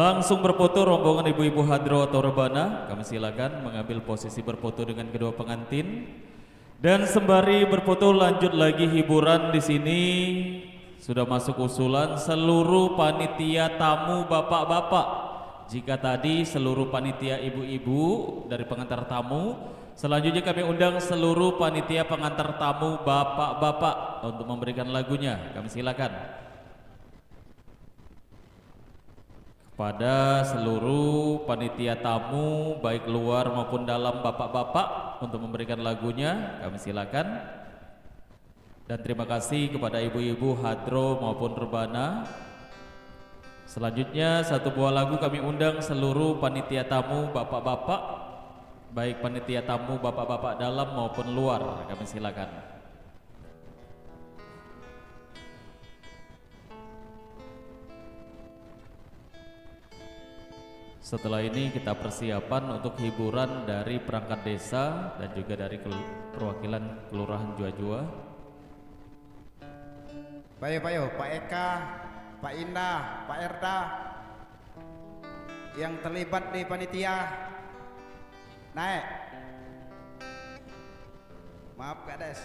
Langsung berfoto rombongan ibu-ibu hadro atau rebana. Kami silakan mengambil posisi berfoto dengan kedua pengantin. Dan sembari berfoto lanjut lagi hiburan di sini. Sudah masuk usulan seluruh panitia tamu bapak-bapak. Jika tadi seluruh panitia ibu-ibu dari pengantar tamu, selanjutnya kami undang seluruh panitia pengantar tamu bapak-bapak untuk memberikan lagunya. Kami silakan. Pada seluruh panitia tamu baik luar maupun dalam bapak-bapak untuk memberikan lagunya, kami silakan. Dan terima kasih kepada ibu-ibu hadro maupun rebana. Selanjutnya satu buah lagu kami undang seluruh panitia tamu bapak-bapak, baik panitia tamu bapak-bapak dalam maupun luar, kami silakan. Setelah ini kita persiapan untuk hiburan dari perangkat desa dan juga dari perwakilan Kelurahan Jua-Jua. Bayo, Pak Eka, Pak Indah, Pak Erda yang terlibat di panitia naik. Maaf Kak Des.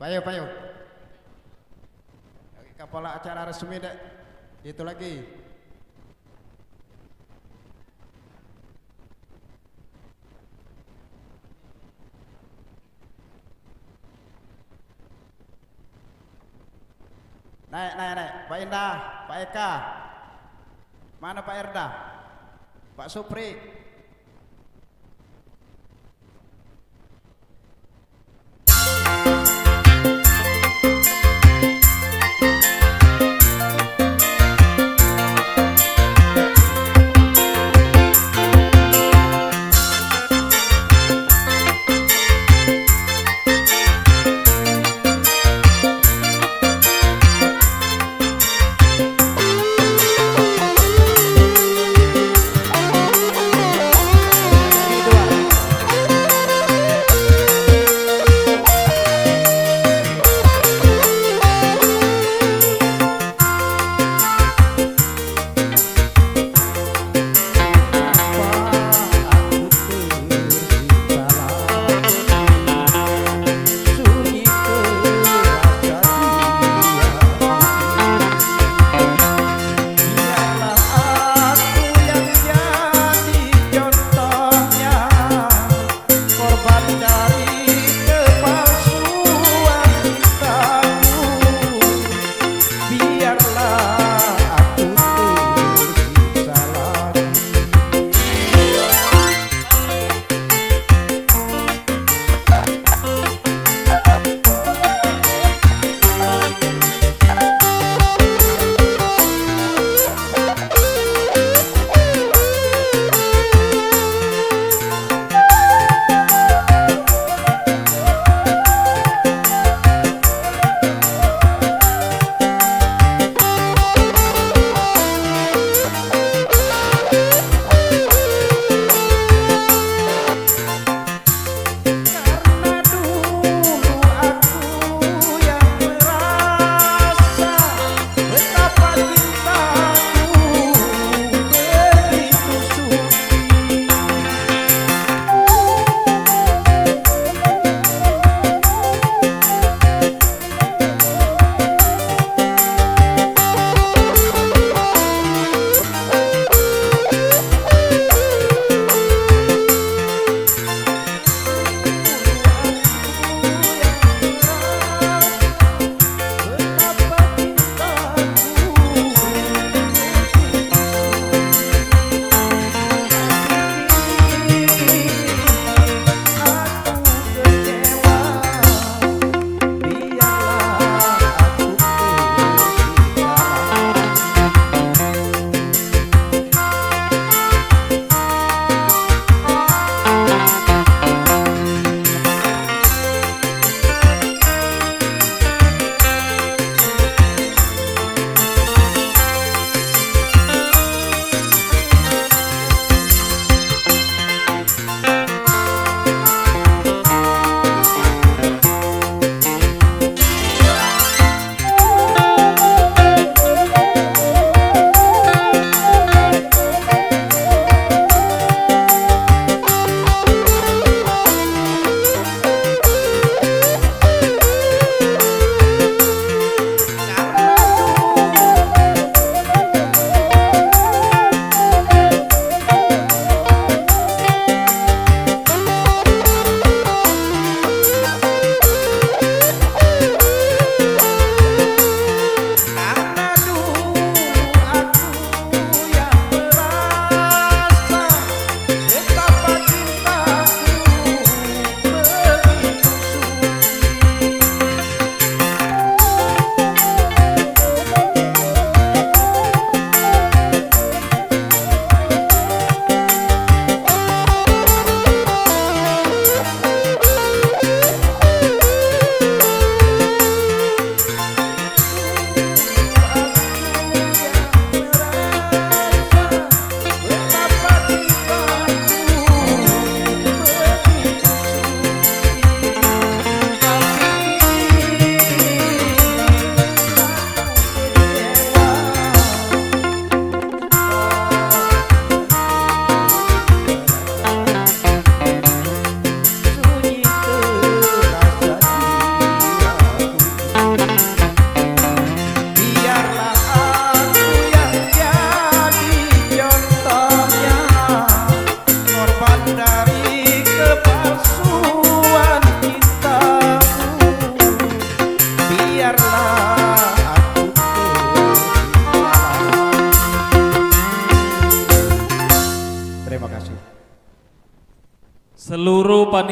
Bayo. Kepala acara resmi dek. Itu lagi. Naik. Pak Indah, Pak Eka. Mana Pak Erda? Pak Supri.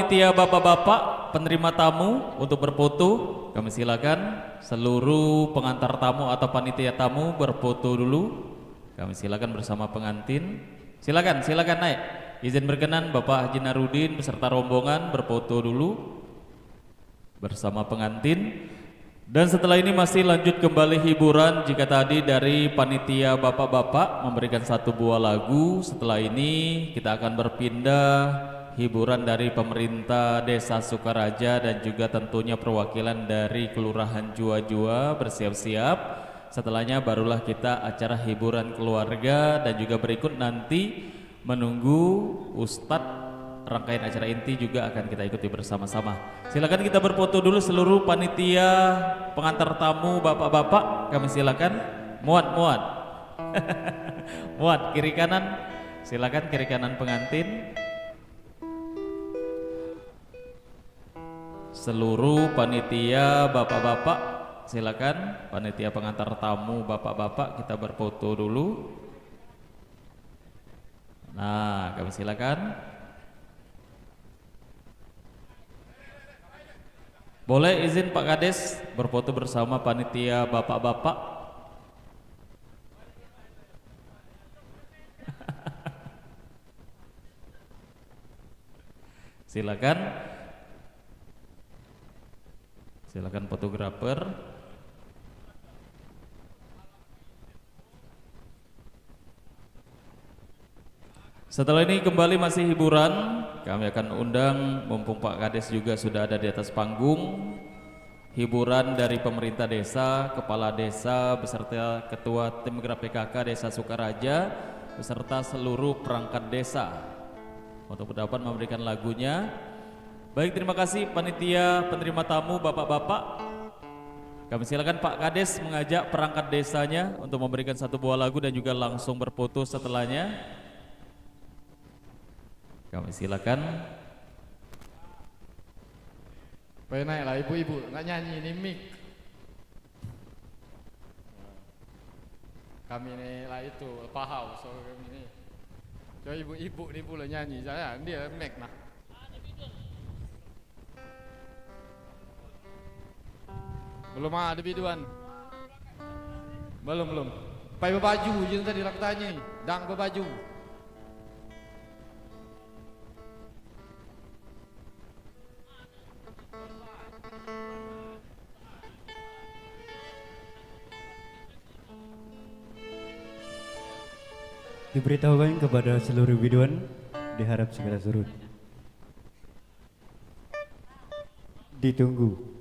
panitia bapak-bapak penerima tamu untuk berfoto, kami silakan. Seluruh pengantar tamu atau panitia tamu berfoto dulu. Kami silakan bersama pengantin. Silakan naik. Izin berkenan Bapak Haji Narudin beserta rombongan berfoto dulu bersama pengantin. Dan setelah ini masih lanjut kembali hiburan. Jika tadi dari panitia bapak-bapak memberikan satu buah lagu, setelah ini kita akan berpindah hiburan dari pemerintah Desa Sukaraja dan juga tentunya perwakilan dari Kelurahan Jua-Jua bersiap-siap. Setelahnya barulah kita acara hiburan keluarga dan juga berikut nanti menunggu Ustadz. Rangkaian acara inti juga akan kita ikuti bersama-sama. Silakan kita berfoto dulu seluruh panitia pengantar tamu bapak-bapak. Kami silakan muat. Muat kiri kanan. Silakan kiri kanan pengantin. Seluruh panitia bapak-bapak silakan. Panitia pengantar tamu bapak-bapak kita berfoto dulu. Nah, kami silakan. Boleh izin Pak Kades berfoto bersama panitia bapak-bapak. Silakan. Silakan fotografer. Setelah ini kembali masih hiburan, kami akan undang, mumpung Pak Kades juga sudah ada di atas panggung, hiburan dari pemerintah desa, kepala desa beserta ketua tim gerak PKK Desa Sukaraja beserta seluruh perangkat desa untuk dapat memberikan lagunya. Baik, terima kasih panitia penerima tamu bapak-bapak. Kami silakan Pak Kades mengajak perangkat desanya untuk memberikan satu buah lagu dan juga langsung berfoto setelahnya. Kami silakan. Baik, naiklah ibu-ibu, nggak nyanyi ini mic. Kami ini lah itu pahau, so kami ini. Coba ibu-ibu ini boleh nyanyi, saya dia mic nah. Belum ada biduan. Belum. Pai berbaju, je tadi nak tanya, dang berbaju. Diberitahukan kepada seluruh biduan, diharap segera surut. Ditunggu.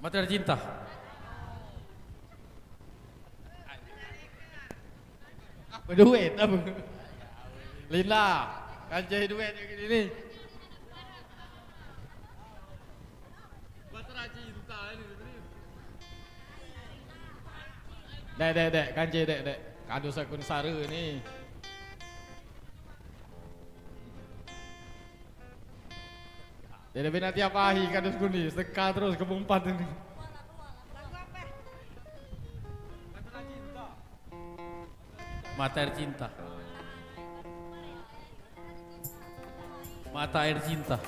Mata Cinta. Apa duit apa? Lina, kanjai duit kayak gini nih. Mata Cinta ini. Dek, kanjai dek. Kado sakun sara ni. Dia lebih nanti apa ahi kado sakun ni, seka terus ke empat ini. Mata air cinta. Mata air cinta.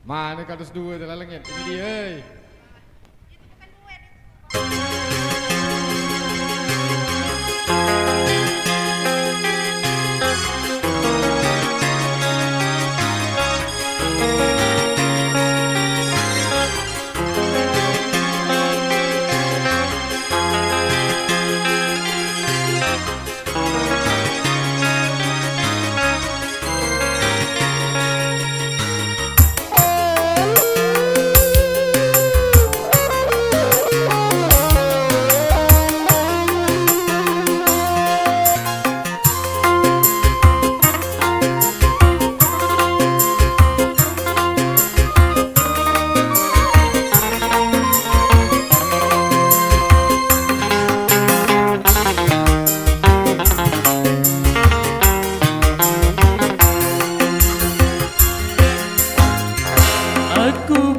Mana kardus dua tu lalangin? Ini dia.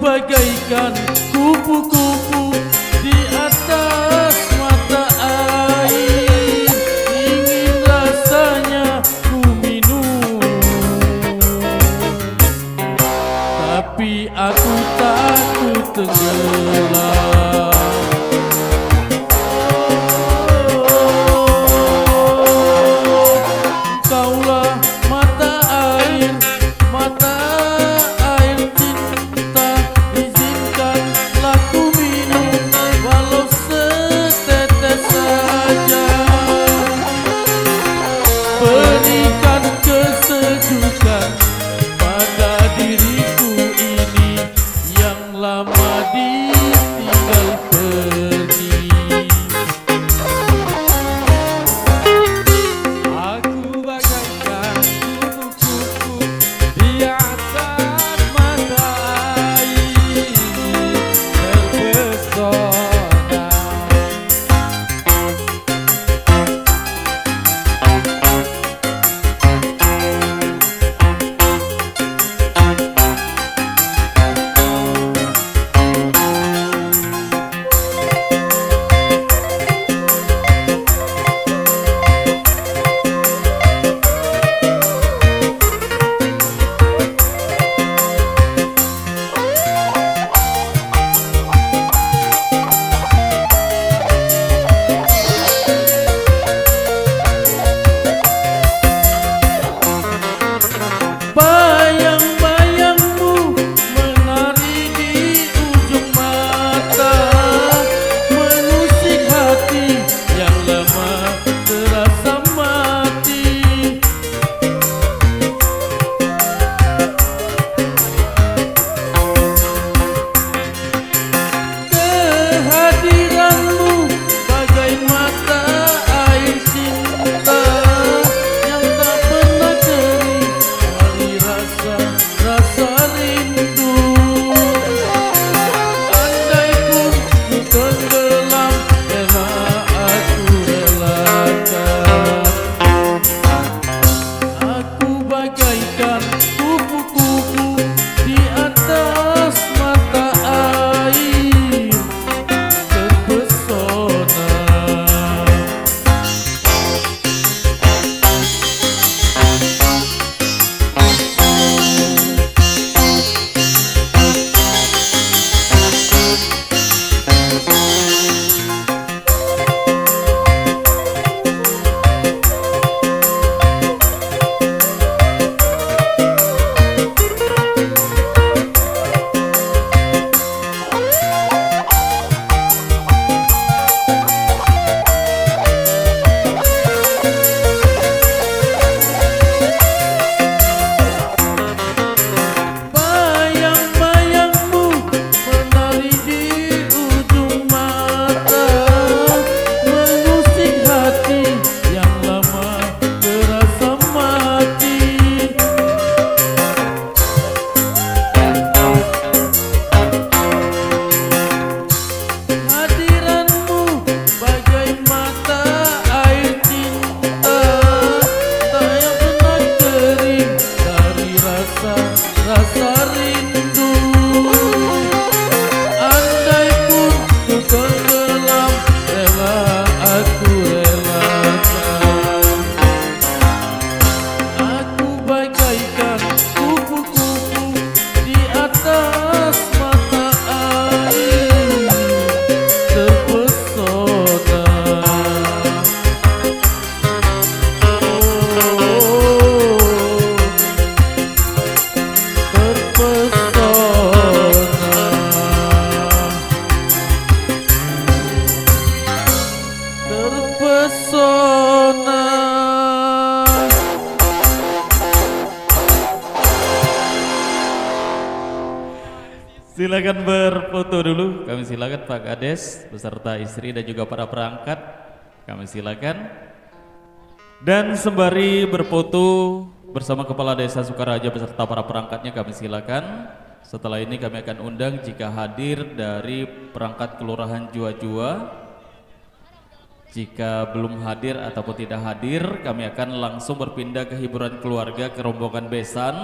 Bagaikan kupu-kupu di atas mata air, ingin rasanya ku minum, tapi aku takut tenggelam. Kaulah mata air cinta, izinkanlah ku minum walau setetes saja. Berikan kesejukan pada diriku ini yang lama ditinggal pergi. Silakan berfoto dulu. Kami silakan Pak Kades beserta istri dan juga para perangkat. Kami silakan. Dan sembari berfoto bersama Kepala Desa Sukaraja beserta para perangkatnya kami silakan. Setelah ini kami akan undang jika hadir dari perangkat Kelurahan Jua-Jua. Jika belum hadir ataupun tidak hadir, kami akan langsung berpindah ke hiburan keluarga ke rombongan besan.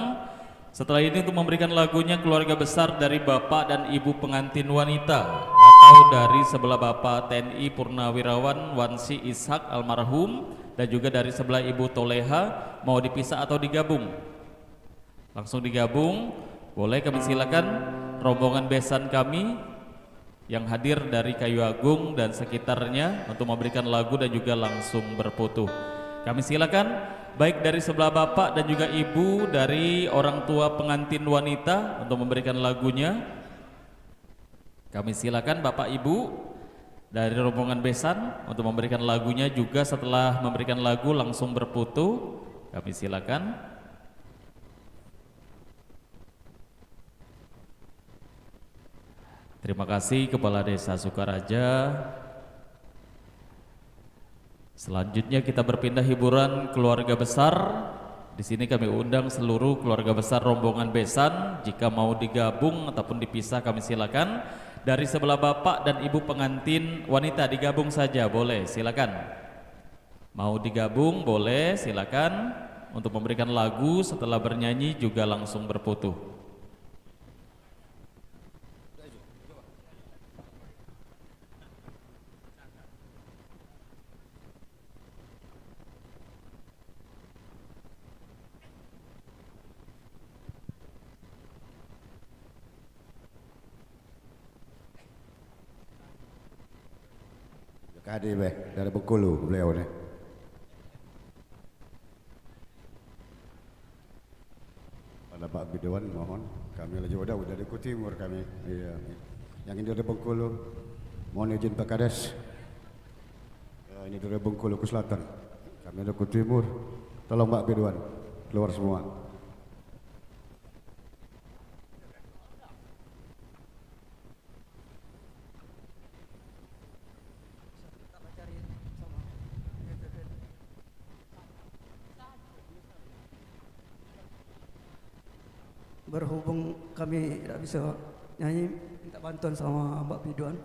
Setelah ini untuk memberikan lagunya keluarga besar dari Bapak dan Ibu pengantin wanita atau dari sebelah Bapak TNI Purnawirawan Wansi Ishak almarhum dan juga dari sebelah Ibu Toleha, mau dipisah atau digabung? Langsung digabung, boleh kami silakan rombongan besan kami yang hadir dari Kayu Agung dan sekitarnya untuk memberikan lagu dan juga langsung berfoto. Kami silakan baik dari sebelah Bapak dan juga Ibu dari orang tua pengantin wanita untuk memberikan lagunya. Kami silakan Bapak Ibu dari rombongan besan untuk memberikan lagunya juga. Setelah memberikan lagu langsung berfoto. Kami silakan. Terima kasih Kepala Desa Sukaraja. Selanjutnya kita berpindah hiburan keluarga besar. Di sini kami undang seluruh keluarga besar rombongan besan. Jika mau digabung ataupun dipisah kami silakan. Dari sebelah Bapak dan Ibu pengantin wanita digabung saja, boleh silakan. Mau digabung boleh silakan. Untuk memberikan lagu setelah bernyanyi juga langsung berfoto. Hadir dari Bengkulu beliau ni. Pada Pak Bidawan mohon kami lagi dari Kuala Timur kami. Iya. Yang ini dari Bengkulu. Mohon izin Pak Kades. Ini dari Bengkulu ke selatan. Kami dari Kuala Timur. Tolong Pak Bidawan keluar semua. Berhubung kami tidak bisa nyanyi, minta bantuan sama Mbak Biduan.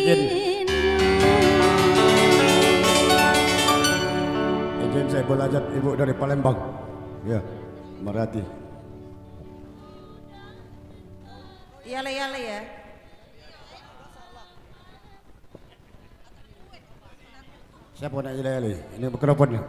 Izin. Izin saya boleh ajak ibu dari Palembang. Ya, Marati. Yale ya. Siapa nak jeli? Ini mikrofonnya.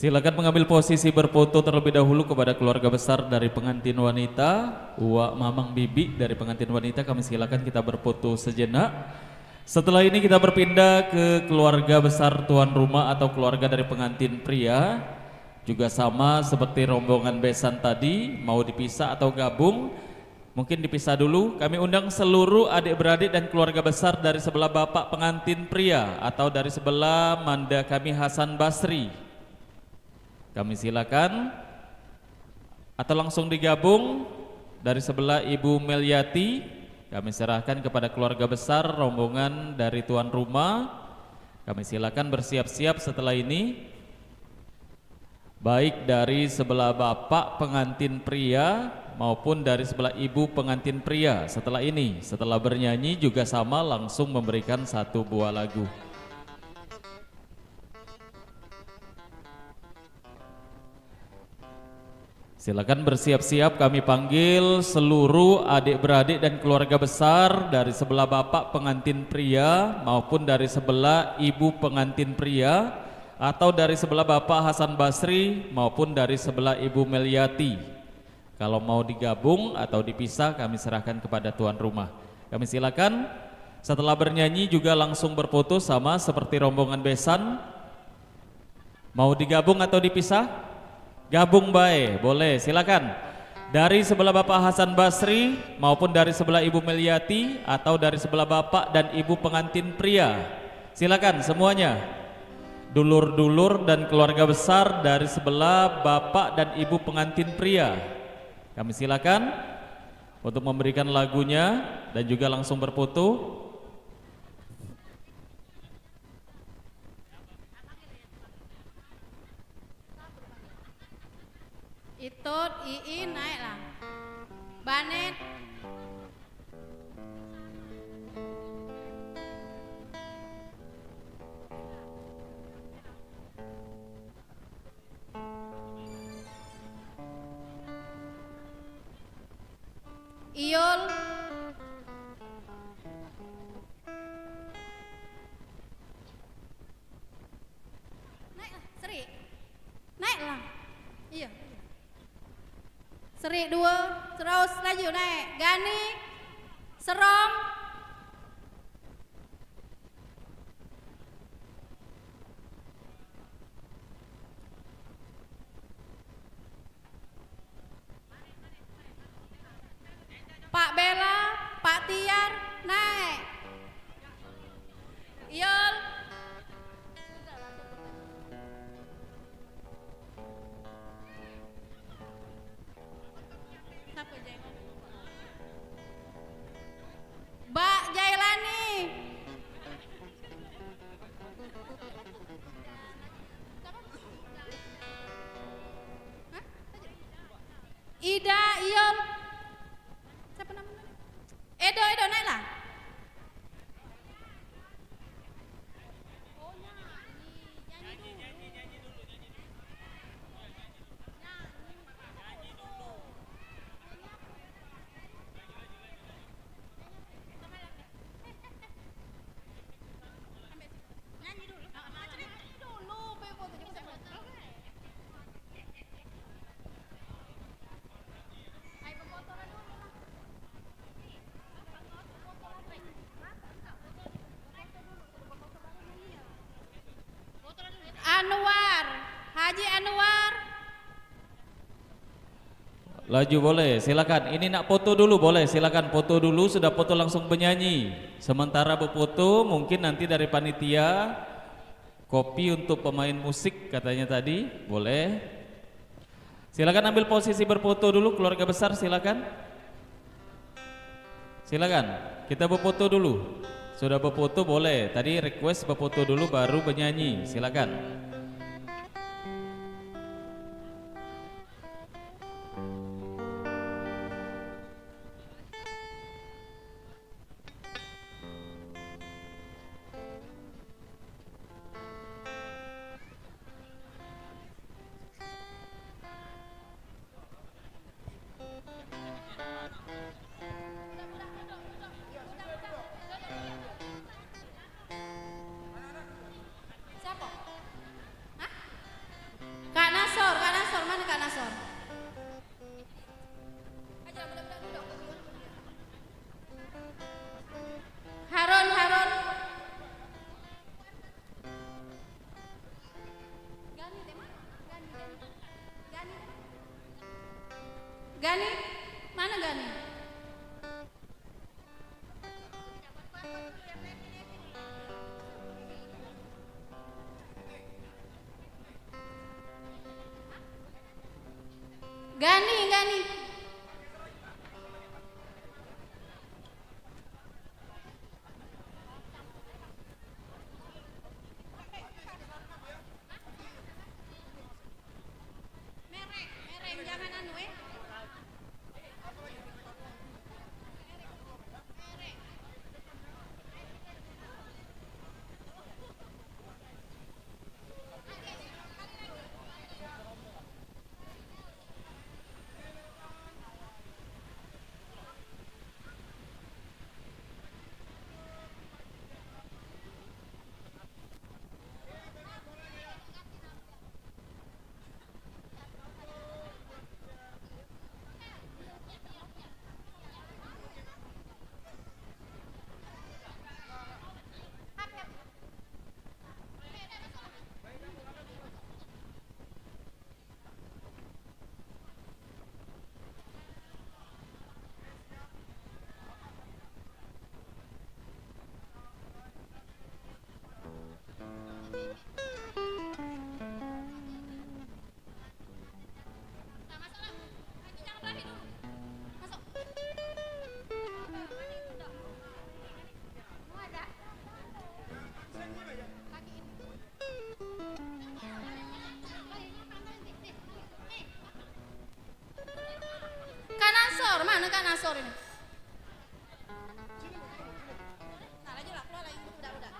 Silakan mengambil posisi berfoto terlebih dahulu kepada keluarga besar dari pengantin wanita, Uwa Mamang Bibi dari pengantin wanita. Kami silakan kita berfoto sejenak. Setelah ini kita berpindah ke keluarga besar tuan rumah atau keluarga dari pengantin pria. Juga sama seperti rombongan besan tadi, mau dipisah atau gabung. Mungkin dipisah dulu. Kami undang seluruh adik-beradik dan keluarga besar dari sebelah bapak pengantin pria atau dari sebelah manda kami Hasan Basri. Kami silakan atau langsung digabung dari sebelah Ibu Meliati. Kami serahkan kepada keluarga besar rombongan dari tuan rumah. Kami silakan bersiap-siap setelah ini. Baik dari sebelah bapak pengantin pria maupun dari sebelah ibu pengantin pria. Setelah ini, setelah bernyanyi juga sama langsung memberikan satu buah lagu. Silakan bersiap-siap, kami panggil seluruh adik-beradik dan keluarga besar dari sebelah bapak pengantin pria maupun dari sebelah ibu pengantin pria, atau dari sebelah bapak Hasan Basri maupun dari sebelah ibu Meliati. Kalau mau digabung atau dipisah kami serahkan kepada tuan rumah. Kami silakan setelah bernyanyi juga langsung berfoto sama seperti rombongan besan. Mau digabung atau dipisah? Gabung baik, boleh, silakan. Dari sebelah Bapak Hasan Basri maupun dari sebelah Ibu Meliati atau dari sebelah Bapak dan Ibu pengantin pria. Silakan semuanya. Dulur-dulur dan keluarga besar dari sebelah Bapak dan Ibu pengantin pria. Kami silakan untuk memberikan lagunya dan juga langsung berfoto. Itut, Iin naik lah. Banet. Iul. Naiklah, Seri. Naiklah. Iya. Seri 2, terus laju naik. Gani, Serong. Pak Bella, Pak Tiar, naik. Iul. Mbak Jailani. Hah? Ida, Iul. Siapa namanya? Edo naiklah. Oh, nyanyi dulu. Anwar, Haji Anwar. Laju boleh, silakan. Ini nak foto dulu boleh, silakan foto dulu. Sudah foto langsung penyanyi. Sementara berfoto mungkin nanti dari panitia kopi untuk pemain musik katanya tadi, boleh. Silakan ambil posisi berfoto dulu keluarga besar, silakan. Silakan, kita berfoto dulu. Sudah berfoto boleh. Tadi request berfoto dulu baru bernyanyi, silakan. Siapa? Hah? Kak Nasor, mana Kak Nasor? Aja budak-budak duduk. Harun. Gani deh mana? Gani, mana Gani? Gani. Mereng jangan anu sensor ini. Nah, laju lah, keluar lagi. Udah.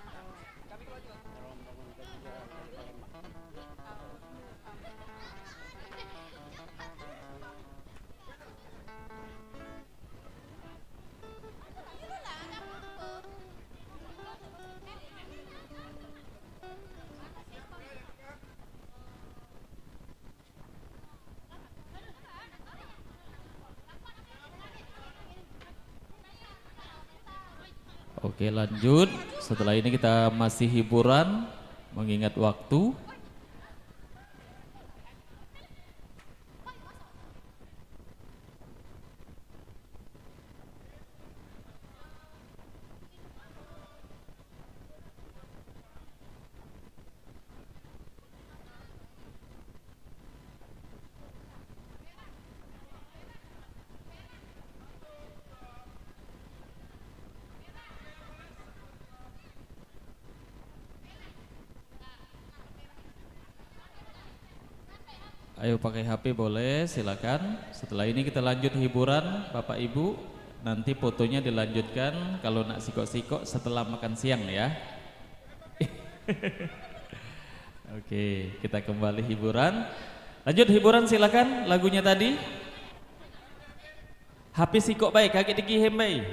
Oke, lanjut. Setelah ini kita masih hiburan, mengingat waktu. Ayo pakai HP boleh, silakan. Setelah ini kita lanjut hiburan, Bapak Ibu. Nanti fotonya dilanjutkan kalau nak sikok-sikok setelah makan siang ya. Oke, kita kembali hiburan. Lanjut hiburan, silakan. Lagunya tadi. HP sikok baik, kaki diki hembay.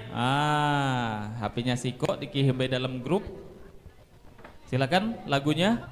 HP-nya sikok diki hembay dalam grup. Silakan lagunya.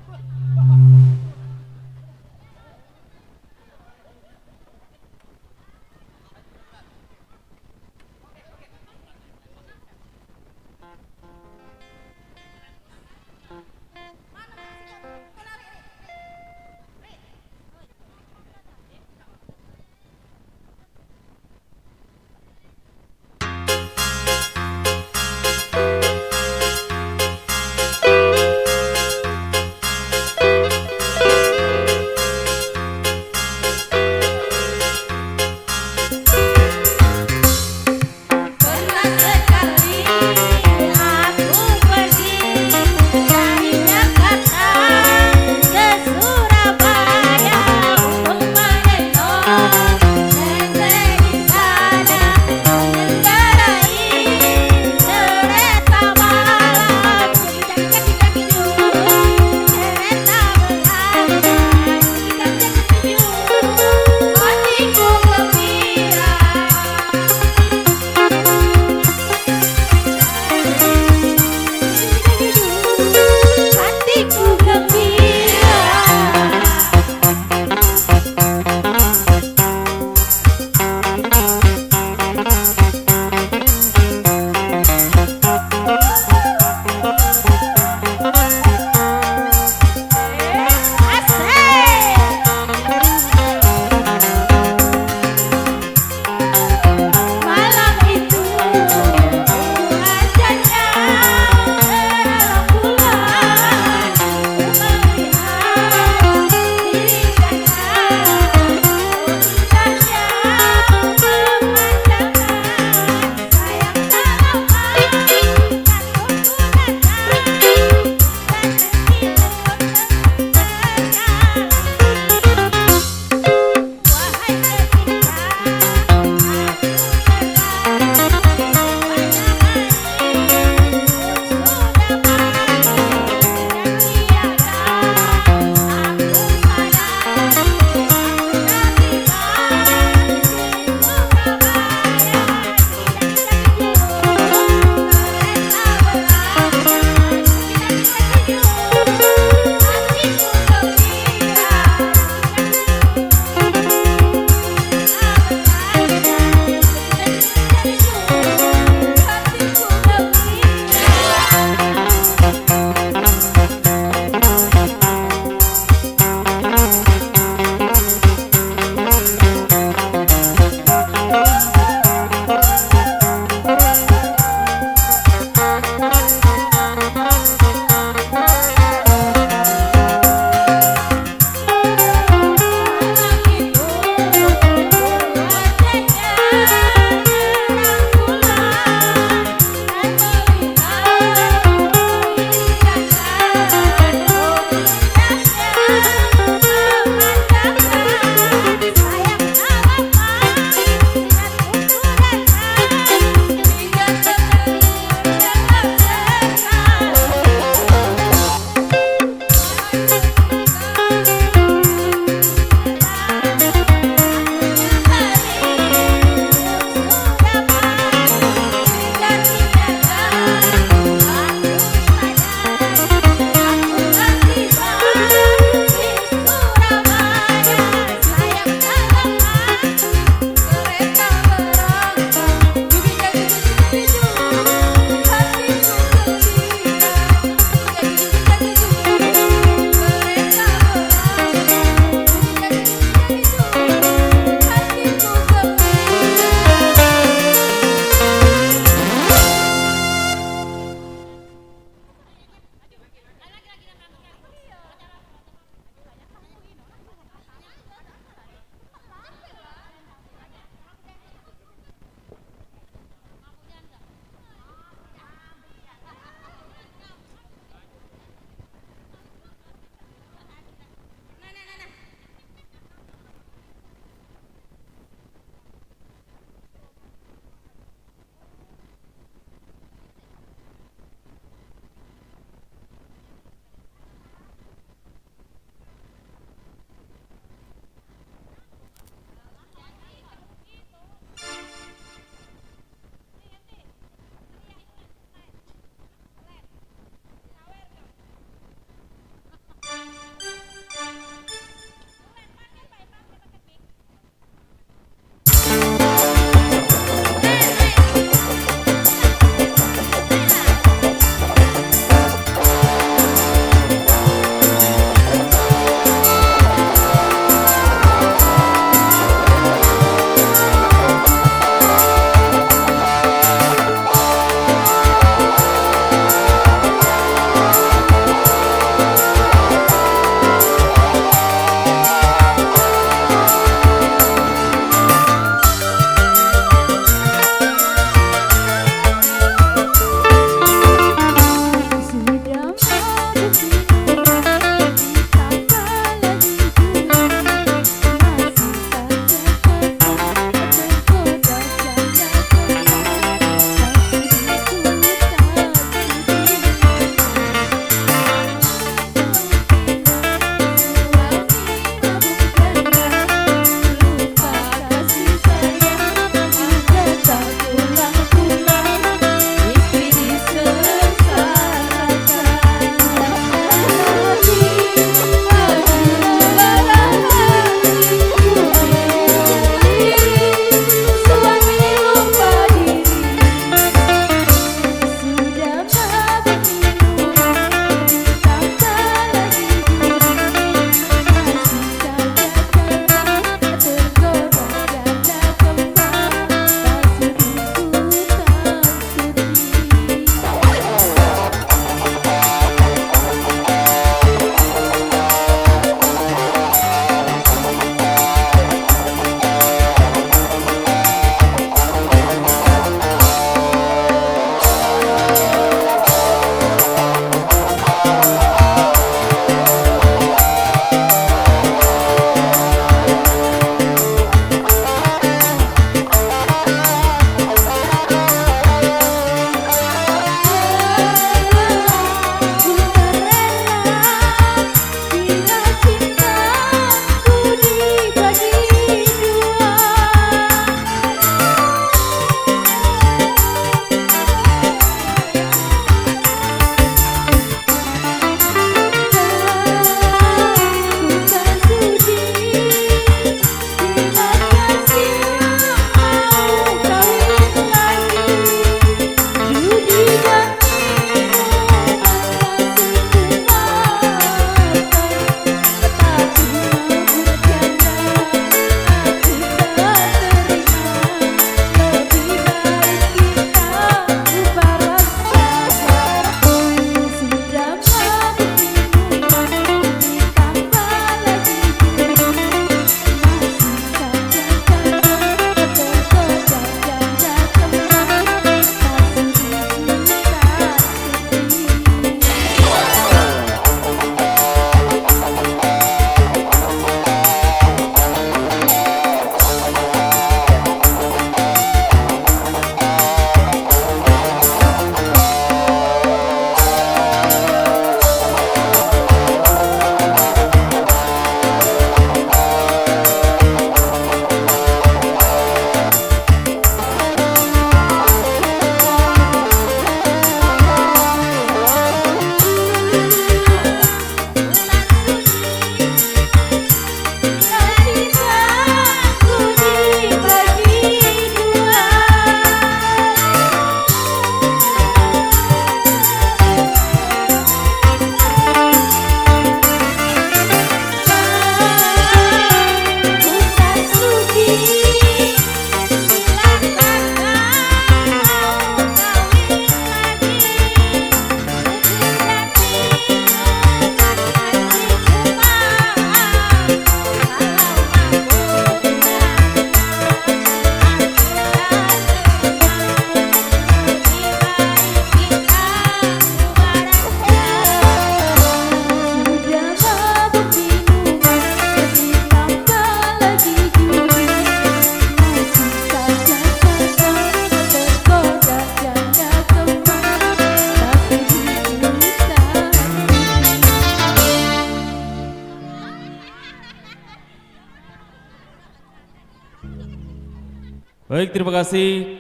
Baik, terima kasih.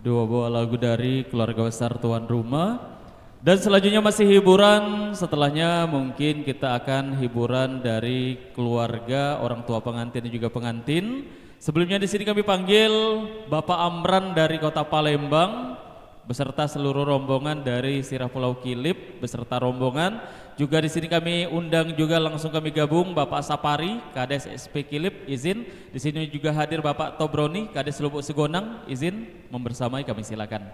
Dua buah lagu dari keluarga besar tuan rumah. Dan selanjutnya masih hiburan, setelahnya mungkin kita akan hiburan dari keluarga, orang tua pengantin dan juga pengantin. Sebelumnya di sini kami panggil Bapak Amran dari Kota Palembang beserta seluruh rombongan dari Sirah Pulau Kilip beserta rombongan. Juga di sini kami undang juga langsung kami gabung Bapak Sapari, Kades SP Kilip, izin. Di sini juga hadir Bapak Tobroni, Kades Lubuk Segonang, izin membersamai, kami silakan.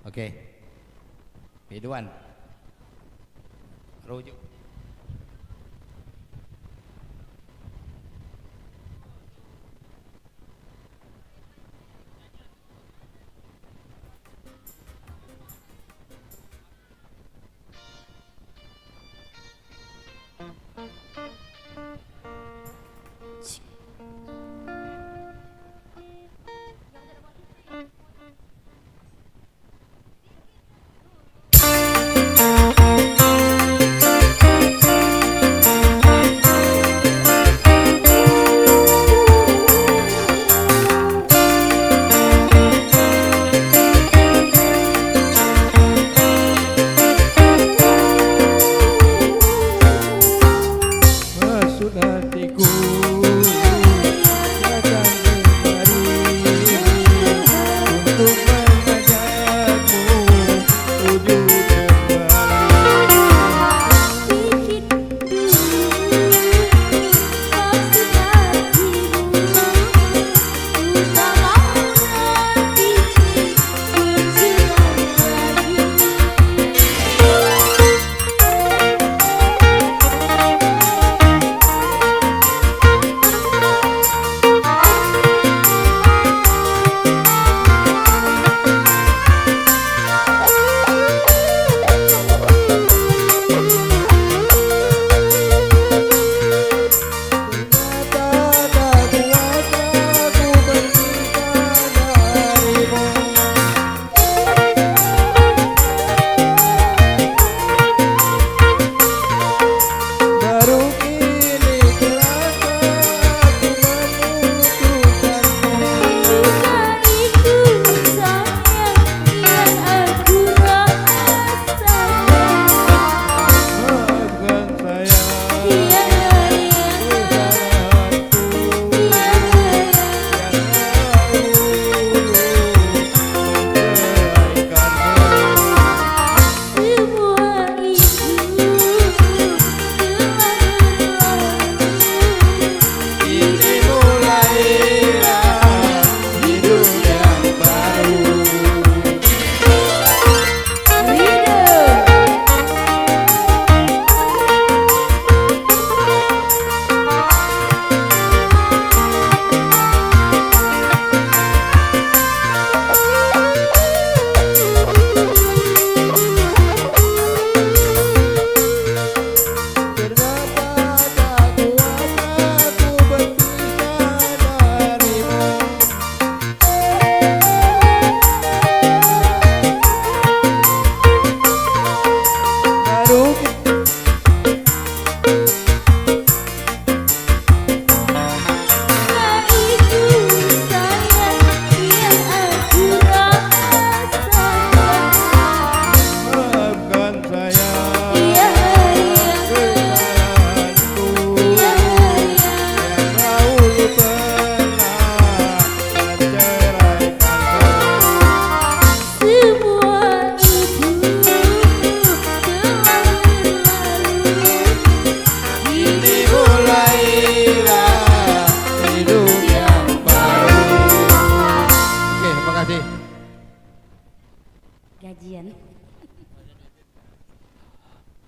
Oke. Biduan. Rujuk.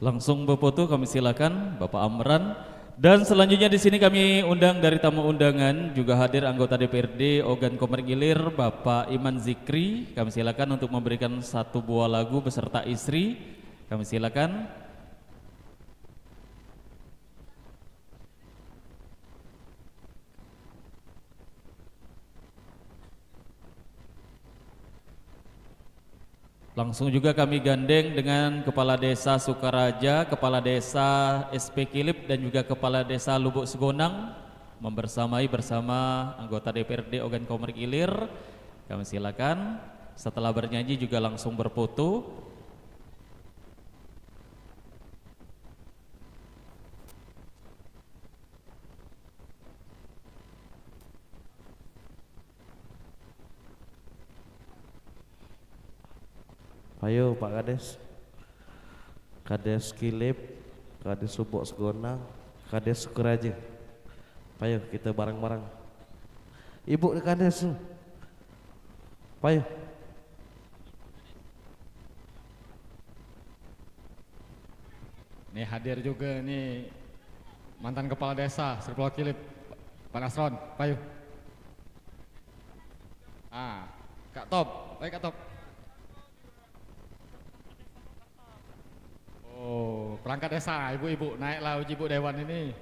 Langsung berfoto kami silakan Bapak Amran. Dan selanjutnya di sini kami undang dari tamu undangan juga hadir anggota DPRD Ogan Komering Ilir Bapak Iman Zikri. Kami silakan untuk memberikan satu buah lagu beserta istri. Kami silakan. Langsung juga kami gandeng dengan Kepala Desa Sukaraja, Kepala Desa SP Kilip dan juga Kepala Desa Lubuk Segonang membersamai bersama anggota DPRD Ogan Komering Ilir. Kami silakan setelah bernyanyi juga langsung berfoto. Ayo Pak Kades, Kades Kilip, Kades Lubuk Segonang, Kades Sukaraja. Ayo kita bareng-bareng. Ibu Kades, ayo. Nih hadir juga nih mantan kepala desa Sri Pulau Kilip, Pak Nasron, payu. Kak Top, baik Kak Top. Oh, perangkat desa, ibu-ibu naiklah uji ibu dewan ini.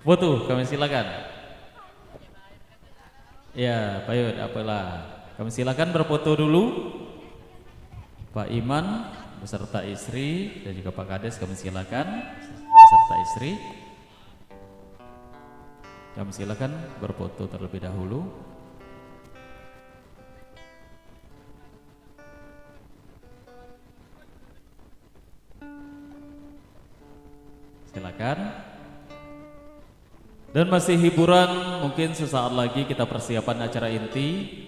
Foto, kami silakan. Ya, Pak Yud, apalah. Kami silakan berfoto dulu. Pak Iman beserta istri dan juga Pak Kades kami silakan beserta istri. Kami silakan berfoto terlebih dahulu. Silakan. Dan masih hiburan, mungkin sesaat lagi kita persiapan acara inti.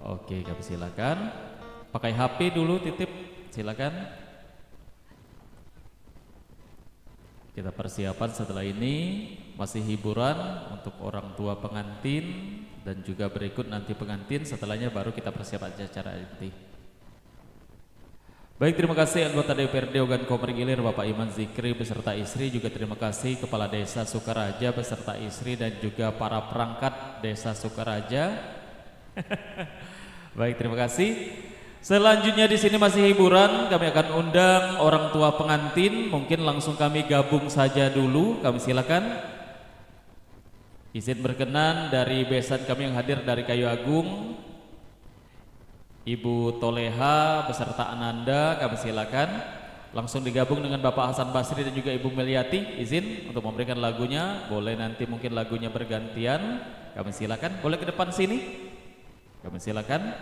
Oke, kami silakan. Pakai HP dulu, titip, silakan. Kita persiapan setelah ini masih hiburan untuk orang tua pengantin dan juga berikut nanti pengantin. Setelahnya baru kita persiapan acara inti. Baik, terima kasih anggota DPRD Ogan Komering Ilir Bapak Iman Zikri beserta istri, juga terima kasih Kepala Desa Sukaraja beserta istri dan juga para perangkat Desa Sukaraja. Baik, terima kasih. Selanjutnya di sini masih hiburan, kami akan undang orang tua pengantin, mungkin langsung kami gabung saja dulu, kami silakan. Izin berkenan dari besan kami yang hadir dari Kayu Agung, Ibu Toleha beserta Ananda, kami silakan langsung digabung dengan Bapak Hasan Basri dan juga Ibu Meliati. Izin untuk memberikan lagunya, boleh nanti mungkin lagunya bergantian, kami silakan. Boleh ke depan sini, kami silakan.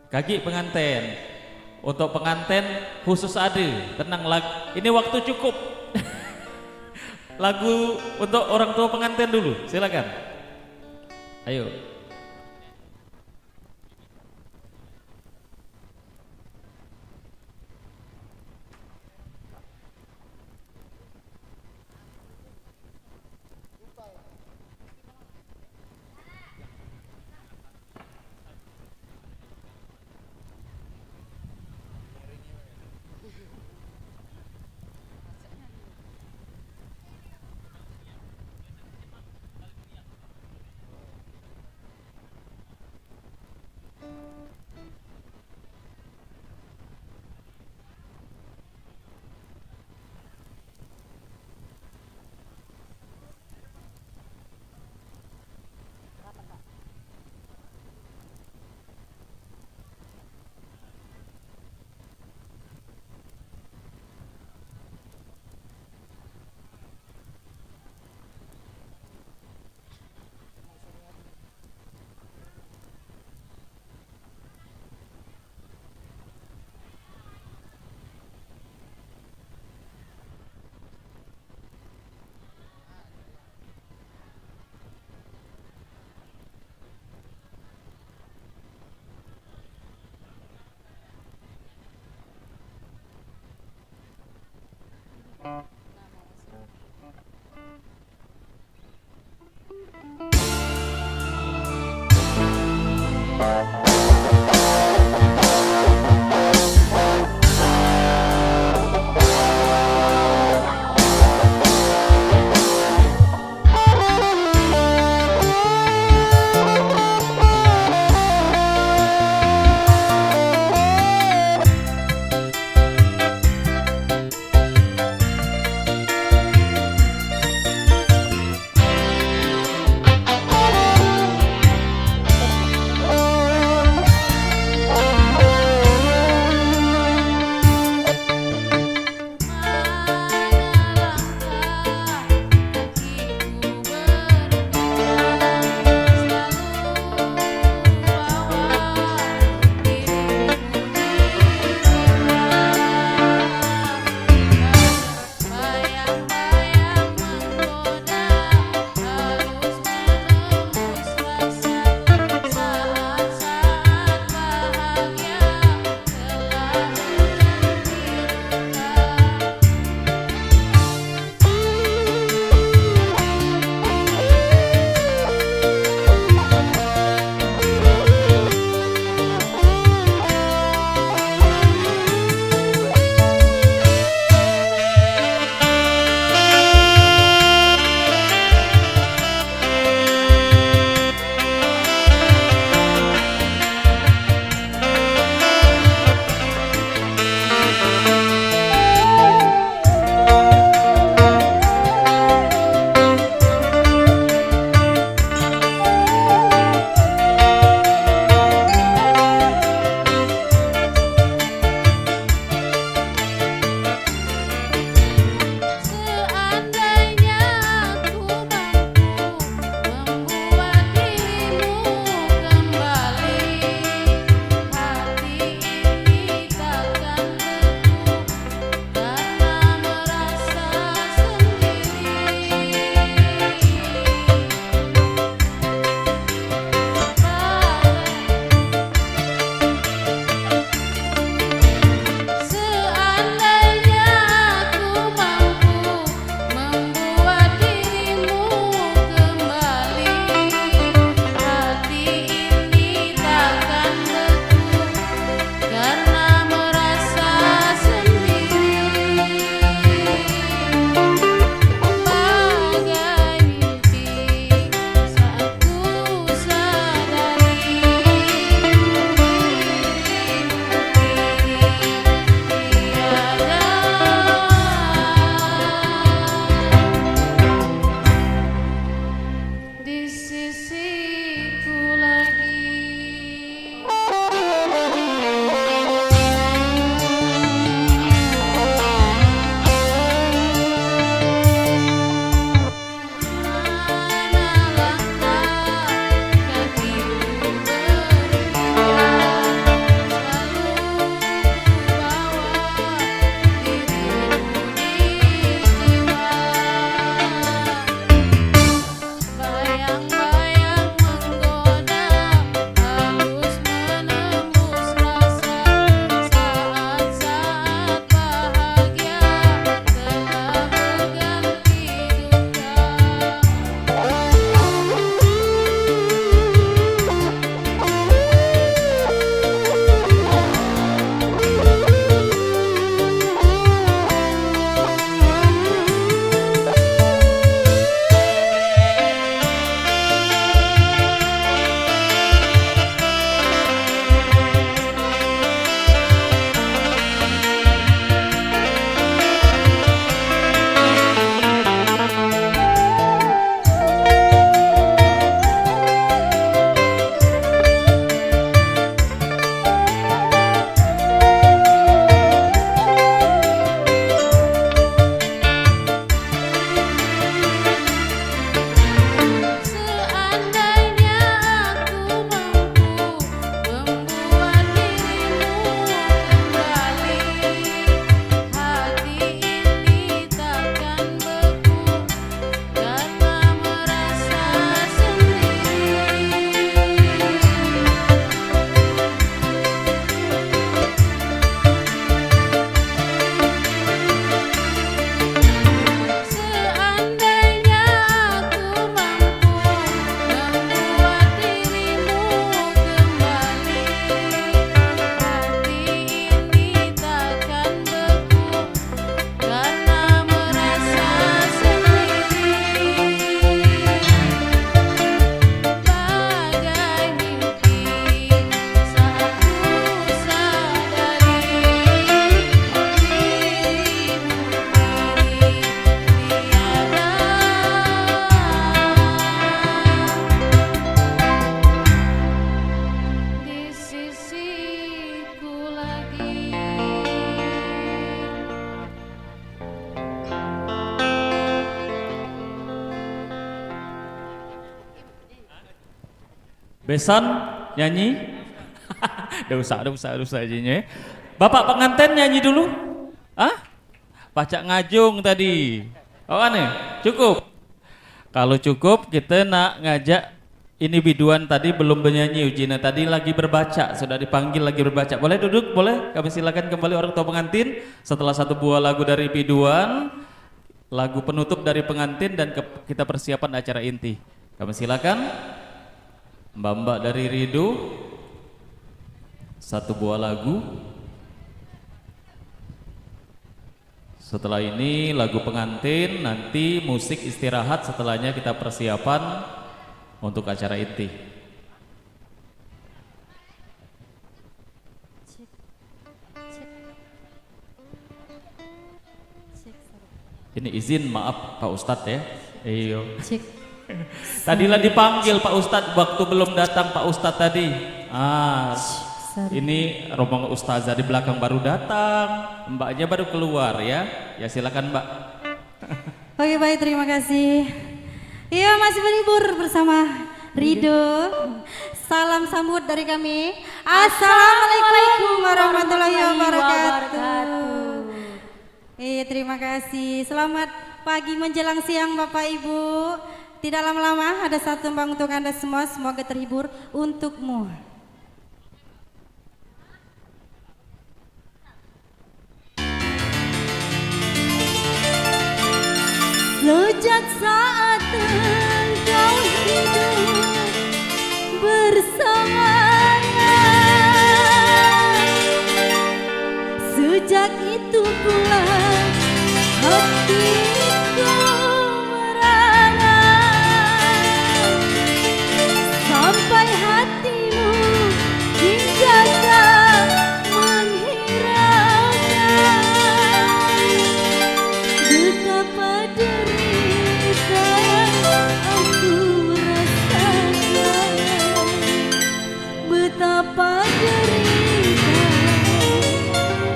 Kaki pengantin, untuk pengantin khusus ada, tenang, ini waktu cukup. Lagu untuk orang tua pengantin dulu, silakan. Ayo. Besan nyanyi? Udah usah aja. Bapak pengantin nyanyi dulu? Hah? Pacak ngajung tadi. Oh aneh, cukup. Kalau cukup kita nak ngajak ini biduan tadi belum bernyanyi Ujina, tadi lagi berbaca, sudah dipanggil lagi berbaca. Boleh duduk? Boleh? Kami silakan kembali orang tua pengantin setelah satu buah lagu dari biduan, lagu penutup dari pengantin dan kita persiapan acara inti. Kami silakan Mbak-mbak dari Rido satu buah lagu. Setelah ini lagu pengantin, nanti musik istirahat, setelahnya kita persiapan untuk acara inti. Ini izin maaf Pak Ustadz ya. Iyo. Tadilah dipanggil Pak Ustadz waktu belum datang Pak Ustadz tadi. Ini rombongan ustazah di belakang baru datang, mbaknya baru keluar ya. Ya silakan Mbak. Oke baik, terima kasih. Iya, masih berhibur bersama Rido. Salam sambut dari kami. Assalamualaikum warahmatullahi wabarakatuh. Terima kasih. Selamat pagi menjelang siang Bapak Ibu. Tidak lama-lama ada satu tembang untuk Anda semua. Semoga terhibur untukmu. Sejak saat engkau hidup bersamanya, sejak itu pula hatiku merana, sampai hatimu hingga tak menghiraukan betapa derita aku rasakan, betapa derita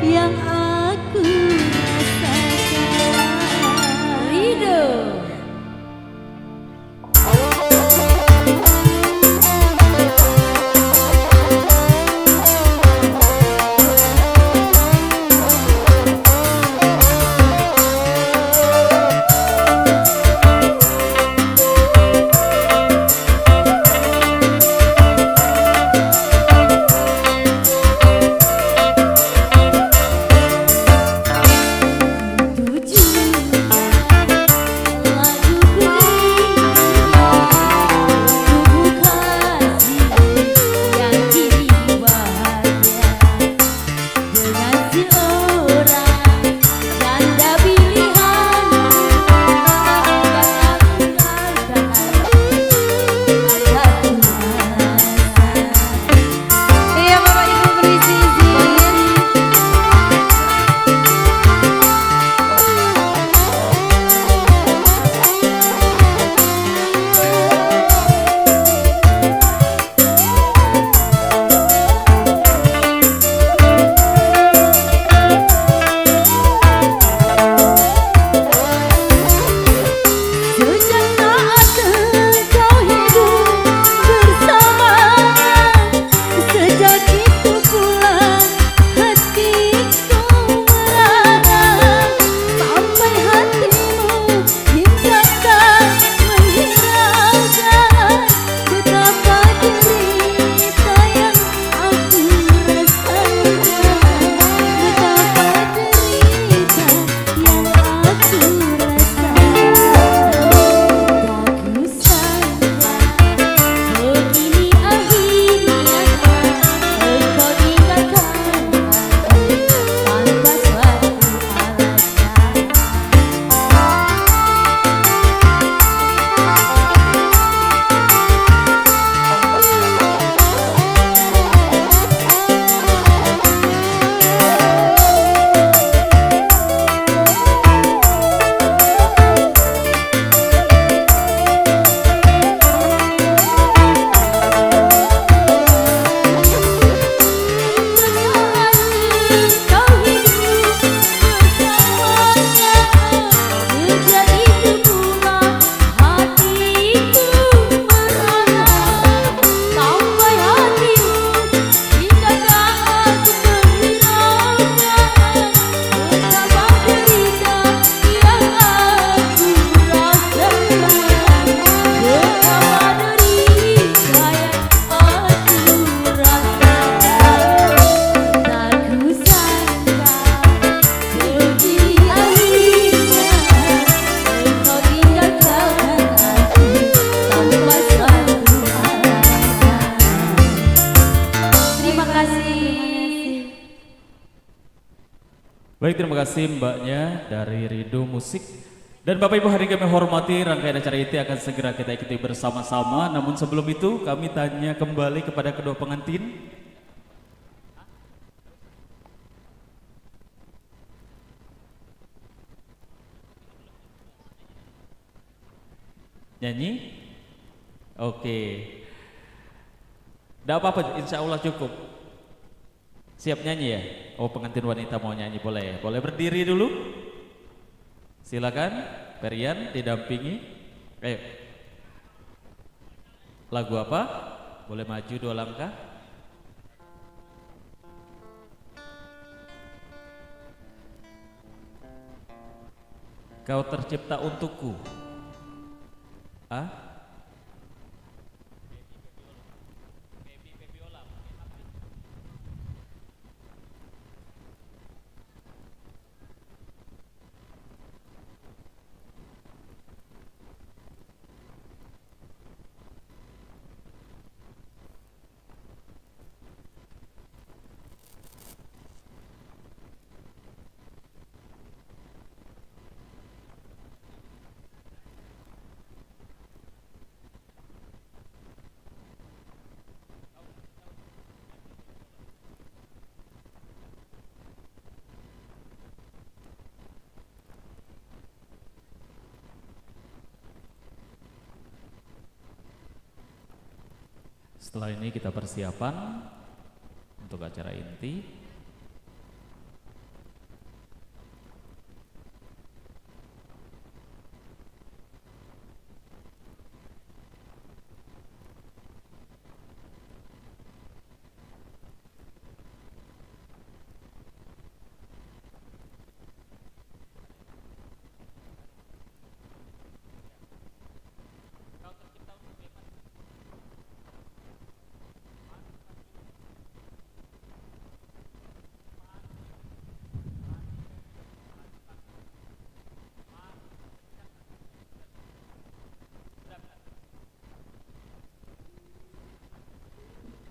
yang aku rasakan. Baik, terima kasih mbaknya dari Rido Musik. Dan Bapak Ibu hadirin kami hormati, rangkaian acara itu akan segera kita ikuti bersama-sama. Namun sebelum itu kami tanya kembali kepada kedua pengantin. Nyanyi? Oke. Tidak apa-apa, insya Allah cukup. Siap nyanyi ya? Oh, pengantin wanita mau nyanyi, boleh. Boleh berdiri dulu. Silakan, Perian didampingi. Ayo. Lagu apa? Boleh maju 2 langkah. Kau tercipta untukku. Ah? Setelah ini kita persiapan untuk acara inti.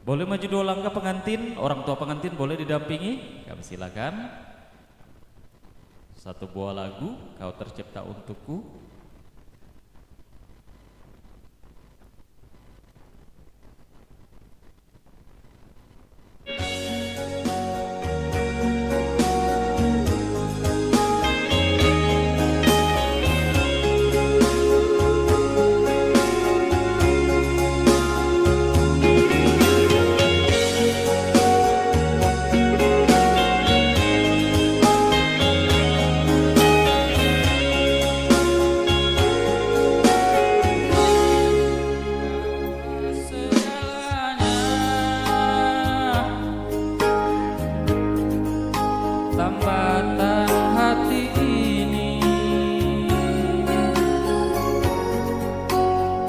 Boleh maju 2 langkah pengantin, orang tua pengantin boleh didampingi. Kami silakan. 1 buah lagu, Kau Tercipta Untukku.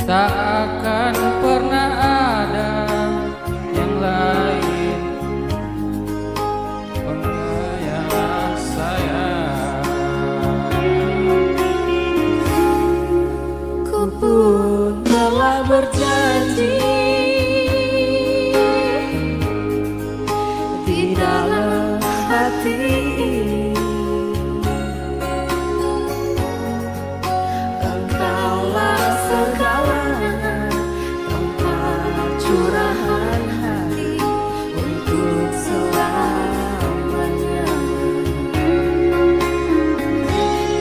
Tak akan pernah ada yang lain pengayang sayang. Ku pun telah berjanji di dalam hati ini. Engkaulah segalanya, tempat curahan hati untuk selamanya.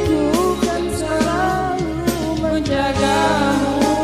Ku kan selalu menjagamu,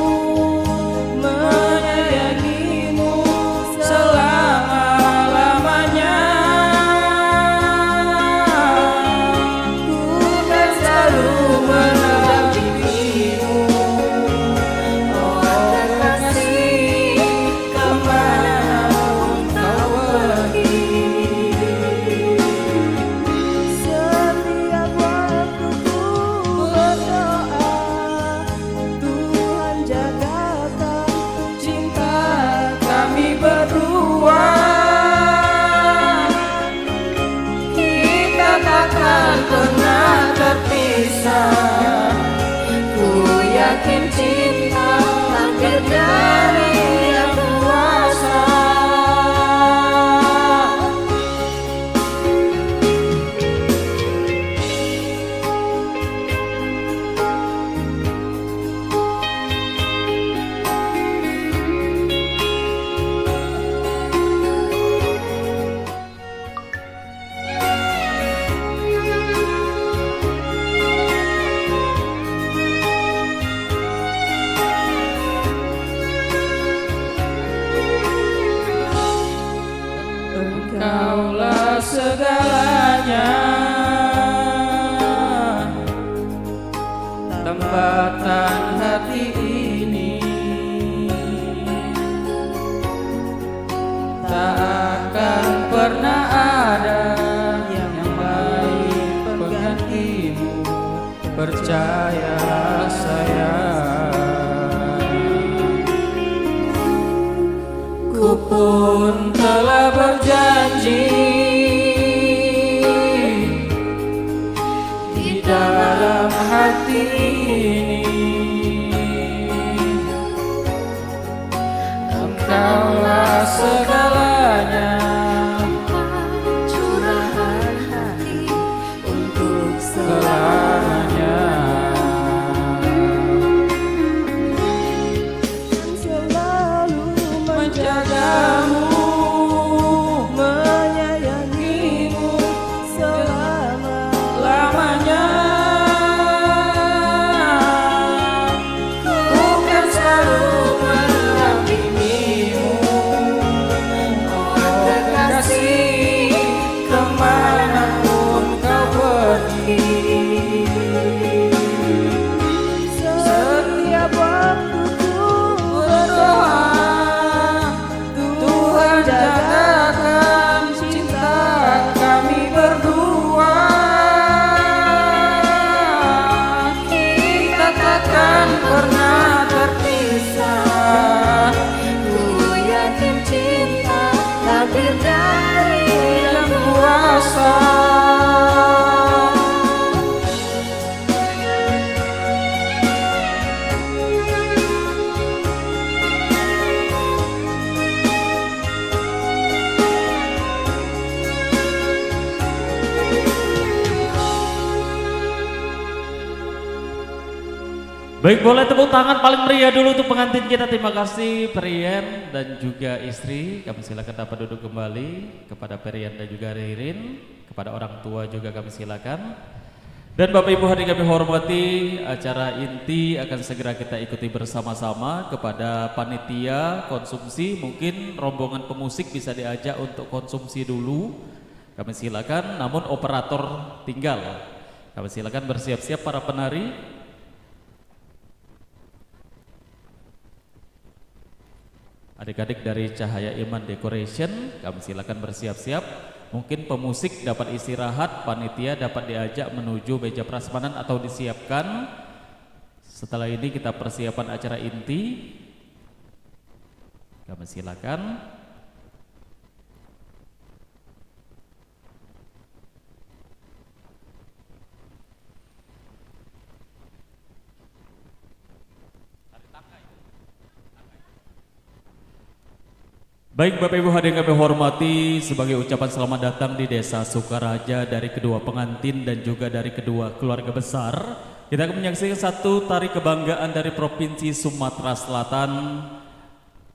percaya sayang. Ku pun telah berjanji di dalam hati ini, Engkaulah segalanya, curahan hati untuk selamanya. selalu Menjagamu, menyayangimu selama-lamanya. Ku kan selalu mendampingimu, oh kekasih, kemanapun kau pergi. Setiap waktu ku Berdoa, Tuhan jagakan cinta kami berdua. Kita takkan pernah terpisah. ku yakin cinta takdir dari Yang kuasa. Baik, boleh tepuk tangan paling meriah dulu untuk pengantin kita. Terima kasih Perian dan juga istri. Kami silakan dapat duduk kembali. Kepada Perian dan juga Ririn, kepada orang tua juga kami silakan. Dan Bapak Ibu hadirin kami hormati, acara inti akan segera kita ikuti bersama-sama. Kepada panitia konsumsi, mungkin rombongan pemusik bisa diajak untuk konsumsi dulu. Kami silakan, namun operator tinggal. Kami silakan bersiap-siap para penari. Adik-adik dari Cahaya Iman Decoration, kami silakan bersiap-siap. Mungkin pemusik dapat istirahat, panitia dapat diajak menuju meja prasmanan atau disiapkan. Setelah ini kita persiapan acara inti. Kami silakan. Baik Bapak Ibu hadirin kami hormati, sebagai ucapan selamat datang di Desa Sukaraja dari kedua pengantin dan juga dari kedua keluarga besar, kita akan menyaksikan satu tari kebanggaan dari Provinsi Sumatera Selatan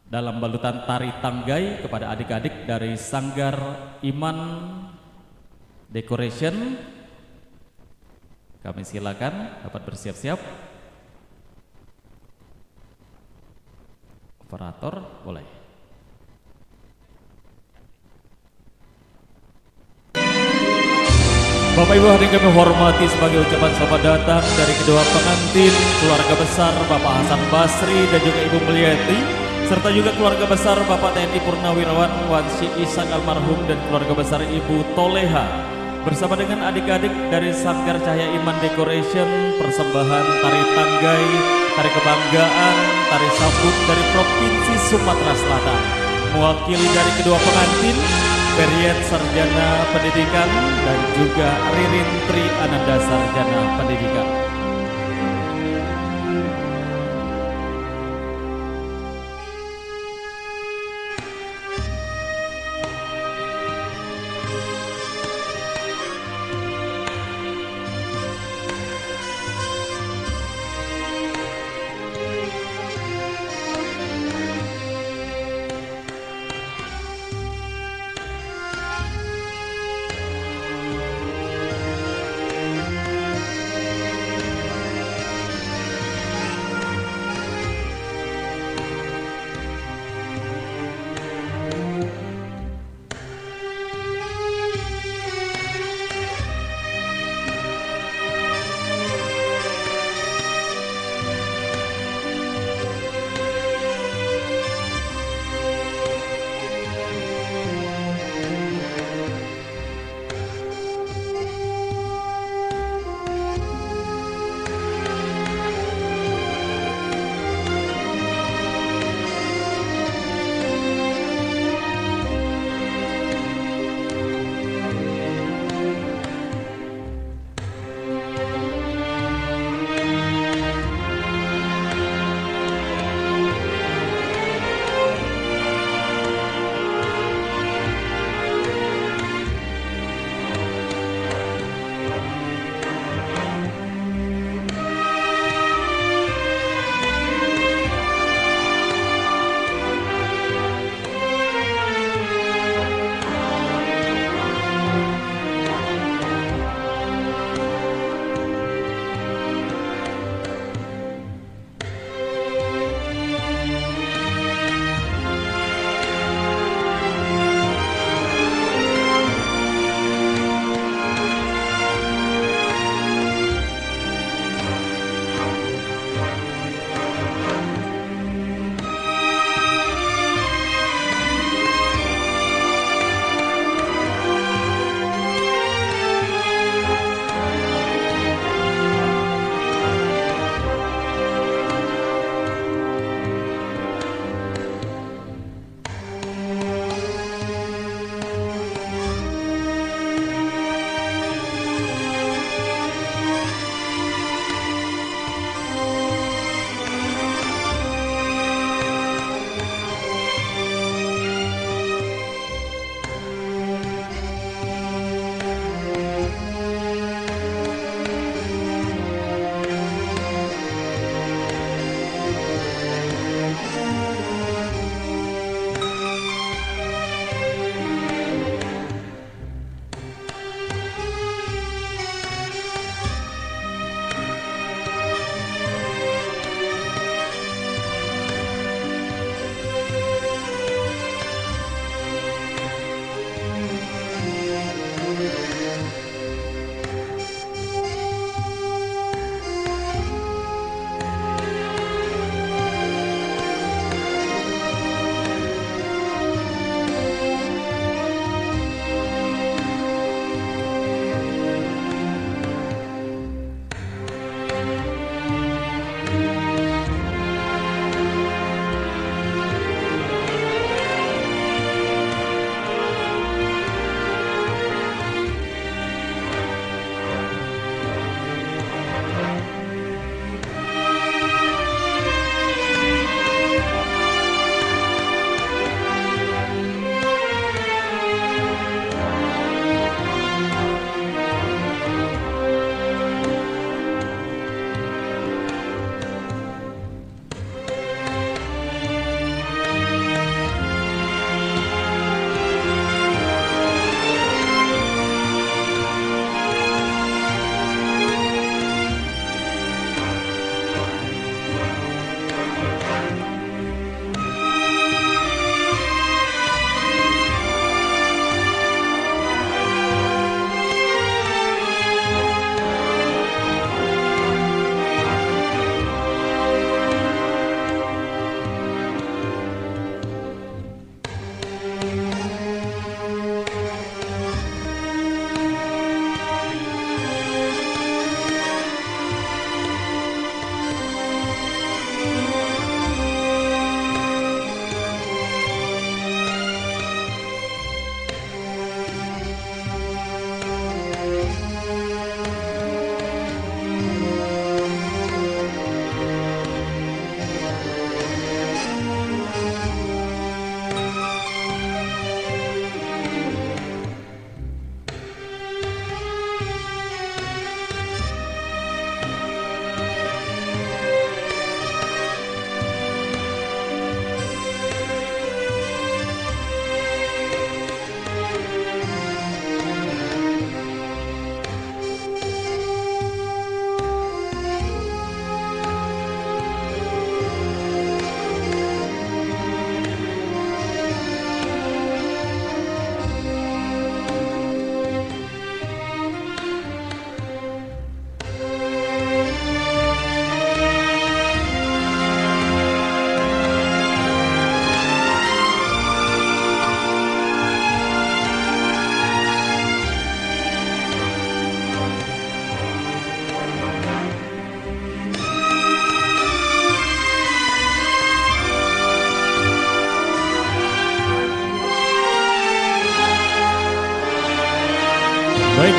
dalam balutan tari tanggai kepada adik-adik dari Sanggar Iman Decoration. Kami silakan dapat bersiap-siap. Operator boleh. Bapak Ibu hadirin kami hormati, sebagai ucapan selamat datang dari kedua pengantin, keluarga besar Bapak Hasan Basri dan juga Ibu Meliati, serta juga keluarga besar Bapak TNI Purnawirawan Wansi Ishak almarhum dan keluarga besar Ibu Toleha, bersama dengan adik-adik dari Sanggar Cahaya Iman Decoration, persembahan tari tanggai, tari kebanggaan, tari sambut dari Provinsi Sumatera Selatan. Mewakili dari kedua pengantin, Perian Sarjana Pendidikan dan juga Ririn Tri Ananda Sarjana Pendidikan.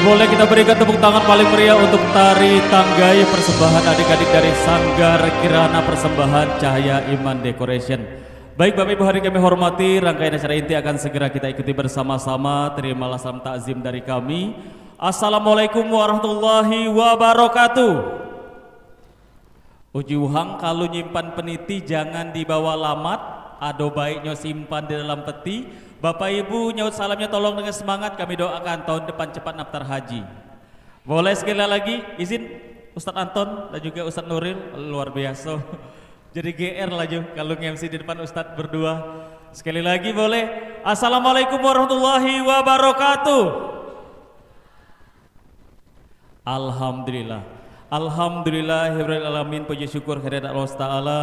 Boleh kita berikan tepuk tangan paling meriah untuk tari tanggai persembahan adik-adik dari Sanggar Kirana Persembahan Cahaya Iman Decoration. Baik Bapak Ibu hadirin kami hormati, rangkaian acara inti akan segera kita ikuti bersama-sama. Terimalah salam takzim dari kami. Assalamualaikum warahmatullahi wabarakatuh. Ujuhang kalau nyimpan peniti jangan dibawa lamat, ado baiknya simpan di dalam peti. Bapak Ibu nyaut salamnya tolong dengan semangat, kami doakan tahun depan cepat daftar haji. Boleh sekali lagi izin Ustadz Anton dan juga Ustadz Nuril, luar biasa. Jadi GR laju kalau nge-MC di depan Ustadz berdua. Sekali lagi boleh. Assalamualaikum warahmatullahi wabarakatuh. Alhamdulillah. Alhamdulillahirrahmanirrahim. Puji syukur kehadirat Allah Ta'ala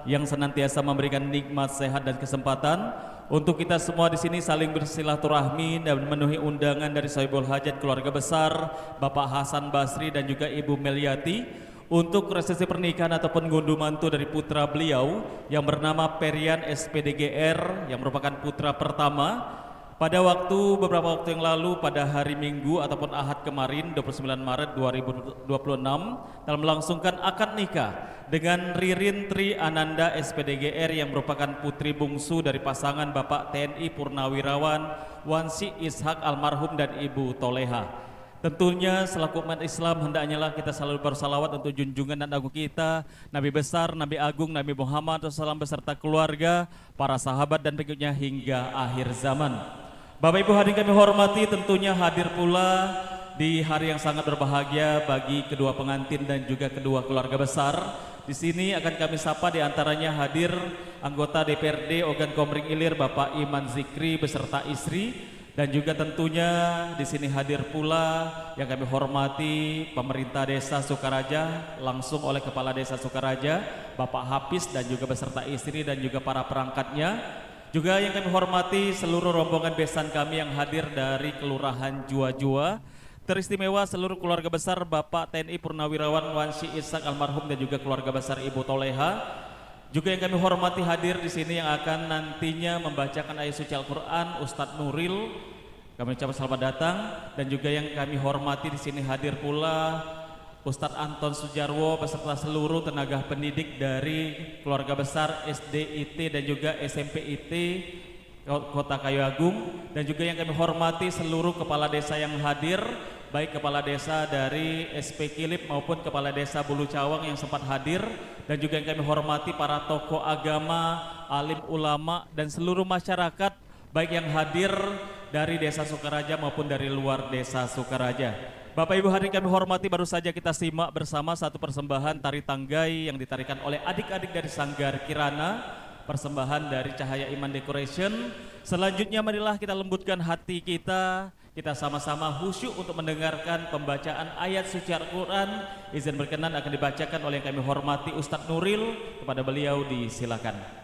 yang senantiasa memberikan nikmat, sehat dan kesempatan untuk kita semua di sini saling bersilaturahmi dan memenuhi undangan dari Sahibul Hajat keluarga besar Bapak Hasan Basri dan juga Ibu Meliati untuk resepsi pernikahan ataupun ngunduh mantu dari putra beliau yang bernama Perian SPDGR yang merupakan putra pertama pada beberapa waktu yang lalu pada hari Minggu ataupun Ahad kemarin 29 Maret 2026 dalam melangsungkan akad nikah dengan Ririn Tri Ananda SPDGR yang merupakan putri bungsu dari pasangan Bapak TNI Purnawirawan Wansi Ishak almarhum dan Ibu Toleha. Tentunya selaku umat Islam hendaknya lah kita selalu bersalawat untuk junjungan dan agung kita Nabi besar, Nabi agung, Nabi Muhammad SAW beserta keluarga, para sahabat dan pengikutnya hingga akhir zaman. Bapak Ibu hadirin kami hormati, tentunya hadir pula di hari yang sangat berbahagia bagi kedua pengantin dan juga kedua keluarga besar. Di sini akan kami sapa di antaranya hadir anggota DPRD Ogan Komering Ilir Bapak Iman Zikri beserta istri dan juga tentunya di sini hadir pula yang kami hormati pemerintah Desa Sukaraja langsung oleh Kepala Desa Sukaraja Bapak Hafiz dan juga beserta istri dan juga para perangkatnya. Juga yang kami hormati seluruh rombongan besan kami yang hadir dari Kelurahan Jua-Jua, teristimewa seluruh keluarga besar Bapak TNI Purnawirawan Wansi Ishak almarhum dan juga keluarga besar Ibu Toleha. Juga yang kami hormati hadir di sini yang akan nantinya membacakan ayat suci Al-Qur'an Ustadz Nuril. Kami ucapkan selamat datang dan juga yang kami hormati di sini hadir pula Ustadz Anton Sujarwo beserta seluruh tenaga pendidik dari keluarga besar SDIT dan juga SMPIT Kota Kayu Agung dan juga yang kami hormati seluruh kepala desa yang hadir baik kepala desa dari SP Kilip maupun kepala desa Bulu Cawang yang sempat hadir dan juga yang kami hormati para tokoh agama, alim ulama dan seluruh masyarakat baik yang hadir dari Desa Sukaraja maupun dari luar Desa Sukaraja. Bapak Ibu hadirin kami hormati, baru saja kita simak bersama satu persembahan tari tanggai yang ditarikan oleh adik-adik dari Sanggar Kirana, persembahan dari Cahaya Iman Decoration. Selanjutnya marilah kita lembutkan hati kita sama-sama khusyuk untuk mendengarkan pembacaan ayat suci Al-Quran. Izin berkenan akan dibacakan oleh yang kami hormati Ustadz Nuril, kepada beliau disilakan.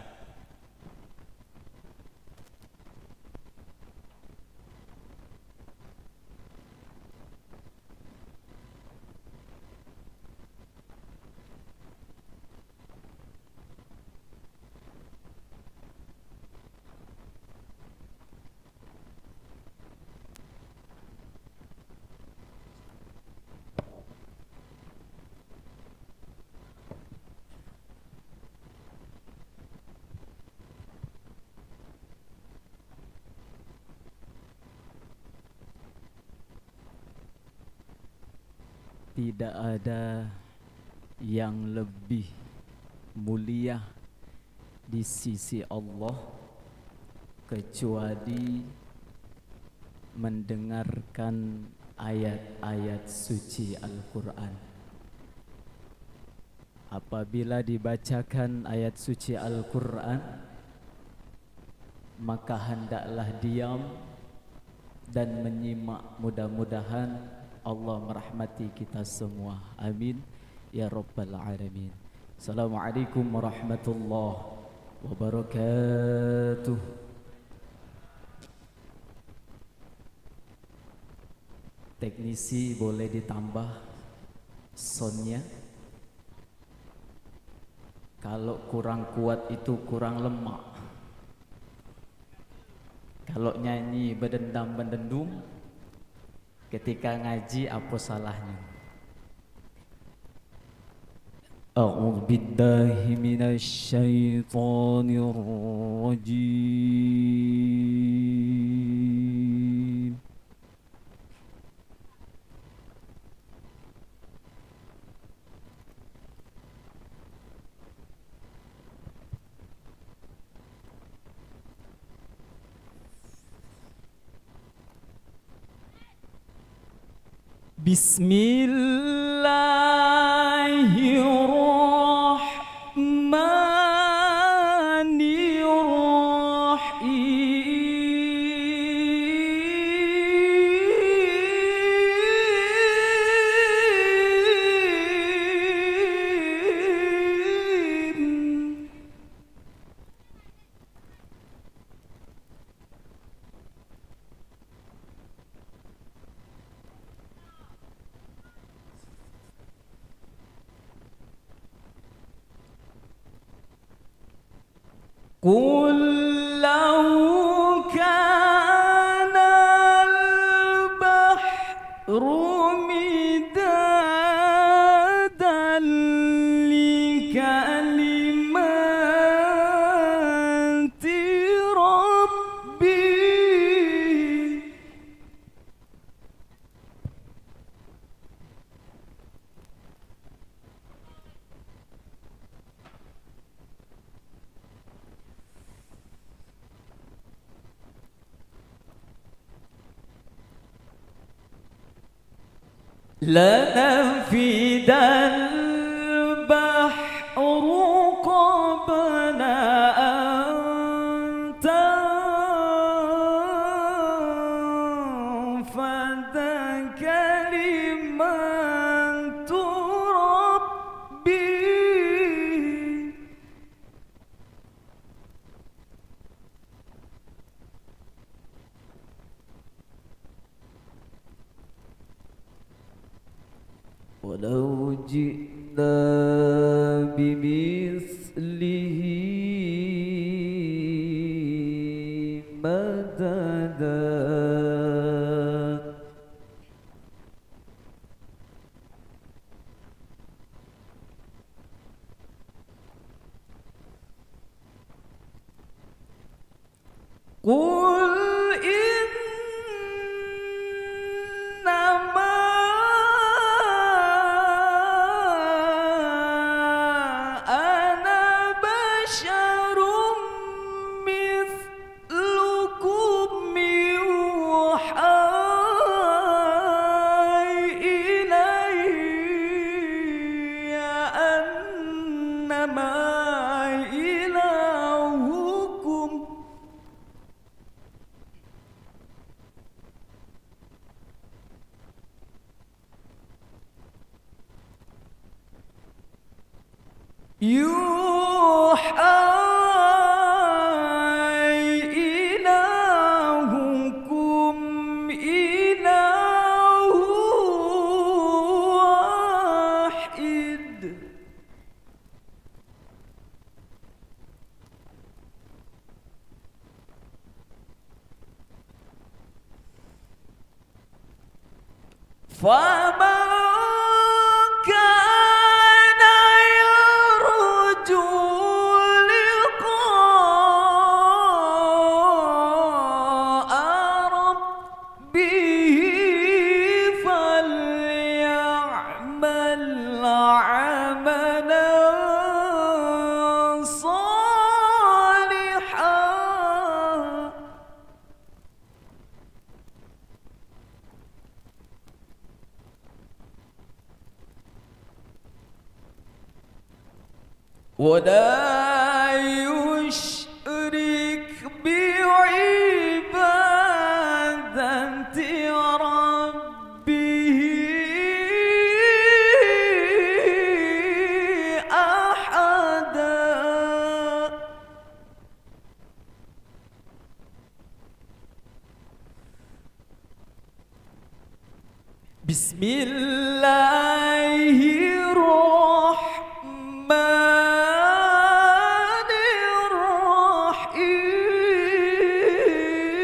Tidak ada yang lebih mulia di sisi Allah kecuali mendengarkan ayat-ayat suci Al-Quran. Apabila dibacakan ayat suci Al-Quran, maka hendaklah diam dan menyimak. Mudah-mudahan Allah merahmati kita semua. Amin ya rabbal alamin. Assalamualaikum warahmatullahi wabarakatuh. Teknisi boleh ditambah soundnya. Kalau kurang kuat itu kurang lemak. Kalau nyanyi berdendam-berdendum ketika ngaji apa salahnya? A'udzu billahi minasy syaithanir rajim. Bismillahirrahmanirrahim. قل لو كان البحر مدادا لكلمات ربي لنفد البحر قبل أن تنفد كلمات ربي ولو جئنا بمثله مددا قل إنما أنا بشر مثلكم يوحى إلي أنما إلهكم يوحى إلهكم إله واحد فمن كان يرجو لقاء ربه فليعمل عملا صالحا ولا يشرك بعبادة ربه أحدا بسم الله الرحمن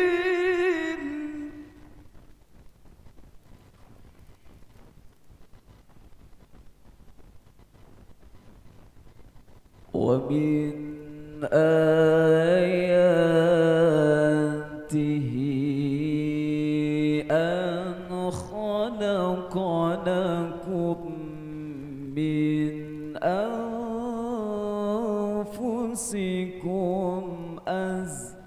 الرحيم ومن آياته أن خلق لكم من أنفسكم أزواجا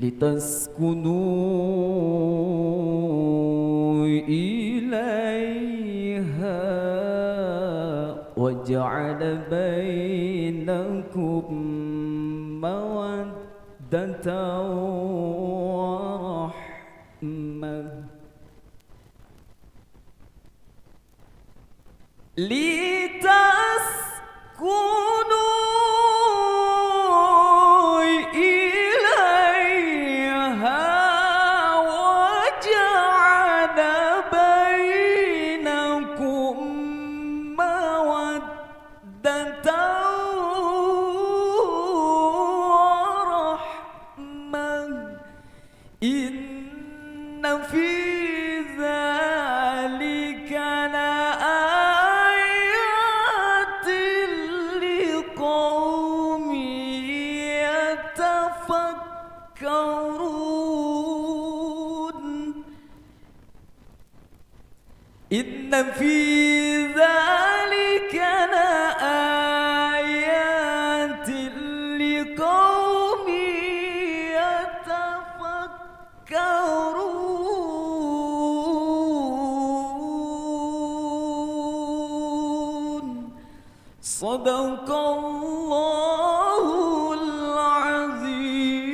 لتسكنوا إليها وجعل بينكم مودة ورحمة لتسكنوا إليها وجعل بينكم مودة ورحمة إن في ذلك لآيات لقوم يتفكرون إن في ذلك لآيات لقوم يتفكرون صدق الله العظيم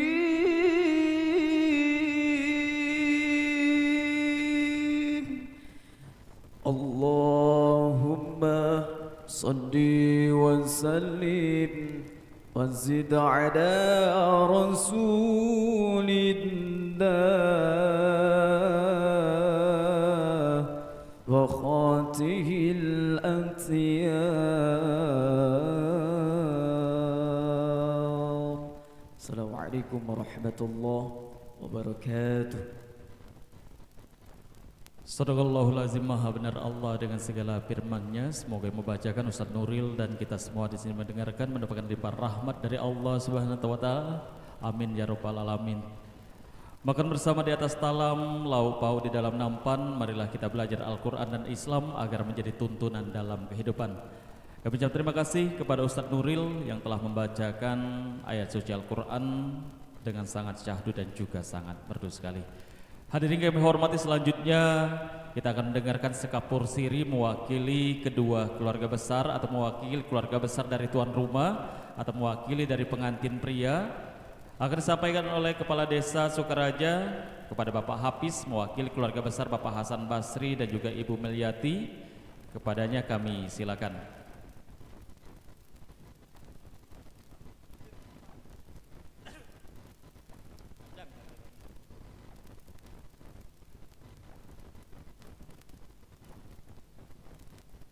اللهم صل وسلم وزد على رسول الله وخاته الأنبياء السلام عليكم ورحمة الله وبركاته. Sadaqallahul azim, maha benar Allah dengan segala firman-Nya. Semoga yang membacakan Ustaz Nuril dan kita semua di sini mendengarkan mendapatkan limpah rahmat dari Allah Subhanahu wa taala. Amin ya rabbal alamin. Makan bersama di atas talam, lauk pauk di dalam nampan. Marilah kita belajar Al-Qur'an dan Islam agar menjadi tuntunan dalam kehidupan. Kami ucap terima kasih kepada Ustaz Nuril yang telah membacakan ayat suci Al-Qur'an dengan sangat syahdu dan juga sangat merdu sekali. Hadirin kami hormati, selanjutnya kita akan mendengarkan sekapur siri mewakili kedua keluarga besar atau mewakili keluarga besar dari tuan rumah atau mewakili dari pengantin pria. Akan disampaikan oleh Kepala Desa Sukaraja kepada Bapak Hafiz mewakili keluarga besar Bapak Hasan Basri dan juga Ibu Meliati. Kepadanya kami silakan.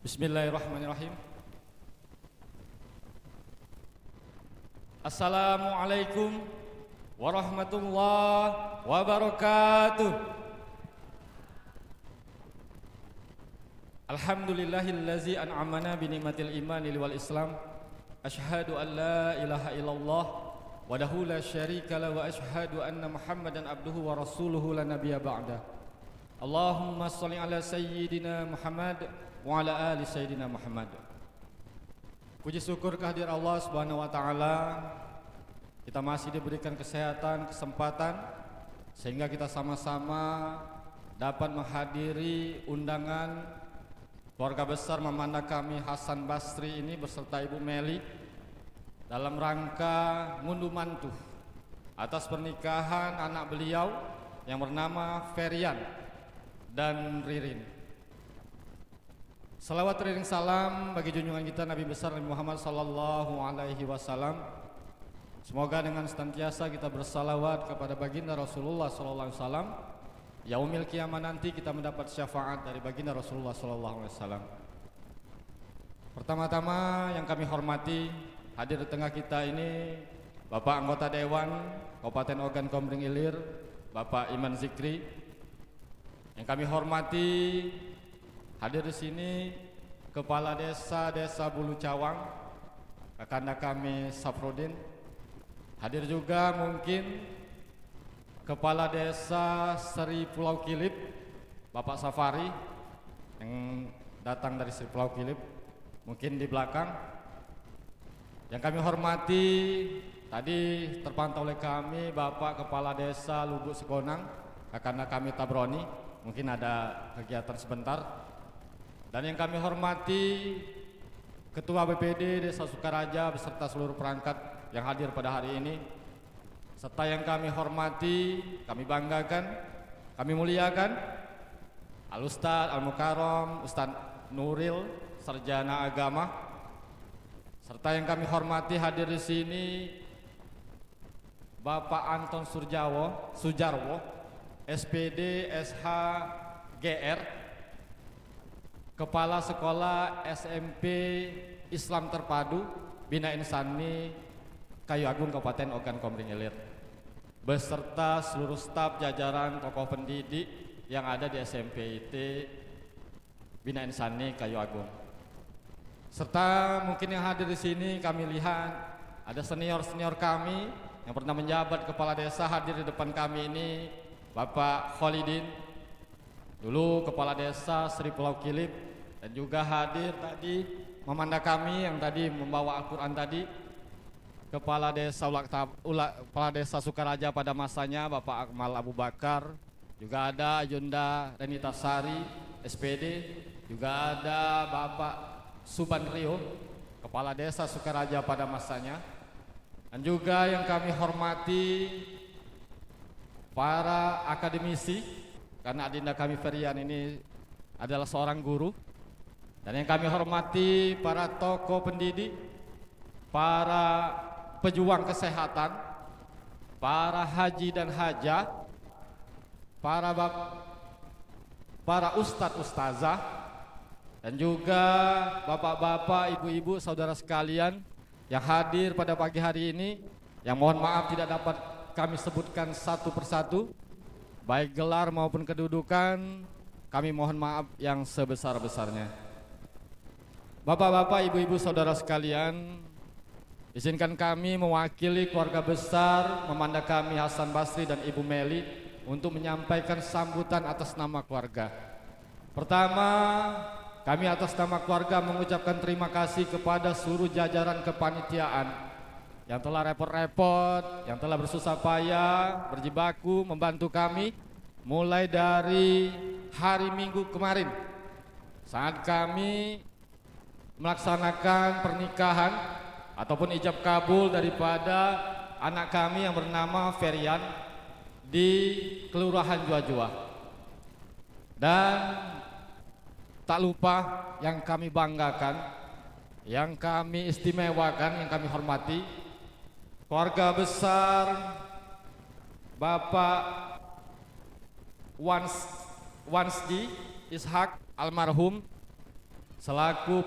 Bismillahirrahmanirrahim. Assalamualaikum warahmatullahi wabarakatuh. Alhamdulillahillazi an'amana binikmatil imani wal islam. Asyhadu an la ilaha illallah wahdahu la syarika lahu wa asyhadu anna Muhammadan abduhu wa rasuluhu la nabiyya ba'da. Allahumma shalli ala sayyidina Muhammad wa ala ali sayyidina Muhammad. Puji syukur kehadirat Allah Subhanahu wa taala. Kita masih diberikan kesehatan, kesempatan sehingga kita sama-sama dapat menghadiri undangan keluarga besar Mamanda kami Hasan Basri ini beserta Ibu Meli dalam rangka ngunduh mantu atas pernikahan anak beliau yang bernama Ferian dan Ririn. Salawat teriring salam bagi junjungan kita Nabi besar Nabi Muhammad sallallahu alaihi wasallam. Semoga dengan senantiasa kita bersalawat kepada baginda Rasulullah sallallahu alaihi wasallam, yaumil kiamat nanti kita mendapat syafaat dari baginda Rasulullah sallallahu alaihi wasallam. Pertama-tama yang kami hormati, hadir di tengah kita ini Bapak anggota Dewan Kabupaten Ogan Komering Ilir, Bapak Iman Zikri. Yang kami hormati hadir di sini Kepala Desa Bulu Cawang, Kakanda kami Safrudin. Hadir juga mungkin Kepala Desa Seri Pulau Kilip, Bapak Safari yang datang dari Seri Pulau Kilip, mungkin di belakang. Yang kami hormati tadi terpantau oleh kami Bapak Kepala Desa Lubuk Segonang, Kakanda kami Tabroni, mungkin ada kegiatan sebentar. Dan yang kami hormati Ketua BPD Desa Sukaraja beserta seluruh perangkat yang hadir pada hari ini, serta yang kami hormati, kami banggakan, kami muliakan Al-Ustadz Al-Mukarram Ustadz Nuril, Sarjana Agama, serta yang kami hormati hadir di sini Bapak Anton Sujarwo, SPD SH GR, Kepala Sekolah SMP Islam Terpadu Bina Insani Kayu Agung Kabupaten Ogan Komering Ilir, beserta seluruh staf jajaran tokoh pendidik yang ada di SMP IT Bina Insani Kayu Agung. Serta mungkin yang hadir di sini kami lihat ada senior-senior kami yang pernah menjabat kepala desa hadir di depan kami ini, Bapak Khalidin, dulu kepala desa Seri Pulau Kilip, dan juga hadir tadi memanda kami yang tadi membawa Al-Quran tadi, Kepala Desa Sukaraja pada masanya Bapak Akmal Abu Bakar, juga ada Yunda Renita Sari SPD, juga ada Bapak Suban Rio, Kepala Desa Sukaraja pada masanya. Dan juga yang kami hormati para akademisi, karena adinda kami Ferian ini adalah seorang guru. Dan yang kami hormati para tokoh pendidik, para pejuang kesehatan, para haji dan hajah, para ustadz ustazah, dan juga bapak-bapak, ibu-ibu, saudara sekalian yang hadir pada pagi hari ini, yang mohon maaf tidak dapat kami sebutkan satu persatu, baik gelar maupun kedudukan, kami mohon maaf yang sebesar-besarnya. Bapak-bapak, ibu-ibu, saudara sekalian, izinkan kami mewakili keluarga besar memanda kami Hasan Basri dan Ibu Meli untuk menyampaikan sambutan atas nama keluarga. Pertama, kami atas nama keluarga mengucapkan terima kasih kepada seluruh jajaran kepanitiaan yang telah repot-repot, yang telah bersusah payah, berjibaku membantu kami mulai dari hari Minggu kemarin saat kami melaksanakan pernikahan ataupun ijab kabul daripada anak kami yang bernama Ferian di Kelurahan Jua-Jua. Dan tak lupa yang kami banggakan, yang kami istimewakan, yang kami hormati, keluarga besar Bapak Wansdi Ishak almarhum selaku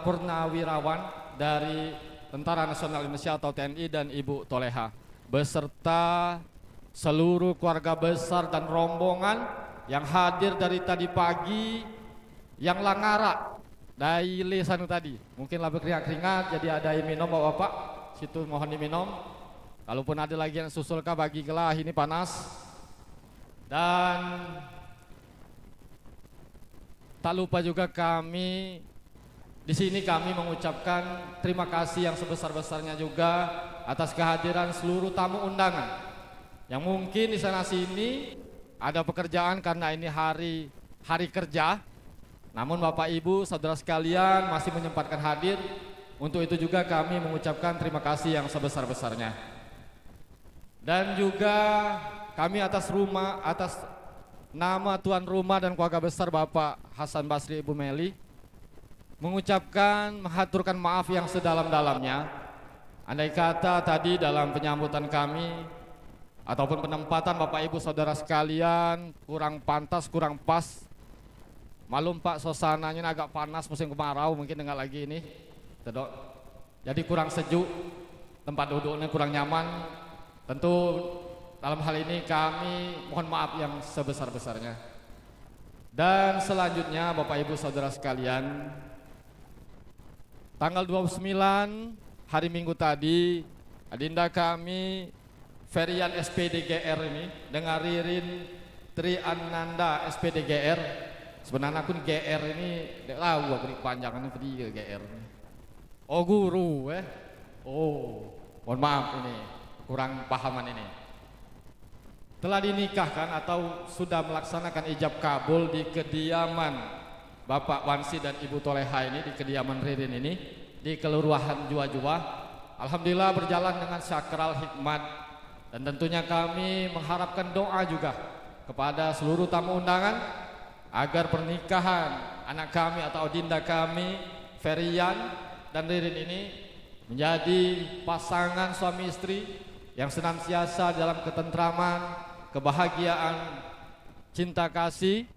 purnawirawan dari Tentara Nasional Indonesia atau TNI, dan Ibu Toleha beserta seluruh keluarga besar dan rombongan yang hadir dari tadi pagi, yang langara dari lesan tadi, mungkinlah berkeringat-keringat, jadi ada yang minum bapak-bapak, situ mohon diminum. Kalaupun ada lagi yang susulkah bagi gelah, ini panas. Dan tak lupa juga kami di sini kami mengucapkan terima kasih yang sebesar-besarnya juga atas kehadiran seluruh tamu undangan yang mungkin di sana sini ada pekerjaan karena ini hari kerja. Namun Bapak Ibu saudara sekalian masih menyempatkan hadir. Untuk itu juga kami mengucapkan terima kasih yang sebesar-besarnya. Dan juga kami atas nama tuan rumah dan keluarga besar Bapak Hasan Basri Ibu Meli mengaturkan maaf yang sedalam-dalamnya. Andai kata tadi dalam penyambutan kami ataupun penempatan Bapak Ibu saudara sekalian kurang pantas, kurang pas. Malum Pak, suasananya agak panas musim kemarau, mungkin dengar lagi ini. Jadi kurang sejuk, tempat duduknya kurang nyaman. Tentu dalam hal ini kami mohon maaf yang sebesar-besarnya. Dan selanjutnya Bapak Ibu Saudara sekalian, tanggal 29 hari Minggu tadi, adinda kami Ferian SPDGR ini dengan Ririn Tri Ananda SPDGR. Sebenarnya akun GR ini tidak tahu apa panjangannya tadi GR. Oh guru Oh, mohon maaf ini kurang pahaman ini. Telah dinikahkan atau sudah melaksanakan ijab kabul di kediaman Bapak Wansi dan Ibu Toleha ini, di kediaman Ririn ini di Kelurahan Jua-Jua. Alhamdulillah berjalan dengan sakral hikmat, dan tentunya kami mengharapkan doa juga kepada seluruh tamu undangan agar pernikahan anak kami atau adinda kami Ferian dan Ririn ini menjadi pasangan suami istri yang senantiasa dalam ketentraman, kebahagiaan, cinta kasih,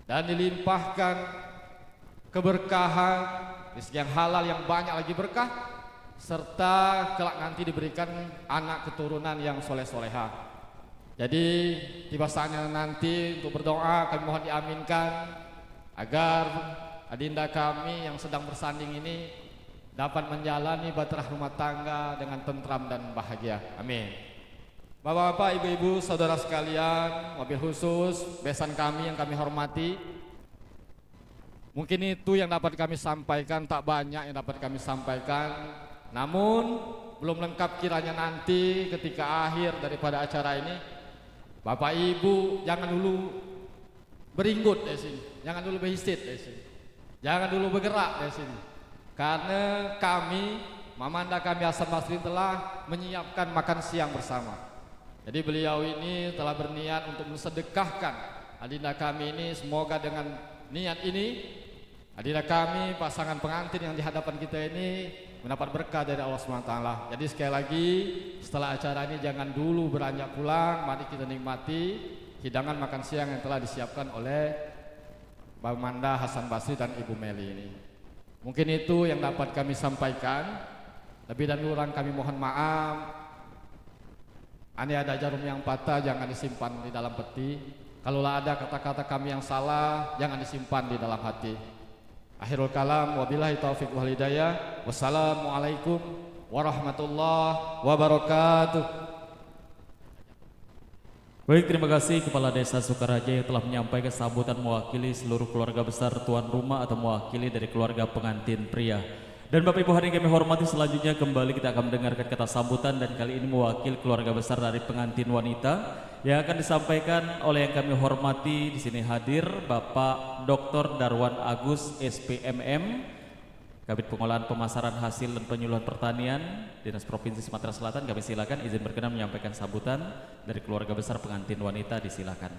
dan dilimpahkan keberkahan, rezeki yang halal yang banyak lagi berkah, serta kelak nanti diberikan anak keturunan yang soleh-soleha. Jadi tiba saatnya nanti untuk berdoa, kami mohon diaminkan agar adinda kami yang sedang bersanding ini dapat menjalani bahtera rumah tangga dengan tentram dan bahagia. Amin. Bapak-bapak, ibu-ibu, saudara sekalian, wabil khusus besan kami yang kami hormati, mungkin itu yang dapat kami sampaikan, tak banyak yang dapat kami sampaikan. Namun belum lengkap kiranya nanti ketika akhir daripada acara ini, Bapak Ibu jangan dulu beringgut dari sini, jangan dulu berhistit dari sini, jangan dulu bergerak dari sini, karena kami, Mamanda kami Hasan Basri telah menyiapkan makan siang bersama. Jadi beliau ini telah berniat untuk mensedekahkan adinda kami ini. Semoga dengan niat ini adinda kami, pasangan pengantin yang di hadapan kita ini mendapat berkah dari Allah SWT. Jadi sekali lagi, setelah acara ini jangan dulu beranjak pulang, mari kita nikmati hidangan makan siang yang telah disiapkan oleh Bang Manda Hasan Basri dan Ibu Meli ini. Mungkin itu yang dapat kami sampaikan. Lebih dan kurang kami mohon maaf. Ani ada jarum yang patah jangan disimpan di dalam peti. Kalaulah ada kata-kata kami yang salah jangan disimpan di dalam hati. Akhirul kalam, wabillahi taufiq wal hidayah. Wassalamualaikum warahmatullahi wabarakatuh. Baik, terima kasih Kepala Desa Sukaraja yang telah menyampaikan sambutan mewakili seluruh keluarga besar tuan rumah atau mewakili dari keluarga pengantin pria. Dan Bapak Ibu hadirin kami hormati, selanjutnya kembali kita akan mendengarkan kata sambutan, dan kali ini mewakili keluarga besar dari pengantin wanita yang akan disampaikan oleh yang kami hormati. Di sini hadir Bapak Dr. Darwan Agus SPMM, Kabid Pengolahan Pemasaran Hasil dan Penyuluhan Pertanian, Dinas Provinsi Sumatera Selatan. Kami silakan izin berkenan menyampaikan sambutan dari keluarga besar pengantin wanita, disilakan.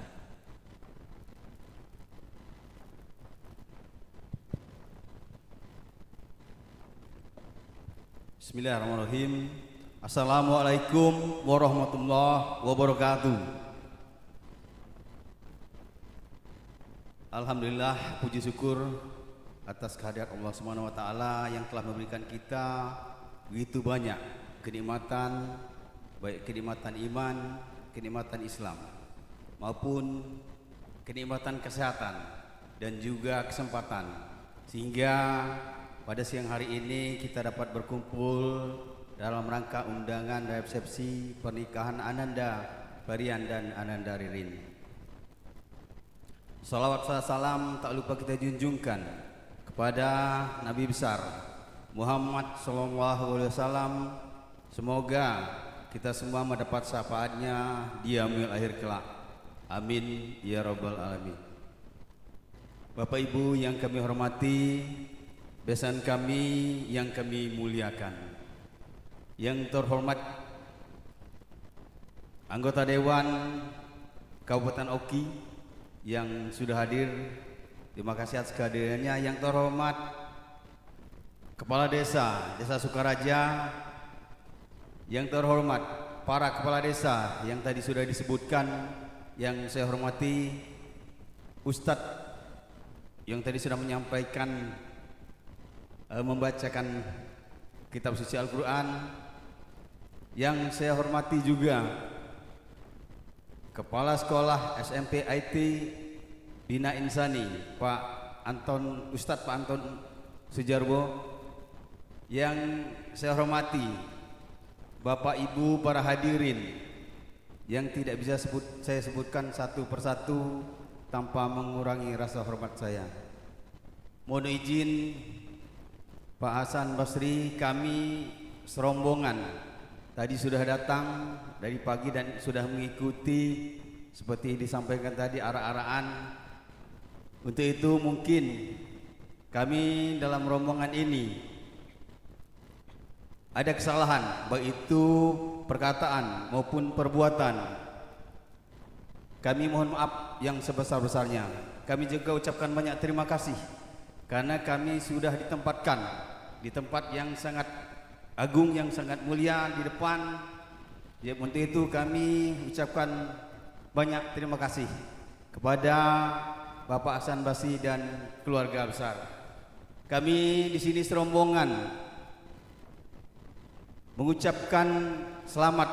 Bismillahirrahmanirrahim. Assalamualaikum warahmatullahi wabarakatuh. Alhamdulillah, puji syukur atas kehadirat Allah Subhanahu wa taala yang telah memberikan kita begitu banyak kenikmatan, baik kenikmatan iman, kenikmatan Islam maupun kenikmatan kesehatan dan juga kesempatan, sehingga pada siang hari ini kita dapat berkumpul dalam rangka undangan resepsi pernikahan Ananda Ferian dan Ananda Ririn. Salawat salam tak lupa kita junjungkan kepada Nabi besar Muhammad SAW. Semoga kita semua mendapat syafaatnya di yaumil akhir kelak. Amin ya rabbal alamin. Bapak Ibu yang kami hormati, besan kami yang kami muliakan, yang terhormat anggota Dewan Kabupaten Oki yang sudah hadir, terima kasih atas kehadirannya. Yang terhormat Kepala Desa Sukaraja, yang terhormat para kepala desa yang tadi sudah disebutkan, yang saya hormati Ustadz yang tadi sudah menyampaikan membacakan kitab suci Al-Quran, yang saya hormati juga Kepala Sekolah SMP IT Bina Insani Pak Anton, Ustadz Pak Anton Sujarwo, yang saya hormati Bapak Ibu para hadirin yang tidak bisa saya sebutkan satu persatu tanpa mengurangi rasa hormat saya. Mohon izin Pak Hasan Basri, kami serombongan tadi sudah datang dari pagi dan sudah mengikuti seperti disampaikan tadi arah-arahan. Untuk itu mungkin kami dalam rombongan ini ada kesalahan, baik itu perkataan maupun perbuatan. Kami mohon maaf yang sebesar-besarnya. Kami juga ucapkan banyak terima kasih karena kami sudah ditempatkan di tempat yang sangat agung, yang sangat mulia di depan. Ya, untuk itu kami ucapkan banyak terima kasih kepada Bapak Hasan Basri dan keluarga besar. Kami di sini serombongan mengucapkan selamat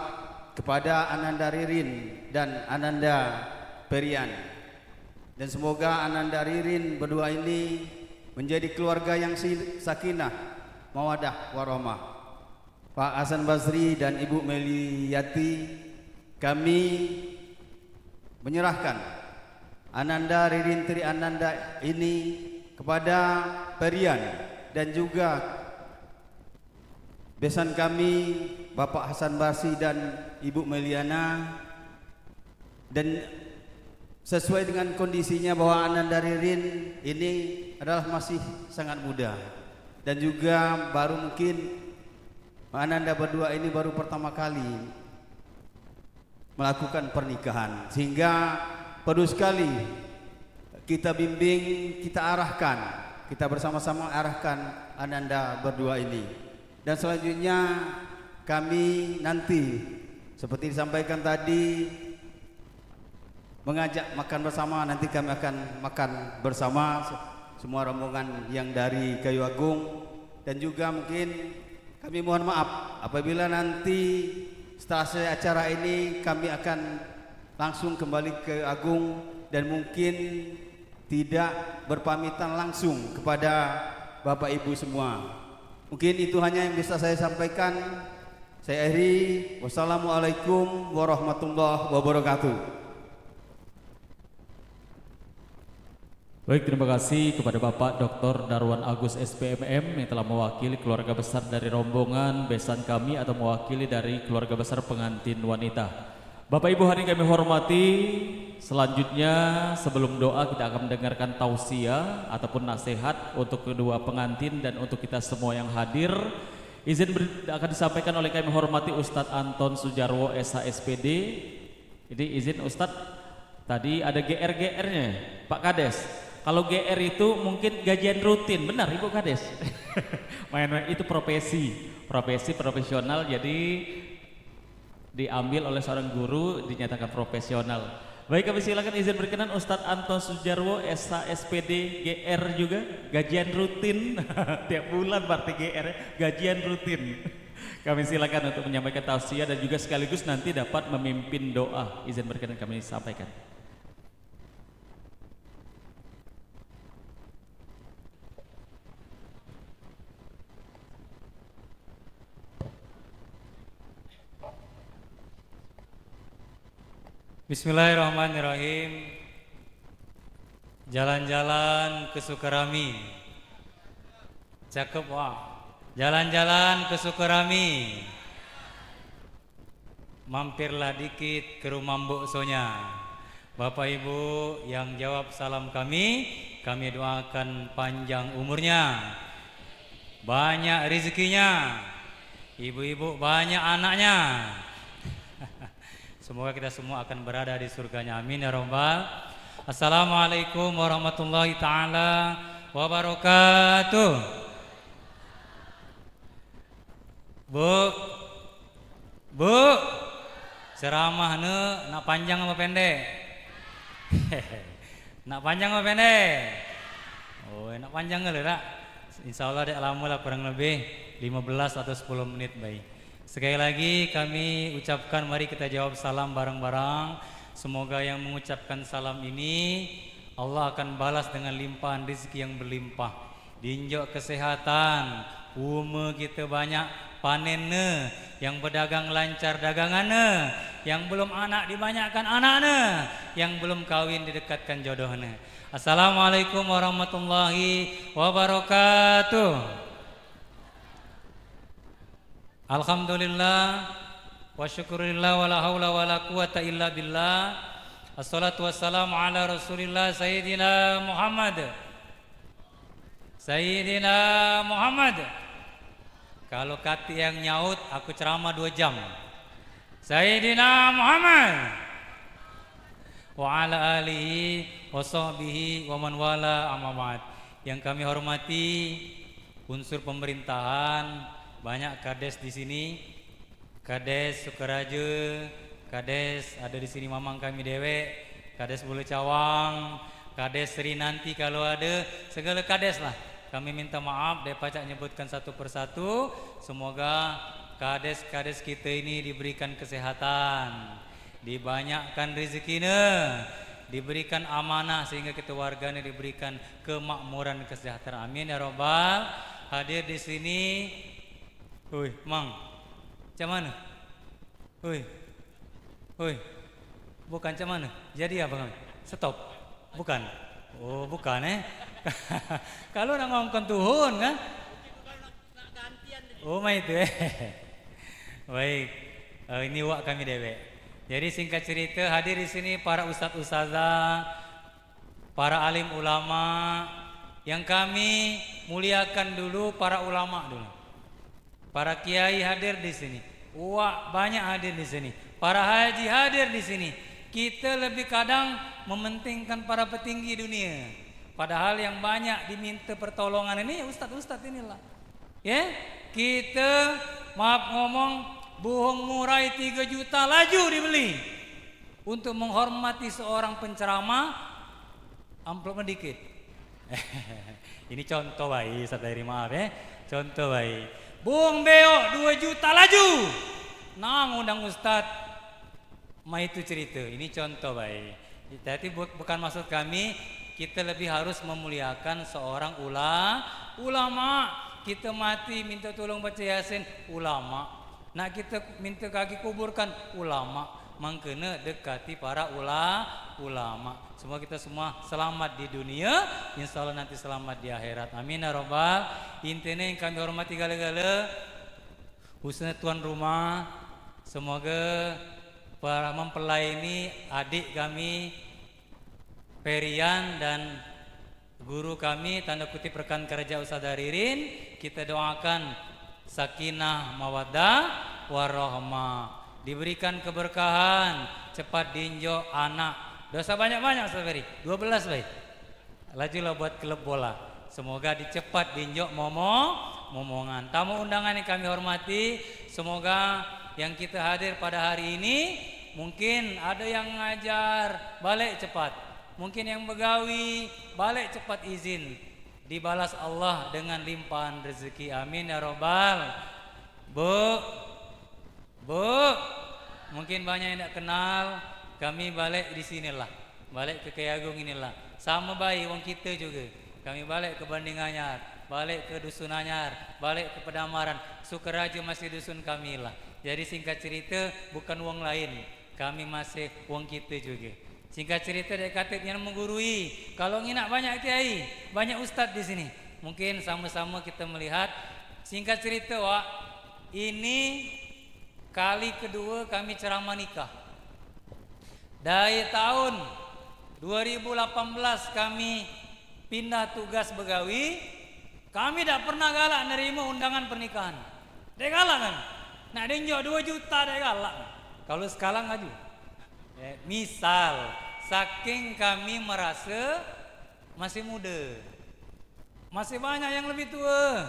kepada Ananda Ririn dan Ananda Perian, dan semoga Ananda Ririn berdua ini menjadi keluarga yang sakinah, mawadah, warahmah. Pak Hasan Basri dan Ibu Meliyati, kami menyerahkan Ananda Ririn Tri Ananda ini kepada Perian dan juga besan kami Bapak Hasan Basri dan Ibu Meliana, dan sesuai dengan kondisinya bahwa Ananda Ririn ini adalah masih sangat muda dan juga baru mungkin Ananda berdua ini baru pertama kali melakukan pernikahan, sehingga perlu sekali kita bimbing, kita arahkan, kita bersama-sama arahkan Ananda berdua ini. Dan selanjutnya kami nanti seperti disampaikan tadi mengajak makan bersama. Nanti kami akan makan bersama semua rombongan yang dari Kayu Agung, dan juga mungkin kami mohon maaf apabila nanti setelah selesai acara ini kami akan langsung kembali ke Agung dan mungkin tidak berpamitan langsung kepada Bapak Ibu semua. Mungkin itu hanya yang bisa saya sampaikan. Saya akhiri. Wassalamualaikum warahmatullahi wabarakatuh. Baik, terima kasih kepada Bapak Dr. Darwan Agus SPMM yang telah mewakili keluarga besar dari rombongan besan kami atau mewakili dari keluarga besar pengantin wanita. Bapak Ibu hari kami hormati, selanjutnya sebelum doa kita akan mendengarkan tausiah ataupun nasihat untuk kedua pengantin dan untuk kita semua yang hadir. Izin akan disampaikan oleh kami hormati Ustadz Anton Sujarwo SHSPD. Jadi izin Ustadz, tadi ada GR-GR-nya Pak Kades. Kalau GR itu mungkin gajian rutin, benar Ibu Kades? Main-main itu profesional, jadi diambil oleh seorang guru dinyatakan profesional. Baik, kami silakan izin berkenan Ustadz Anton Sujarwo SHSPD GR juga gajian rutin tiap bulan, berarti GR gajian rutin. Kami silakan untuk menyampaikan tausiah dan juga sekaligus nanti dapat memimpin doa. Izin berkenan kami sampaikan. Bismillahirrahmanirrahim. Jalan-jalan ke Sukarami. Cakep, wah. Jalan-jalan ke Sukarami. Mampirlah dikit ke rumah Mbok Sonya. Bapak Ibu yang jawab salam kami doakan panjang umurnya, banyak rezekinya, ibu-ibu banyak anaknya. Semoga kita semua akan berada di surganya, amin ya rabbal. Assalamualaikum warahmatullahi ta'ala wabarakatuh. Bu, ceramah nak panjang apa pendek? Nak panjang apa pendek? Oh, nak panjang nggak lah? Insya Allah dek lama lah, kurang lebih 15 atau 10 menit baik. Sekali lagi kami ucapkan mari kita jawab salam bareng-bareng. Semoga yang mengucapkan salam ini Allah akan balas dengan limpahan rezeki yang berlimpah. Dinjok kesehatan, umur kita banyak panennya, yang berdagang lancar dagangannya, yang belum anak dibanyakkan anaknya, yang belum kawin didekatkan jodohnya. Assalamualaikum warahmatullahi wabarakatuh. Alhamdulillah wa syukurillah wa la hawla wa la quwata illa billah. Assalatu wassalamu ala rasulillah Sayyidina Muhammad. Sayyidina Muhammad. Kalau kati yang nyaut aku ceramah 2 jam. Sayyidina Muhammad wa ala alihi wa sahbihi wa man wala amma ba'd. Yang kami hormati unsur pemerintahan, banyak kades di sini. Kades Sukaraja, Kades ada di sini mamang kami dewek, Kades Bulu Cawang, Kades Sri nanti kalau ada, segala kades lah. Kami minta maaf, Depacak nyebutkan satu persatu. Semoga kades-kades kita ini diberikan kesehatan, dibanyakkan rezekinya, diberikan amanah sehingga kita warganya diberikan kemakmuran kesejahteraan. Amin ya robbal. Hadir di sini, Mang, macam mana? Bukan macam mana? Jadi apa kami? Stop. Bukan. Oh, bukan Kalau nak ngomongkan Tuhun kan? Oh, mah itu Baik. Ini wak kami dewek. Jadi singkat cerita, hadir di sini para ustadz ustazah, para alim ulama, yang kami muliakan dulu para ulama dulu. Para kiai hadir di sini. Wah, banyak hadir di sini. Para haji hadir di sini. Kita lebih kadang mementingkan para petinggi dunia. Padahal yang banyak diminta pertolongan ini ustadz-ustadz inilah. Ya, kita maaf ngomong bohong murai 3 juta laju dibeli untuk menghormati seorang penceramah, amplopnya dikit. Ini contoh baik, sadari maaf ya. Contoh baik. Bohong beok 2 juta laju. Nang undang ustadz. Ma itu cerita. Ini contoh baik. Jadi bukan maksud kami kita lebih harus memuliakan seorang ulama. Kita mati minta tolong baca Yasin, ulama. Nak kita minta kaki kuburkan, ulama. Mangkena dekati para ulama. Semua kita semua selamat di dunia, insya Allah nanti selamat di akhirat. Amin ya robbal. Intinya yang kami hormati gala-gala, khususnya tuan rumah, semoga para mempelai ini adik kami Perian dan guru kami tanda kutip rekan kerja Ustadzah Ririn, kita doakan sakinah mawaddah warahmah, diberikan keberkahan, cepat dinjo anak. Dosa banyak-banyak Ustaz Ferry, 12 baik. Lajulah buat klub bola. Semoga dicepat dinjo momongan. Tamu undangan yang kami hormati, semoga yang kita hadir pada hari ini, mungkin ada yang ngajar, balik cepat. Mungkin yang begawi, balik cepat izin. Dibalas Allah dengan limpahan rezeki. Amin ya robbal. Bu, mungkin banyak yang tidak kenal, kami balik di sinilah, balik ke Keagung inilah. Sama baik wong kita juga. Kami balik ke Banding Anyar, balik ke Dusun Anyar, balik ke Pedamaran. Sukaraja masih dusun kami lah. Jadi singkat cerita bukan wong lain, kami masih wong kita juga. Singkat cerita dia kata yang menggurui. Kalau nginak banyak kiai, banyak ustadz di sini. Mungkin sama-sama kita melihat. Singkat cerita wak, ini kali kedua kami ceramah nikah. Dari tahun 2018 kami pindah tugas begawi, kami tidak pernah galak nerima undangan pernikahan. Dia galak kan? Nak dinjok 2 juta dia galak. Kalau sekarang ngaju. Misal, saking kami merasa masih muda, masih banyak yang lebih tua,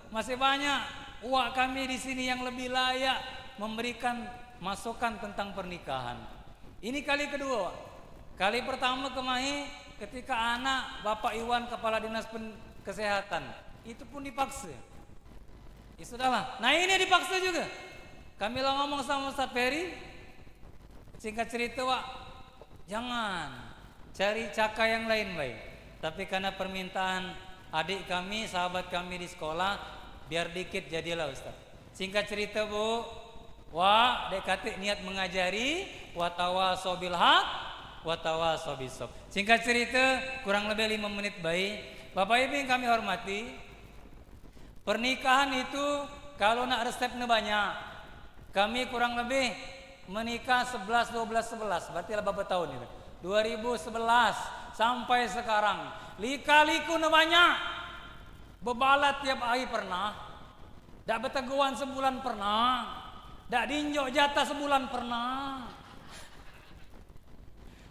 masih banyak uak kami di sini yang lebih layak memberikan masukan tentang pernikahan. Ini kali kedua. Kali pertama kemahi ketika anak Bapak Iwan Kepala Dinas Kesehatan, itu pun dipaksa. Ya sudahlah. Nah ini dipaksa juga. Kami lah ngomong sama Ustaz Ferry. Singkat cerita Wak, Jangan cari caka yang lain baik. Tapi karena permintaan adik kami, sahabat kami di sekolah, biar dikit jadilah Ustaz. Singkat cerita Bu, dek kate niat mengajari, watawasaw bil haq, watawasaw bis sabr. Singkat cerita, kurang lebih 5 menit baik. Bapak Ibu yang kami hormati, pernikahan itu kalau nak resepnya banyak. Kami kurang lebih menikah 11, 12, 11. Berarti lah berapa tahun itu? 2011 sampai sekarang. Lika-liku banyak. Bebalat tiap hari pernah. Dak berteguan sebulan pernah. Dak dinjok jatah sebulan pernah.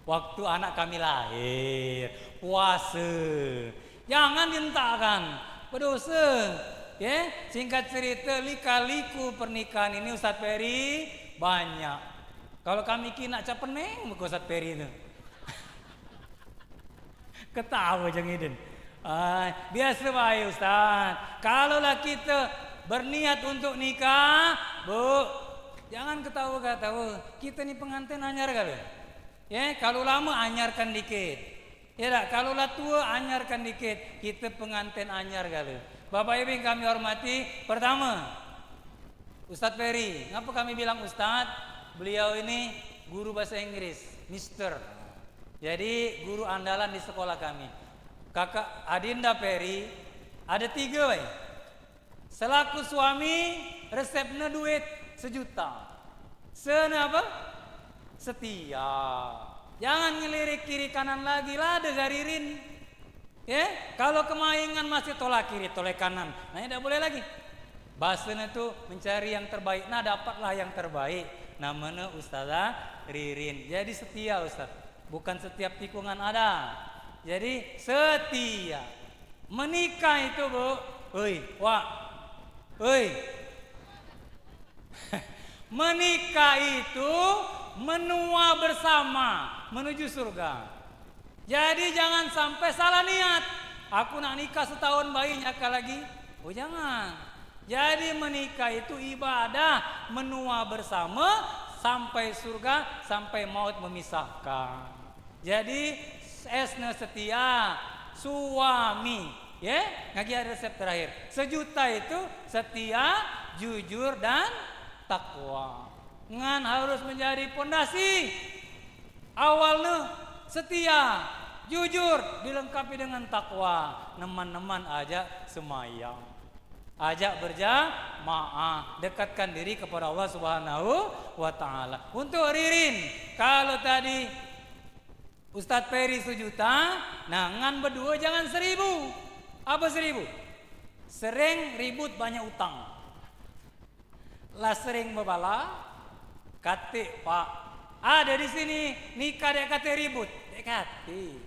Waktu anak kami lahir, puasa. Jangan dintakan, berdosa. Ya, singkat cerita lika-liku pernikahan ini Ustadz Peri banyak. Kalau kami kina capeneng muka Ustadz Peri itu. Ketawa jengidin. Biasa baik Ustaz. Kalaulah kita berniat untuk nikah, Bu, jangan ketawa-ketawa. Kita ni pengantin anyar kali. Ya, kalau lama anyarkan dikit. Ya tak, kalau lah tua anyarkan dikit. Kita pengantin anyar kali. Bapak Ibu yang kami hormati, pertama Ustadz Ferry. Ngapa kami bilang Ustadz? Beliau ini guru bahasa Inggris, Mister. Jadi guru andalan di sekolah kami. Kakak Adinda Ferry ada 3 baik. Selaku suami resepnya duit 1 juta. Apa? Setia. Jangan ngelirik kiri kanan lagi lah, ada garirin. Ya, kalau kemaingan masih tolak kiri, tolak kanan. Nah, ini tidak boleh lagi. Bahasanya itu mencari yang terbaik. Nah, dapatlah yang terbaik. Namanya Ustazah Ririn. Jadi setia Ustaz. Bukan setiap tikungan ada. Jadi setia. Menikah itu Bu. Menikah itu menua bersama menuju surga. Jadi jangan sampai salah niat. Aku nak nikah setahun bayi nyaka lagi. Oh jangan. Jadi menikah itu ibadah menua bersama sampai surga, sampai maut memisahkan. Jadi esna setia suami, ya, ngagi ada resep terakhir. 1 juta itu setia, jujur dan takwa. Ngan harus menjadi pondasi. Awalnya setia, jujur, dilengkapi dengan takwa. Neman-neman ajak semayang, ajak berjamaah, dekatkan diri kepada Allah Subhanahu wa Ta'ala. Untuk Ririn, kalau tadi Ustadz Peri 1 juta, nah ngan berdua jangan 1000. Apa 1000? Sering ribut banyak utang. Lah sering bebala, kate Pak, ada di sini nikah dek kate ribut, dek kate.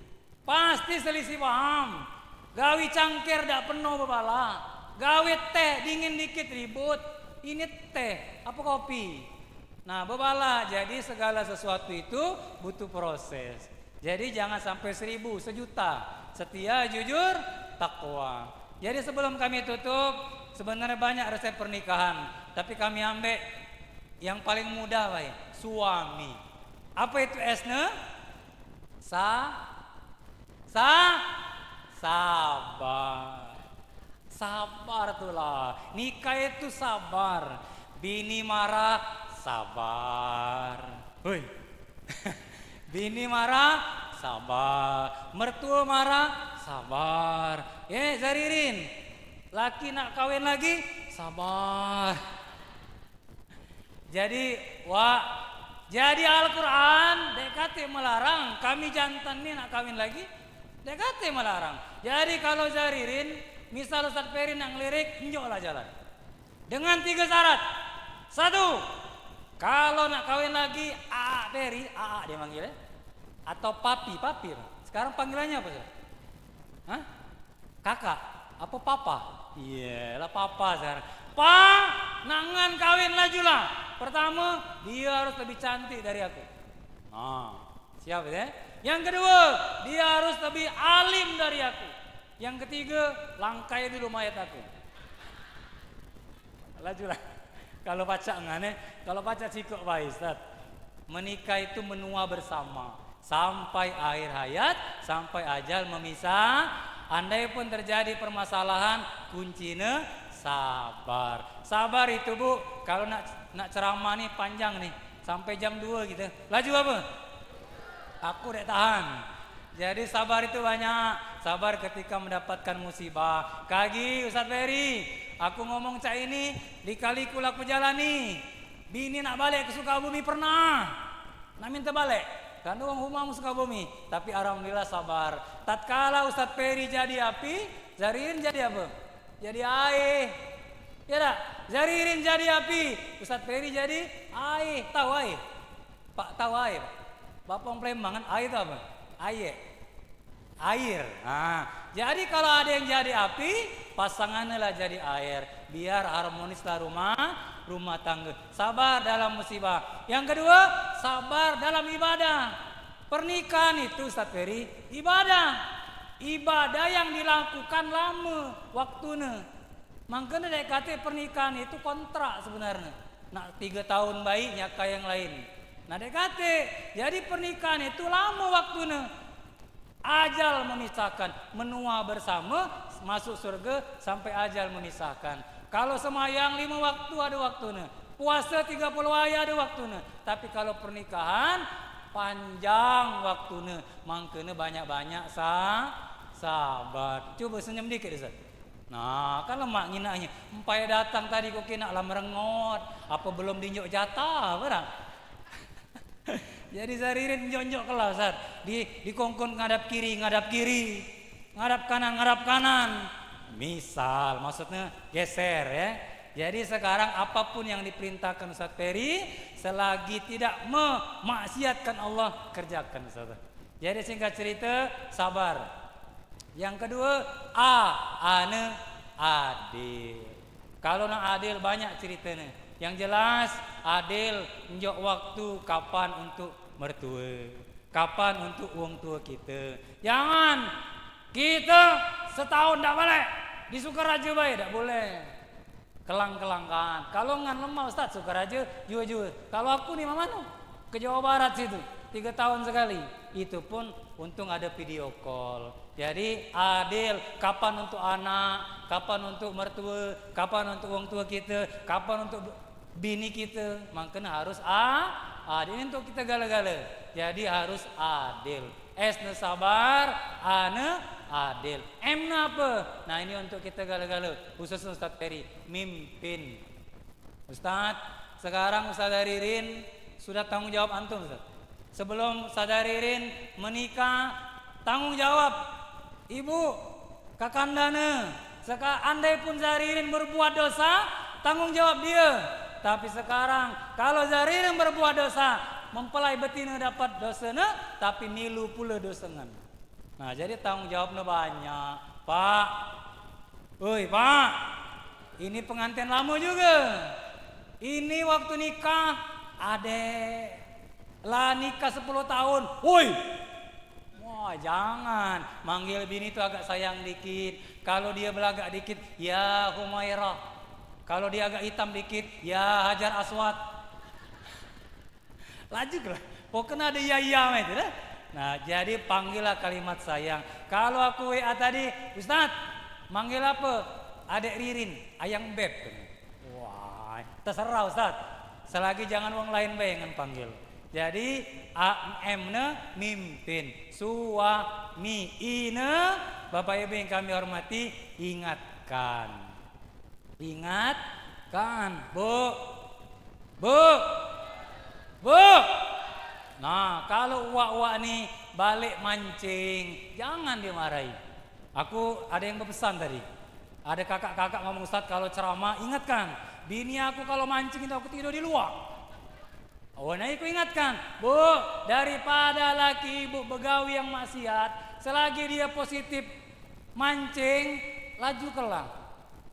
Pasti selisih paham. Gawi cangkir dak penuh bebala. Gawe teh dingin dikit ribut. Ini teh, apa kopi? Nah, bebala. Jadi segala sesuatu itu butuh proses. Jadi jangan sampai 1000, 1 juta. Setia, jujur, takwa. Jadi sebelum kami tutup, sebenarnya banyak resep pernikahan, tapi kami ambil yang paling mudah baik, suami. Apa itu esnya? Sabar. Sabar itulah. Nikah itu sabar. Bini marah, sabar. Bini marah, sabar. Mertua marah, sabar. Zaririn, laki nak kawin lagi, sabar. Jadi, jadi Al-Quran DKT melarang. Kami jantan ni nak kawin lagi, DKT melarang. Jadi kalau Zaririn, misal Ustadz Peri nak ngelirik, injoklah jalan. Dengan 3 syarat. 1, kalau nak kawin lagi, Peri, dia manggil ya. Atau papi. Sekarang panggilannya apa sih? Hah? Kakak? Apa papa? Iya lah papa sekarang. Nangan kawin lajulah. Pertama, dia harus lebih cantik dari aku. Siap ya? Yang kedua, dia harus lebih alim dari aku. Yang ketiga, langkai dulu mayat aku. Lajulah. Kalau baca ngane, kalau baca cikok baik Ustaz. Menikah itu menua bersama. sampai akhir hayat, sampai ajal memisah. Andai pun terjadi permasalahan, kuncinya sabar. Sabar itu Bu, kalau nak ceramah nih panjang nih, sampai jam 2 gitu. Laju apa? Aku dek tahan. Jadi sabar itu banyak. Sabar ketika mendapatkan musibah. Kagi Ustadz Ferry, aku ngomong cak ini dikaliku aku jalani. Bini nak balik ke Sukabumi pernah. Nak minta balik. Kan uang rumah Sukabumi. Tapi alhamdulillah sabar. Tatkala Ustadz Ferry jadi api, Zaririn jadi apa? Jadi air. Ya tak? Zaririn jadi api, Ustadz Ferry jadi air. Tahu air? Pak tahu air? Bapak Palembang kan air itu apa? Air. Nah, jadi kalau ada yang jadi api, pasangannya lah jadi air. Biar harmonislah rumah tangga. Sabar dalam musibah. Yang kedua, sabar dalam ibadah. Pernikahan itu Ustadz Ferry ibadah. Ibadah yang dilakukan lama waktunya. Makanya dari kata pernikahan itu kontrak sebenarnya. Nak 3 tahun baiknya kayak yang lain. Nah DKT, jadi pernikahan itu lama waktunya. Ajal memisahkan, menua bersama, masuk surga sampai ajal memisahkan. Kalau semayang 5 waktu ada waktunya, puasa 30 hari ada waktunya. Tapi kalau pernikahan panjang waktunya, makanya banyak-banyak sabar. Coba senyum dikit Ustaz. Nah, kan lemak nginaknya. Empai datang tadi kok kena lah merengot, apa belum dinyok jatah, barang. Jadi Zaririn nyonjok kelah Ustaz. Di kongkon ngadap kiri, ngadap kanan. Misal maksudnya geser ya. Jadi sekarang apapun yang diperintahkan Ustaz Ferry, selagi tidak memaksiatkan Allah, kerjakan Ustaz. Jadi singkat cerita, sabar. Yang kedua, ane adil. Kalau nak adil banyak ceritanya. Yang jelas adil menjok waktu kapan untuk mertua, kapan untuk uang tua kita. Jangan kita setahun tak balik di Sukaraja baik, tak boleh. Kelang-kelangkan. Kalau ngan lemah Ustaz Sukaraja jujur. Kalau aku nih mana? Ke Jawa Barat situ 3 tahun sekali. Itu pun untung ada video call. Jadi adil, kapan untuk anak, kapan untuk mertua, kapan untuk uang tua kita, kapan untuk bini kita. Makanya harus adil. Ini untuk kita gala-gala. Jadi harus adil. S-nya sabar, A-nya adil. M-nya apa? Nah ini untuk kita gala-gala. Khusus Ustaz Ferry, mimpin. Ustaz, sekarang Ustaz Zaririn sudah tanggung jawab antum Ustaz. Sebelum Ustaz Zaririn menikah, tanggung jawab ibu, kakandana. Andai pun Zaririn berbuat dosa, tanggung jawab dia. Tapi sekarang kalau Zaririn berbuat dosa, mempelai betina dapat dosanya, tapi nilu pula dosengan. Nah jadi tanggung jawabnya banyak. Pak, woi Pak, ini pengantin lama juga. Ini waktu nikah, adek lah nikah 10 tahun. Woi, wah jangan, manggil bini itu agak sayang dikit. Kalau dia belagak dikit, ya Humairah. Kalau dia agak hitam dikit, ya Hajar Aswad. Laju lah, pokoknya ada ya itu dah. Nah jadi panggillah kalimat sayang. Kalau aku WA tadi, Ustaz, manggil apa? Adek Ririn, ayang beb. Wah, terserah Ustaz. Selagi jangan orang lain bayangan panggil. Jadi AM-nya mimpin, suami ina, Bapak Ibu yang kami hormati, ingatkan. Ingatkan, Bu. Nah, kalau uak-uak nih balik mancing, jangan dimarahi. Aku ada yang berpesan tadi. Ada kakak-kakak ngomong, Ustaz kalau ceramah ingatkan, bini aku kalau mancing itu aku tidur di luar. Oh, nah aku ingatkan, Bu, daripada laki ibu begawi yang maksiat, selagi dia positif mancing, laju kelang.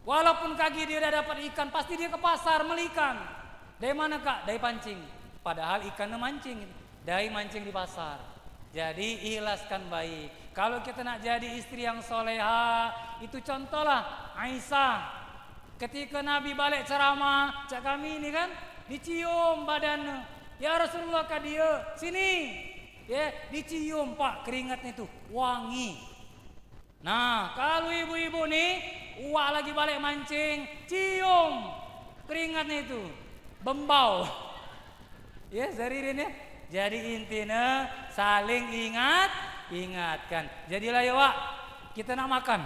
Walaupun kaki dia udah dapat ikan, pasti dia ke pasar beli ikan. Dari mana Kak? Dari pancing. Padahal ikannya mancing, dari mancing di pasar. Jadi ikhlaskan baik. Kalau kita nak jadi istri yang soleha, itu contohlah Aisyah. Ketika Nabi balik ceramah, cak kami ini kan, dicium badannya. Ya Rasulullah kak dia, sini. ya dicium Pak keringatnya itu wangi. Nah kalau ibu-ibu nih uak lagi balik mancing, cium keringatnya itu bembau. Ya Zaririn ya. Jadi intinya saling ingatkan. Jadilah ya Wak, kita nak makan.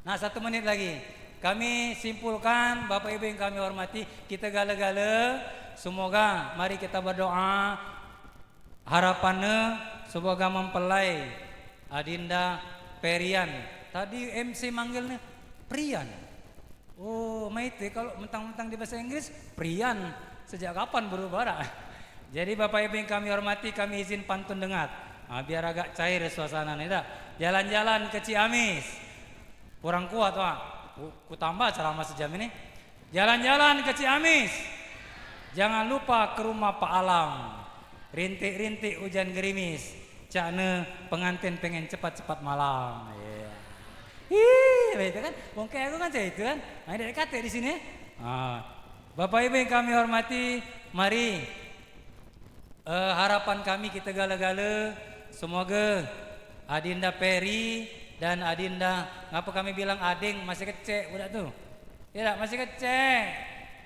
Nah 1 menit lagi. Kami simpulkan Bapak Ibu yang kami hormati, kita gala-gala. Semoga mari kita berdoa. Harapannya semoga mempelai Adinda Perian. Tadi MC manggilnya Prian. Oh maite kalau mentang-mentang di bahasa Inggris Prian. Sejak kapan berubah? Jadi Bapak Ibu yang kami hormati, kami izin pantun dengar. Nah, biar agak cair suasana nih dah. Jalan-jalan ke Ciamis. Kurang kuat Pak. Ku tambah ceramah sejam ini. Jalan-jalan ke Ciamis. Jangan lupa ke rumah Pak Alam. Rintik-rintik hujan gerimis. Cakne pengantin pengen cepat-cepat malam. Yeah. Itu kan. Wong kayak aku kan saya itu kan. Nah, ada kata di sini. Nah, Bapak Ibu yang kami hormati, mari. Harapan kami kita gala-gala semoga Adinda Peri dan Adinda, ngapa kami bilang ading masih kecek budak tuh? Ya masih kecek.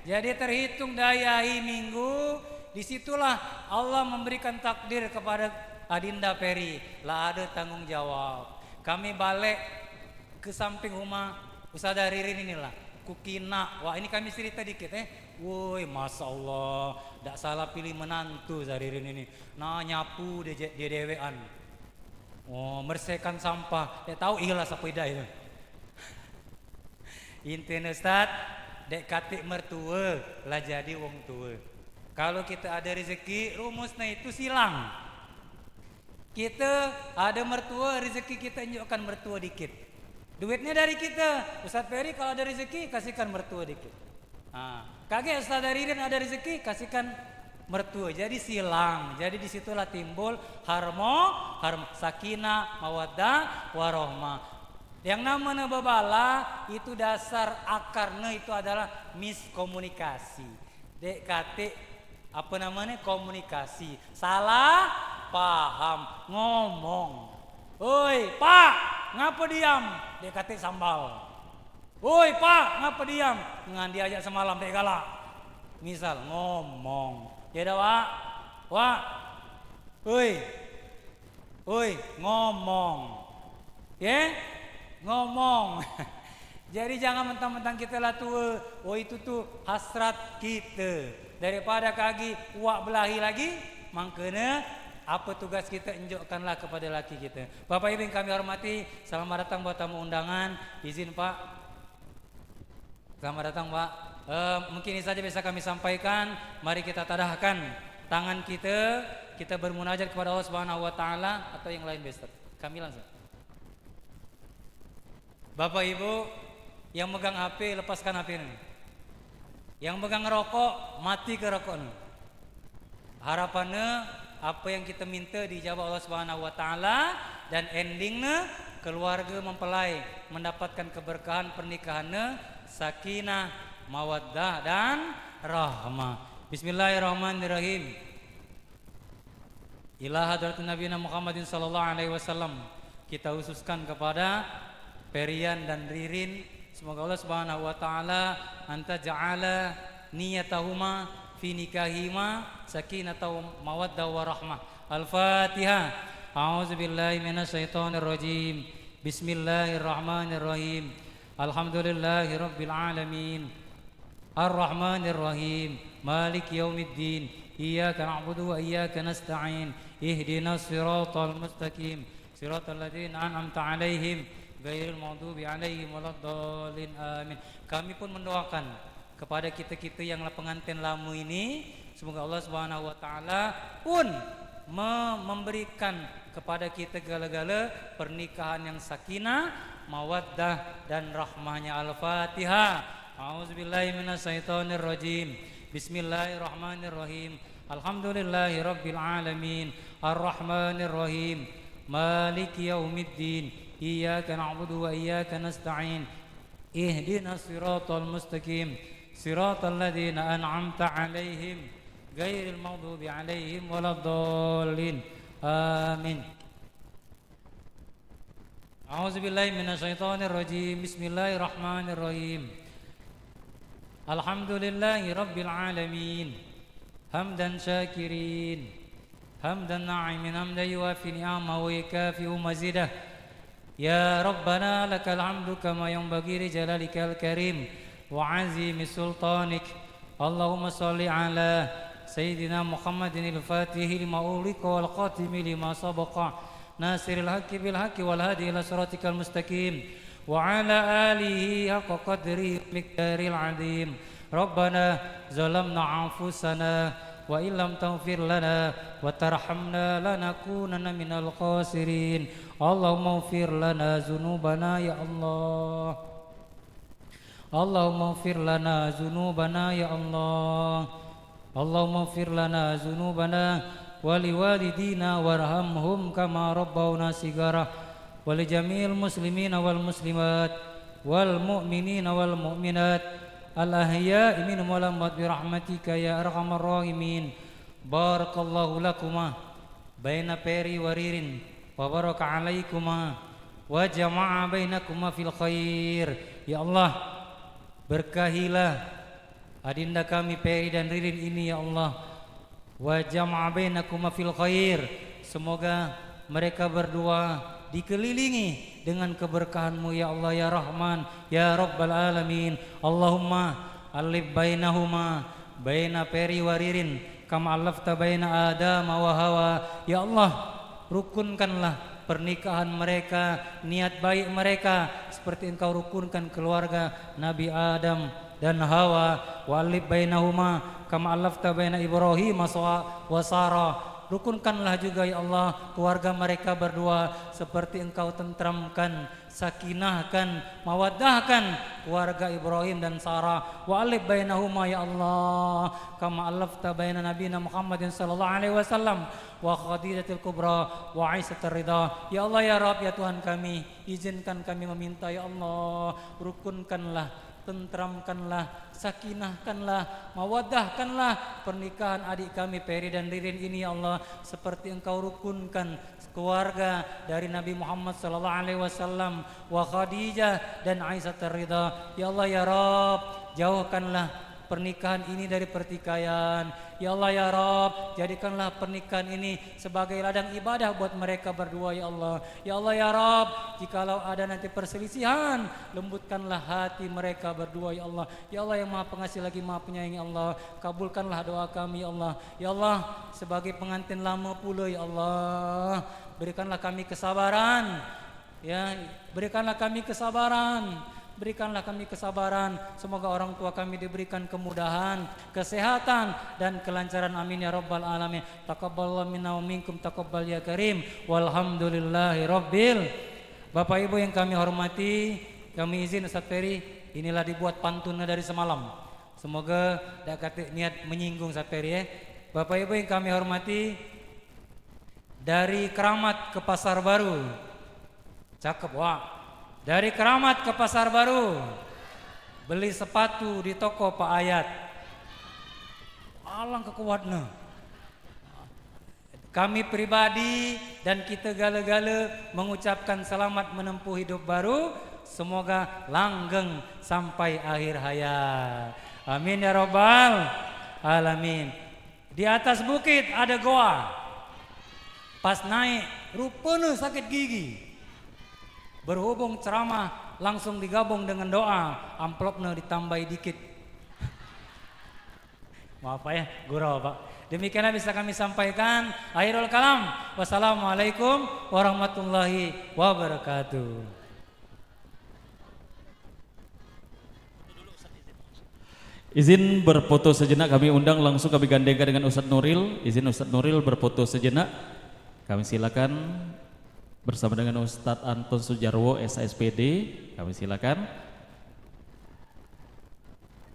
Jadi terhitung daya minggu, disitulah Allah memberikan takdir kepada Adinda Peri. Lah ada tanggung jawab. Kami balik ke samping rumah Ustazah Ririn inilah. Kukina, wah ini kami cerita dikit Woi, Masya Allah, tidak salah pilih menantu Zaririn ini. Nah nyapu dia dewean. Oh, bersihkan sampah. Dia tahu ikhlas apa tidak itu. Intinya Ustaz, dek katik mertua lah jadi wong tua. Kalau kita ada rezeki, rumusnya itu silang. Kita ada mertua, rezeki kita injukkan mertua dikit. Duitnya dari kita. Ustaz Peri kalau ada rezeki kasihkan mertua dikit. Kakek Ustaz Ririn ada rezeki kasihkan mertua. Jadi silang. Jadi disitulah timbul sakinah, mawaddah, warohmah. Yang namanya babala itu dasar akarnya itu adalah miskomunikasi. Dek katik apa namanya komunikasi. Salah paham ngomong. Oi Pak, ngapa diam? Dek katik sambal. Woi Pak, ngapa diam? Ngan diajak semalam dek galak. Misal ngomong. Ya dah Wak. Woi, ngomong. Ya? Ngomong. Jadi jangan mentang-mentang kita lah tua. Oh itu tuh hasrat kita. Daripada kaki uak belahi lagi, makanya apa tugas kita injukkanlah kepada laki kita. Bapak Ibu yang kami hormati, selamat datang buat tamu undangan. Izin Pak. Selamat datang Pak. Mungkin ini saja bisa kami sampaikan. Mari kita tadahkan tangan kita. Kita bermunajat kepada Allah Subhanahu Wa Taala atau yang lain Bester. Kami langsung. Bapak Ibu yang megang HP lepaskan HP ini. Yang megang rokok mati ke rokok ini. Harapannya apa yang kita minta dijawab Allah Subhanahu Wa Taala dan endingnya keluarga mempelai mendapatkan keberkahan pernikahannya. Sakinah, mawaddah dan rahmah. Bismillahirrahmanirrahim. Ila hadratin Nabi Muhammadin sallallahu alaihi wasallam. Kita khususkan kepada Perian dan Ririn. Semoga Allah Subhanahu wa taala anta ja'ala niyatahuma fi nikahima sakinah mawaddah wa rahmah. Al-Fatihah. A'udzubillahi minasyaitonir rajim. Bismillahirrahmanirrahim. Alhamdulillahi Rabbil Alamin. Ar-Rahmanir Rahim. Malik Yaumiddin. Iyyaka na'budu wa iyyaka nasta'in. Ihdinas siratal mustaqim. Siratal ladzina an'amta 'alaihim ghairil maghdubi 'alaihim waladdallin. Amin. Kami pun mendoakan kepada kita-kita yang pengantin lamu ini, semoga Allah Subhanahu wa taala pun memberikan kepada kita gala-gala pernikahan yang sakinah, mawaddah dan rahmahnya. Al-Fatihah. A'udzubillahi minasyaitonir rajim. Bismillahirrahmanirrahim. Alhamdulillahi rabbil alamin. Ar-Rahmanir Rahim. Maliki yaumiddin. Iyyaka na'budu wa iyyaka nasta'in. Ihdinas siratal mustaqim. Siratal ladzina an'amta 'alaihim ghairil maghdubi 'alaihim waladdallin. Amin. A'udzubillahi minasyaitonirrajim. Bismillahirrahmanirrahim. Alhamdulillahi rabbil alamin. Hamdan syakirin. Hamdan na'imin hamdan yuwafi ni'amahu wa yukafi'u mazidah. Ya Rabbana lakal hamdu kama yanbaghi li jalalikal karim wa 'azimi sultanik. Allahumma shalli ala Sayyidina Muhammadin al-Fatihi lima ughliqa wal khatimi lima sabaqa nasiril haqqi bil haqqi wal hadi ila siratikal mustaqim wa ala alihi haqqa qadri miqdaril azim. Rabbana zalamna anfusana wa illam taghfir lana wa tarhamna lanakunanna minal khasirin. Allahumma ighfir lana dzunubana ya Allah. Allahumma ighfir lana dzunubana ya Allah. Allahumma ighfir lana dzunubana wali walidina warhamhum kama rabbawna sigara wali jami'il muslimina wal muslimat wal mu'minina wal mu'minat al ahya'i minhum wal amwat bi rahmatika ya arhamar rahimin. Barakallahu lakuma baina peri waririn wa baraka alaikuma wa jama'a bainakuma fil khair. Ya Allah, berkahilah adinda kami Peri dan Ririn ini ya Allah. Wa jama'a bainakuma fil khair. Semoga mereka berdua dikelilingi dengan keberkahan-Mu ya Allah ya Rahman ya Rabbal alamin. Allahumma alif bainahuma baina Peri wa Ririn kama alafta baina Adam wa Hawa. Ya Allah, rukunkanlah pernikahan mereka, niat baik mereka seperti Engkau rukunkan keluarga Nabi Adam dan Hawa. Wa alif bainahuma kama alafta baina Ibrahim wa Sarah. Rukunkanlah juga ya Allah keluarga mereka berdua seperti Engkau tentramkan, sakinahkan, mawaddahkan keluarga Ibrahim dan Sarah. Wa alif bainahuma ya Allah kama alafta baina nabiyina Muhammadin sallallahu alaihi wasallam wa Khadijatul Kubra wa Aisyah Ridha. Ya Allah ya Rabb ya Tuhan kami, izinkan kami meminta ya Allah, rukunkanlah, tentramkanlah, sakinahkanlah, mawaddahkanlah pernikahan adik kami Peri dan Ririn ini ya Allah seperti Engkau rukunkan keluarga dari Nabi Muhammad sallallahu alaihi wasallam wa Khadijah dan Aisyah Ridha. Ya Allah ya Rabb, jauhkanlah pernikahan ini dari pertikaian. Ya Allah ya Rabb, jadikanlah pernikahan ini sebagai ladang ibadah buat mereka berdua ya Allah. Ya Allah ya Rabb, jikalau ada nanti perselisihan, lembutkanlah hati mereka berdua ya Allah. Ya Allah yang Maha Pengasih lagi Maha Penyayang ya Allah, kabulkanlah doa kami ya Allah. Ya Allah, sebagai pengantin lama pula ya Allah, berikanlah kami kesabaran. Ya, berikanlah kami kesabaran. Berikanlah kami kesabaran. Semoga orang tua kami diberikan kemudahan, kesehatan dan kelancaran. Amin ya Rabbal alamin. Taqabbalallahu minna wa minkum taqabbal ya karim. Walhamdulillahi rabbil. Bapak Ibu yang kami hormati, kami izin Ustaz Peri, inilah dibuat pantunnya dari semalam. Semoga tidak kata niat menyinggung Ustaz Peri ya. Bapak Ibu yang kami hormati, dari Keramat ke Pasar Baru. Cakep wah. Dari Keramat ke Pasar Baru, beli sepatu di toko Pak Ayat. Alang kekuatna. Kami pribadi dan kita gala-gala mengucapkan selamat menempuh hidup baru. Semoga langgeng sampai akhir hayat. Amin ya Rabbal alamin. Di atas bukit ada goa. Pas naik rupanya sakit gigi. Berhubung ceramah langsung digabung dengan doa, amplopnya ditambahi dikit. Maaf ya, gurau Pak. Demikianlah bisa kami sampaikan. Akhirul kalam. Wassalamualaikum warahmatullahi wabarakatuh. Izin berfoto sejenak, kami undang langsung kami gandengkan dengan Ustadz Nuril. Izin Ustadz Nuril berfoto sejenak. Kami silakan bersama dengan Ustadz Anton Sujarwo SASPD, kami silakan.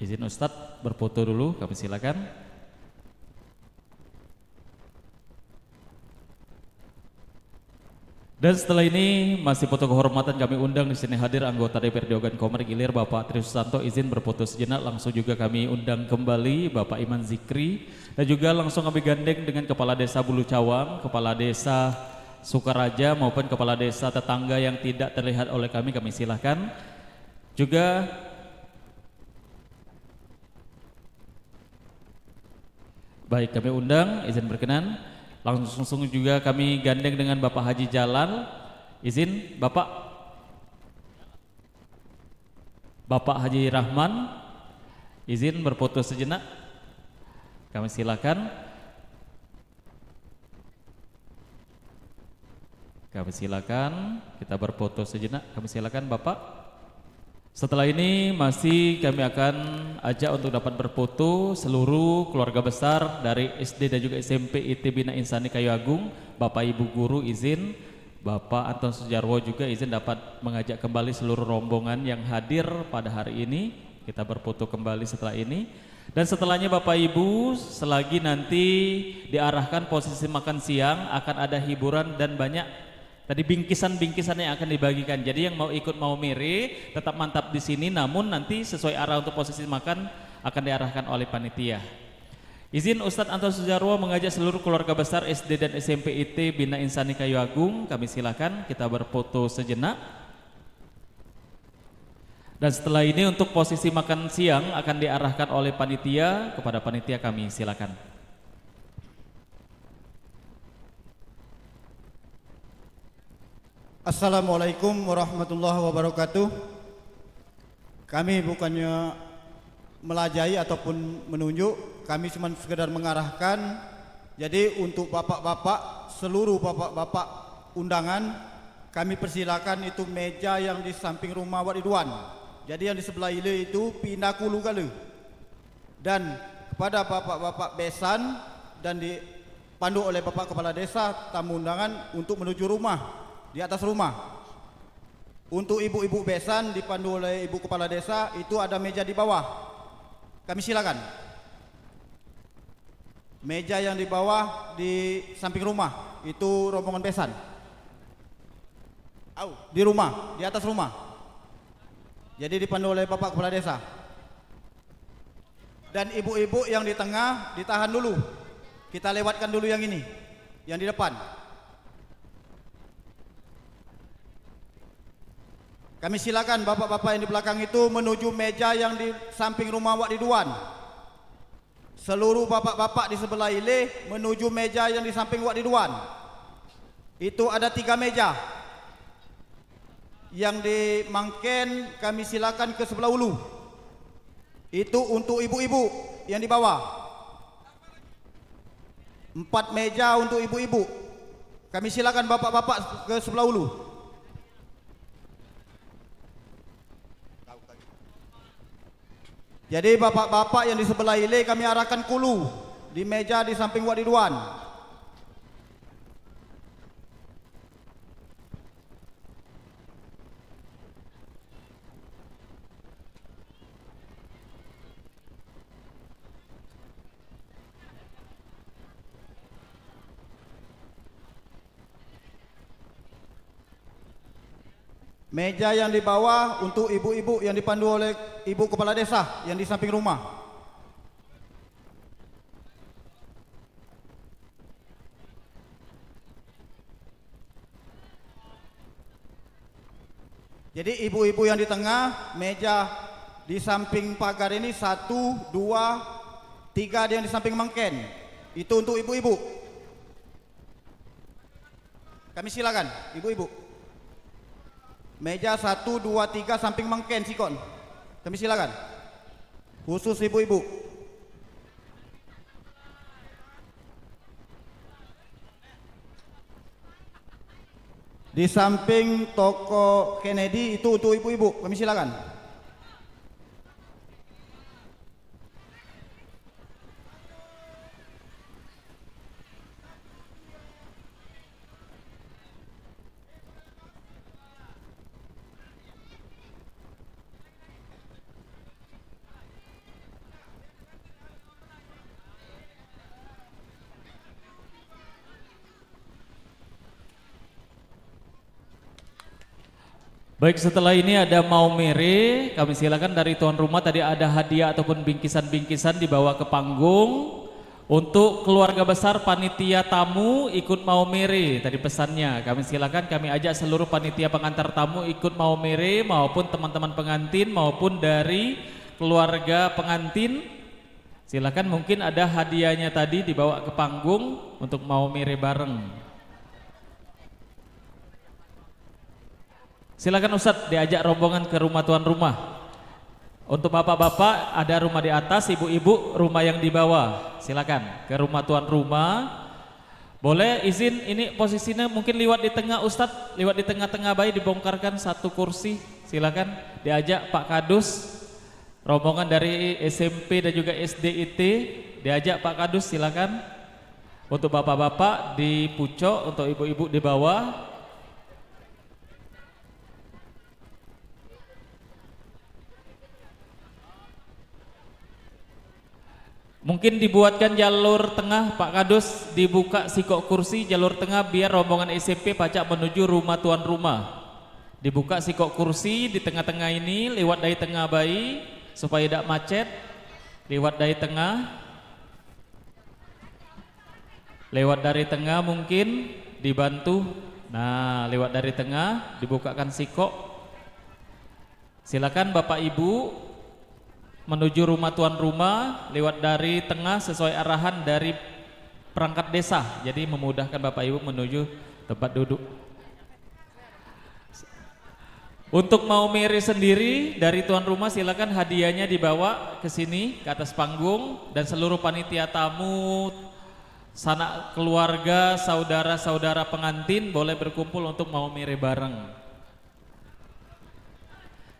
Izin Ustadz berfoto dulu, kami silakan. Dan setelah ini masih foto kehormatan kami undang di sini hadir anggota DPRD Ogan Komering Ilir Bapak Tri Susanto, izin berfoto sejenak. Langsung juga kami undang kembali Bapak Iman Zikri dan juga langsung kami gandeng dengan Kepala Desa Bulu Cawang, Kepala Desa Sukaraja maupun Kepala Desa tetangga yang tidak terlihat oleh kami silahkan. Juga baik kami undang, izin berkenan. Langsung juga kami gandeng dengan Bapak Haji Jalal, izin Bapak Haji Rahman, izin berfoto sejenak, kami silakan. Kami silakan, kita berfoto sejenak, kami silakan Bapak. Setelah ini masih kami akan ajak untuk dapat berfoto seluruh keluarga besar dari SD dan juga SMP IT Bina Insani Kayu Agung. Bapak Ibu guru izin, Bapak Anton Sujarwo juga izin dapat mengajak kembali seluruh rombongan yang hadir pada hari ini. Kita berfoto kembali setelah ini. Dan setelahnya Bapak Ibu, selagi nanti diarahkan posisi makan siang akan ada hiburan dan banyak tadi bingkisan-bingkisan yang akan dibagikan. Jadi yang mau ikut mau mirip tetap mantap di sini, namun nanti sesuai arah untuk posisi makan akan diarahkan oleh panitia. Izin Ustadz Anton Sujarwo mengajak seluruh keluarga besar SD dan SMP IT Bina Insani Kayu Agung. Kami silakan kita berfoto sejenak. Dan setelah ini untuk posisi makan siang akan diarahkan oleh panitia kepada panitia, kami silakan. Assalamualaikum warahmatullahi wabarakatuh. Kami bukannya melajai ataupun menunjuk, kami cuma sekedar mengarahkan. Jadi untuk bapak-bapak, seluruh bapak-bapak undangan, kami persilakan itu meja yang di samping rumah Wak Ridwan. Jadi yang di sebelah ile itu pindah kulu kali. Dan kepada bapak-bapak besan dan dipandu oleh Bapak Kepala Desa tamu undangan untuk menuju rumah. Di atas rumah. Untuk ibu-ibu besan dipandu oleh Ibu Kepala Desa, itu ada meja di bawah. Kami silakan. Meja yang di bawah di samping rumah itu rombongan besan. Di rumah, di atas rumah. Jadi dipandu oleh Bapak Kepala Desa. Dan ibu-ibu yang di tengah ditahan dulu. Kita lewatkan dulu yang ini, yang di depan. Kami silakan bapak-bapak yang di belakang itu menuju meja yang di samping rumah Wak Ridwan. Seluruh bapak-bapak di sebelah ile menuju meja yang di samping Wak Ridwan. Itu ada 3 meja. Yang di Mangken kami silakan ke sebelah ulu. Itu untuk ibu-ibu yang di bawah. 4 meja untuk ibu-ibu. Kami silakan bapak-bapak ke sebelah ulu. Jadi bapak-bapak yang di sebelah ile kami arahkan kulu di meja di samping Wak Ridwan. Meja yang di bawah untuk ibu-ibu yang dipandu oleh Ibu Kepala Desa yang di samping rumah. Jadi ibu-ibu yang di tengah, meja di samping pagar ini 1, 2, 3 yang di samping Mangken. Itu untuk ibu-ibu. Kami silakan, ibu-ibu. Meja 1, 2, 3 samping Mangken Sikon. Kami silakan. Khusus ibu-ibu. Di samping toko Kennedy itu untuk ibu-ibu. Kami silakan. Baik, setelah ini ada mau mere, kami silakan dari tuan rumah. Tadi ada hadiah ataupun bingkisan-bingkisan dibawa ke panggung. Untuk keluarga besar panitia tamu ikut mau mere, tadi pesannya. Kami silakan, kami ajak seluruh panitia pengantar tamu ikut mau mere, maupun teman-teman pengantin maupun dari keluarga pengantin. Silakan, mungkin ada hadiahnya tadi dibawa ke panggung untuk mau mere bareng. Silakan Ustadz, diajak rombongan ke rumah tuan rumah. Untuk bapak-bapak ada rumah di atas, ibu-ibu rumah yang di bawah. Silakan ke rumah tuan rumah. Boleh izin, ini posisinya mungkin liwat di tengah Ustadz, liwat di tengah-tengah bayi, dibongkarkan satu kursi. Silakan diajak Pak Kadus, rombongan dari SMP dan juga SDIT, diajak Pak Kadus, silakan. Untuk bapak-bapak di pucuk, untuk ibu-ibu di bawah. Mungkin dibuatkan jalur tengah Pak Kadus, dibuka sikok kursi jalur tengah biar rombongan SMP pacak menuju rumah tuan rumah. Dibuka sikok kursi di tengah-tengah ini, lewat dari tengah bayi supaya tidak macet. Lewat dari tengah. Lewat dari tengah mungkin dibantu. Nah, lewat dari tengah dibukakan sikok. Silakan Bapak Ibu menuju rumah tuan rumah lewat dari tengah sesuai arahan dari perangkat desa. Jadi memudahkan Bapak Ibu menuju tempat duduk. Untuk mau mere sendiri dari tuan rumah silakan hadiahnya dibawa ke sini ke atas panggung, dan seluruh panitia tamu, sanak keluarga, saudara-saudara pengantin boleh berkumpul untuk mau mere bareng.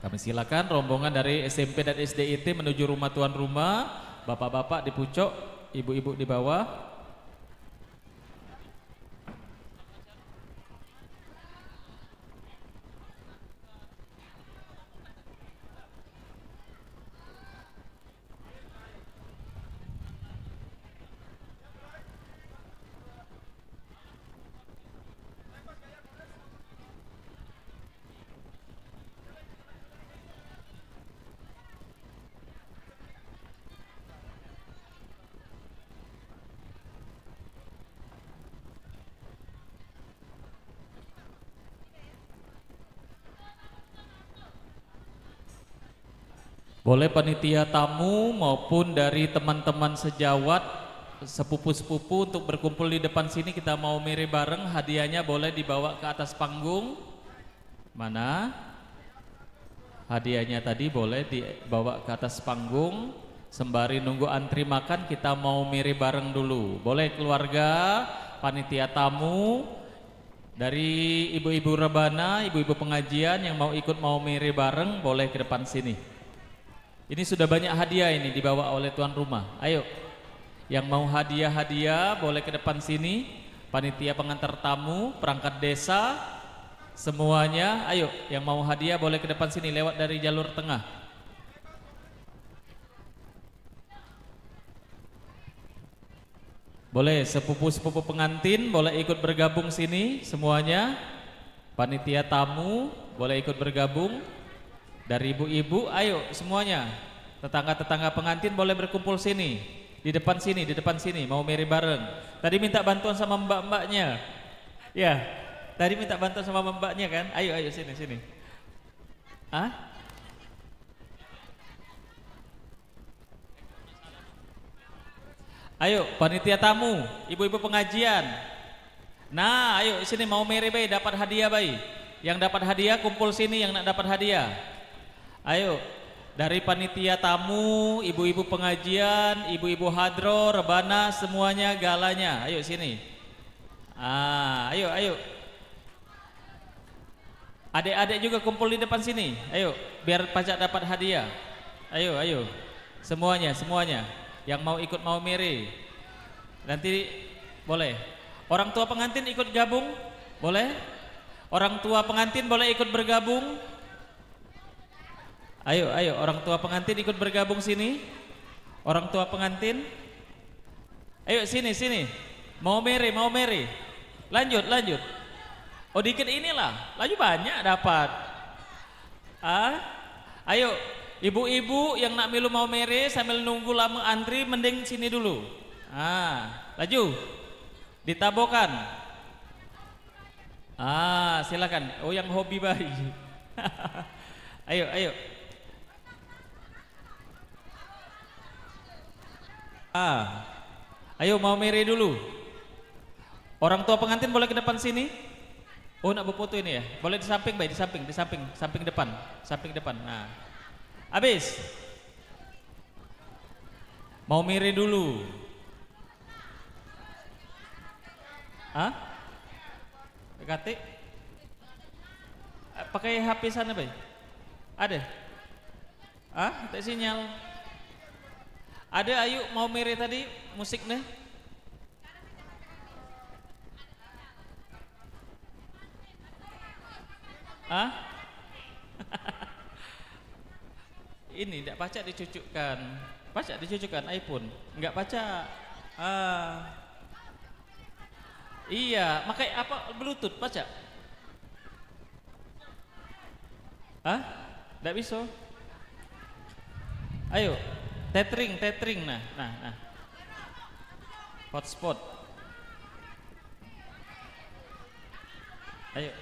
Kami silakan rombongan dari SMP dan SDIT menuju rumah tuan rumah, bapak-bapak di pucuk, ibu-ibu di bawah. Boleh panitia tamu maupun dari teman-teman sejawat, sepupu-sepupu untuk berkumpul di depan sini, kita mau mere bareng. Hadiahnya boleh dibawa ke atas panggung. Mana? Hadiahnya tadi boleh dibawa ke atas panggung. Sembari nunggu antri makan, kita mau mere bareng dulu. Boleh keluarga, panitia tamu, dari ibu-ibu rebana, ibu-ibu pengajian yang mau ikut mau mere bareng, boleh ke depan sini. Ini sudah banyak hadiah ini dibawa oleh tuan rumah. Ayo, yang mau hadiah-hadiah boleh ke depan sini. Panitia pengantar tamu, perangkat desa, semuanya. Ayo, yang mau hadiah boleh ke depan sini lewat dari jalur tengah. Boleh sepupu-sepupu pengantin boleh ikut bergabung sini semuanya. Panitia tamu boleh ikut bergabung. Dari ibu-ibu, ayo semuanya. Tetangga-tetangga pengantin boleh berkumpul sini. Di depan sini, mau mere bareng. Tadi minta bantuan sama mbak-mbaknya. Ya, tadi minta bantuan sama mbaknya kan? Ayo, sini. Hah? Ayo, panitia tamu, ibu-ibu pengajian. Nah, ayo sini mau mere bayi, dapat hadiah bayi. Yang dapat hadiah kumpul sini, yang nak dapat hadiah. Ayo, dari panitia tamu, ibu-ibu pengajian, ibu-ibu hadro, rebana, semuanya galanya. Ayo sini. Ayo. Adik-adik juga kumpul di depan sini. Ayo, biar pajak dapat hadiah. Ayo. Semuanya. Yang mau ikut mau mere. Nanti boleh. Orang tua pengantin ikut gabung? Boleh? Orang tua pengantin boleh ikut bergabung? Ayo, orang tua pengantin ikut bergabung sini. Orang tua pengantin. Ayo sini. Mau mere. Lanjut. Oh dikit inilah, laju banyak dapat. Ayo, ibu-ibu yang nak milu mau mere sambil nunggu lama antri, mending sini dulu. Laju, ditabokan. Silakan. Oh, yang hobi bayi. Ayo. Ayo mau mere dulu. Orang tua pengantin boleh ke depan sini. Oh, nak berfoto ini ya? Boleh di samping, baik, di samping depan. Nah. Habis. Mau mere dulu. PKT? Pakai HP sana, baik? Ada? Tak sinyal. Ada, ayo mau mere tadi musik nih. Ini tidak pacak dicucukkan iPhone, enggak pacak. Iya, pakai apa Bluetooth pacak? Tidak bisa. Ayo, tethering, nah. Hotspot. Ayo.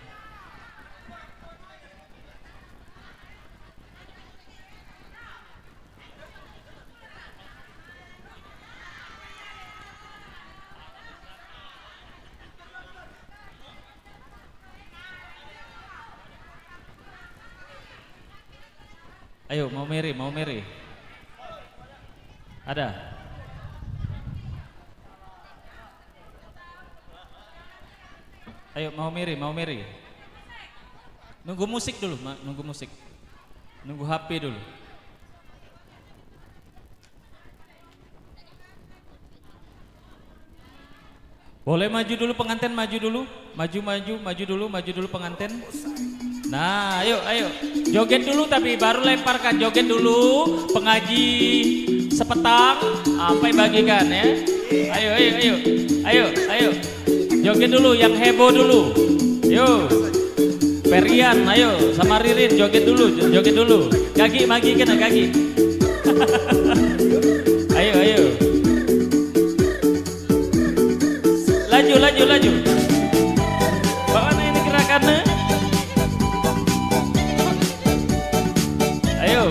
Ayo, mau mere. Ada? Ayo, mau mere. Nunggu musik dulu, nunggu HP dulu. Boleh maju dulu pengantin, maju dulu pengantin. Nah, ayo, joget dulu tapi baru lemparkan, joget dulu, pengaji sepetang, apa yang bagikan ya? Ayo, joget dulu, yang heboh dulu, yuk, Perian, ayo, sama Ririn, joget dulu, kaki, magi kena kaki, ayo, laju, bagaimana ini gerakannya? Ayo,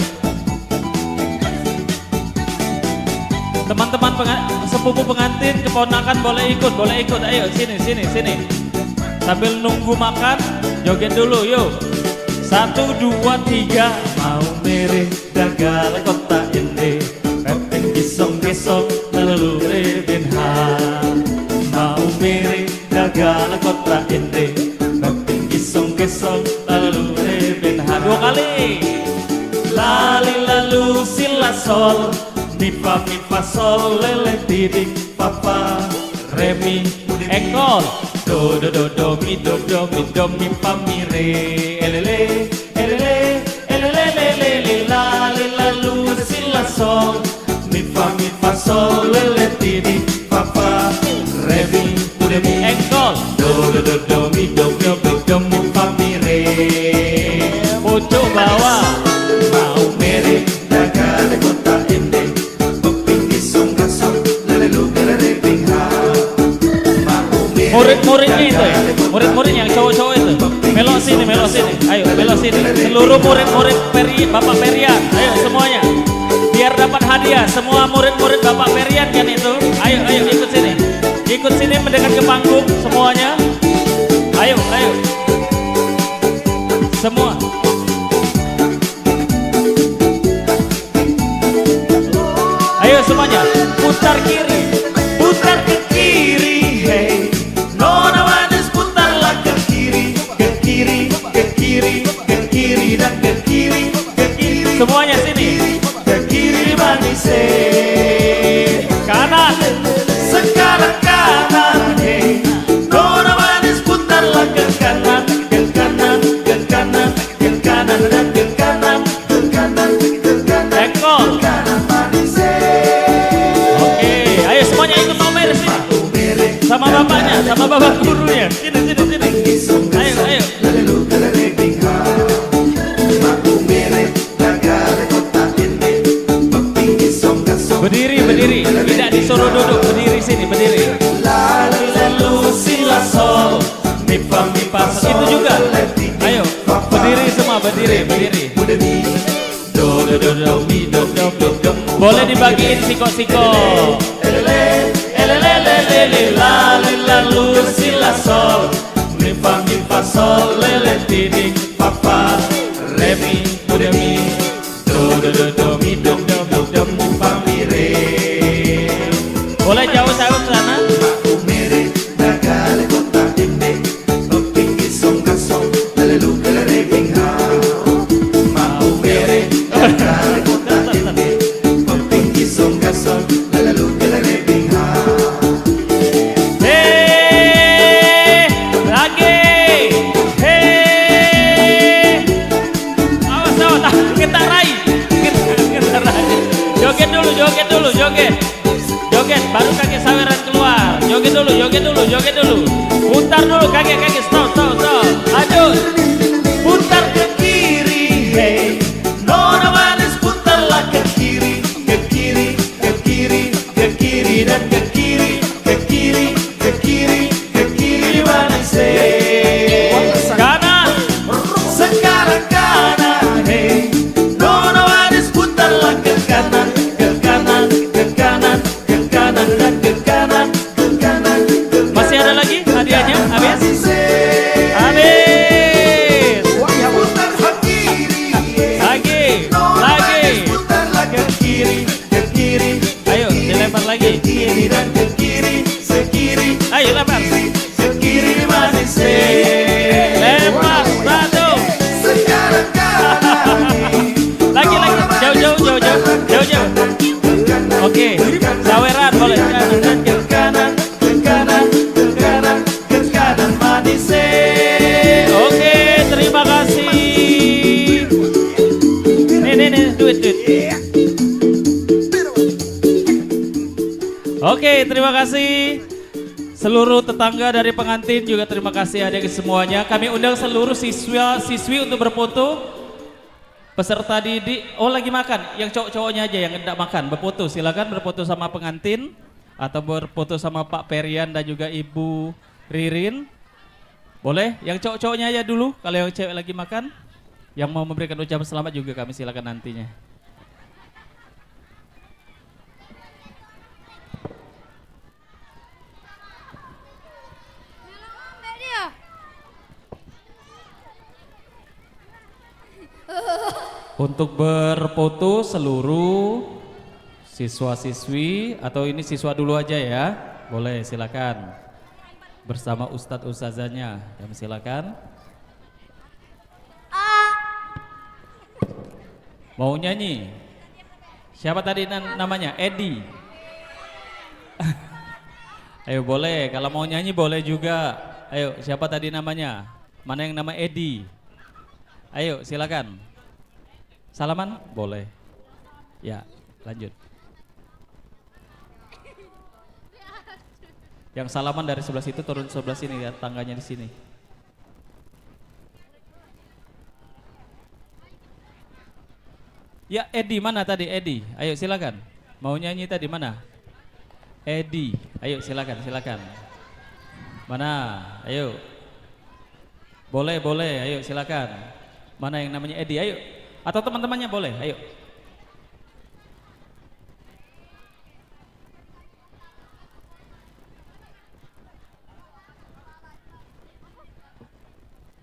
teman-teman sepupu pengantin, keponakan boleh ikut, ayo sini, sambil nunggu makan, joget dulu, yuk, 1, 2, 3, mau mere dagal kota ini, peteng gisong, lalu rebenha, mau mere dagal kota ini, peteng gisong, lalu rebenha, 2 kali. Lali lalu sila sol, mi fa sol, lele tidik papa, re mi ekol, do mi fa mi re, elele, lali lalu sila sol, mi fa sol, lele tidik papa, re mi ekol, do mi fa mi re, pojok bawah. Mau mere dagal kota ini, peping gisong lalu kerebingha. Murid-muridnya itu ya, murid-murid yang cowok-cowok itu, melok sini, ayo melok sini. Seluruh murid-murid Bapak Perian, ayo semuanya, biar dapat hadiah. Semua murid-murid Bapak Perian kan itu, ayo ikut sini mendekat ke panggung semuanya. Ayo, semua. Ayo semuanya, putar ke kiri, hey. Nona manis putarlah ke kiri, dan ke kiri. Semuanya sini, ke kiri manis, kanan, sekarang kanan, hey. Nona manis putarlah ke kanan, dan ke kanan, ekor. Sama bapaknya, sama bapak gurunya. Sini. Ayo. mi fa sol. Itu juga. Ayo, berdiri semua, berdiri. Do do do do mi do do do do. Boleh dibagiin siko-siko. Elelelelele la la lu si la sol. Mi fa sol lele ti di fa fa re mi do do mi do do mi fa mi re. Boleh jauh sana. Joget, baru kaki saweran keluar. Joget dulu. Putar dulu kaki, stop. Lanjut. Putar ke kiri, hey. Nona manis putarlah ke kiri dan ke kiri manis, hey. Kanan, sekarang kanan, hey. Nona manis putarlah ke kanan. Masih ada lagi hadiahnya? Habis. Lagi. Ayo dilempar lagi. Kiri dan ke kiri, sekiri. Ayo lempar. Sekiri manis. Lempar satu. Sekarang lagi. Jauh. Oke, saweran boleh. Ke kanan manis. Oke, terima kasih. Nih, duit. Oke, terima kasih seluruh tetangga dari pengantin, juga terima kasih adik semuanya. Kami undang seluruh siswi untuk berfoto. Peserta didik, lagi makan, yang cowok-cowoknya aja yang hendak makan, berfoto. Silakan berfoto sama pengantin atau berfoto sama Pak Perian dan juga Ibu Ririn. Boleh, yang cowok-cowoknya aja dulu. Kalau yang cewek lagi makan, yang mau memberikan ucapan selamat juga kami silakan nantinya. Untuk berfoto seluruh siswa-siswi, atau ini siswa dulu aja ya, boleh silakan bersama Ustadz Ustazanya, kami silakan. Mau nyanyi? Siapa tadi namanya? Edi. Ayo boleh, kalau mau nyanyi boleh juga. Ayo, siapa tadi namanya? Mana yang nama Edi? Ayo silakan. Salaman? Boleh. Ya, lanjut. Yang salaman dari sebelah situ turun sebelah sini ya, tangganya di sini. Ya, Edi mana tadi? Edi. Ayo silakan. Mau nyanyi tadi mana? Edi. Ayo silakan. Mana? Ayo. Boleh. Ayo silakan. Mana yang namanya Edi? Ayo. Atau teman-temannya boleh, ayo.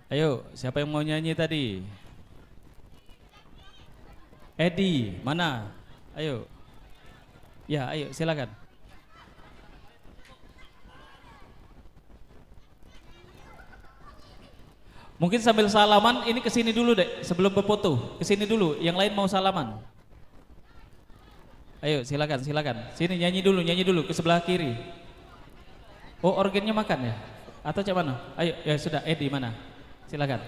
Ayo, siapa yang mau nyanyi tadi? Edi, mana? Ayo. Ya, ayo silakan. Mungkin sambil salaman, ini kesini dulu deh, sebelum berfoto. Kesini dulu, yang lain mau salaman. Ayo silakan. Sini nyanyi dulu ke sebelah kiri. Oh, organnya makan ya? Atau cak mana? Ayo, ya sudah, Edi mana? Silakan.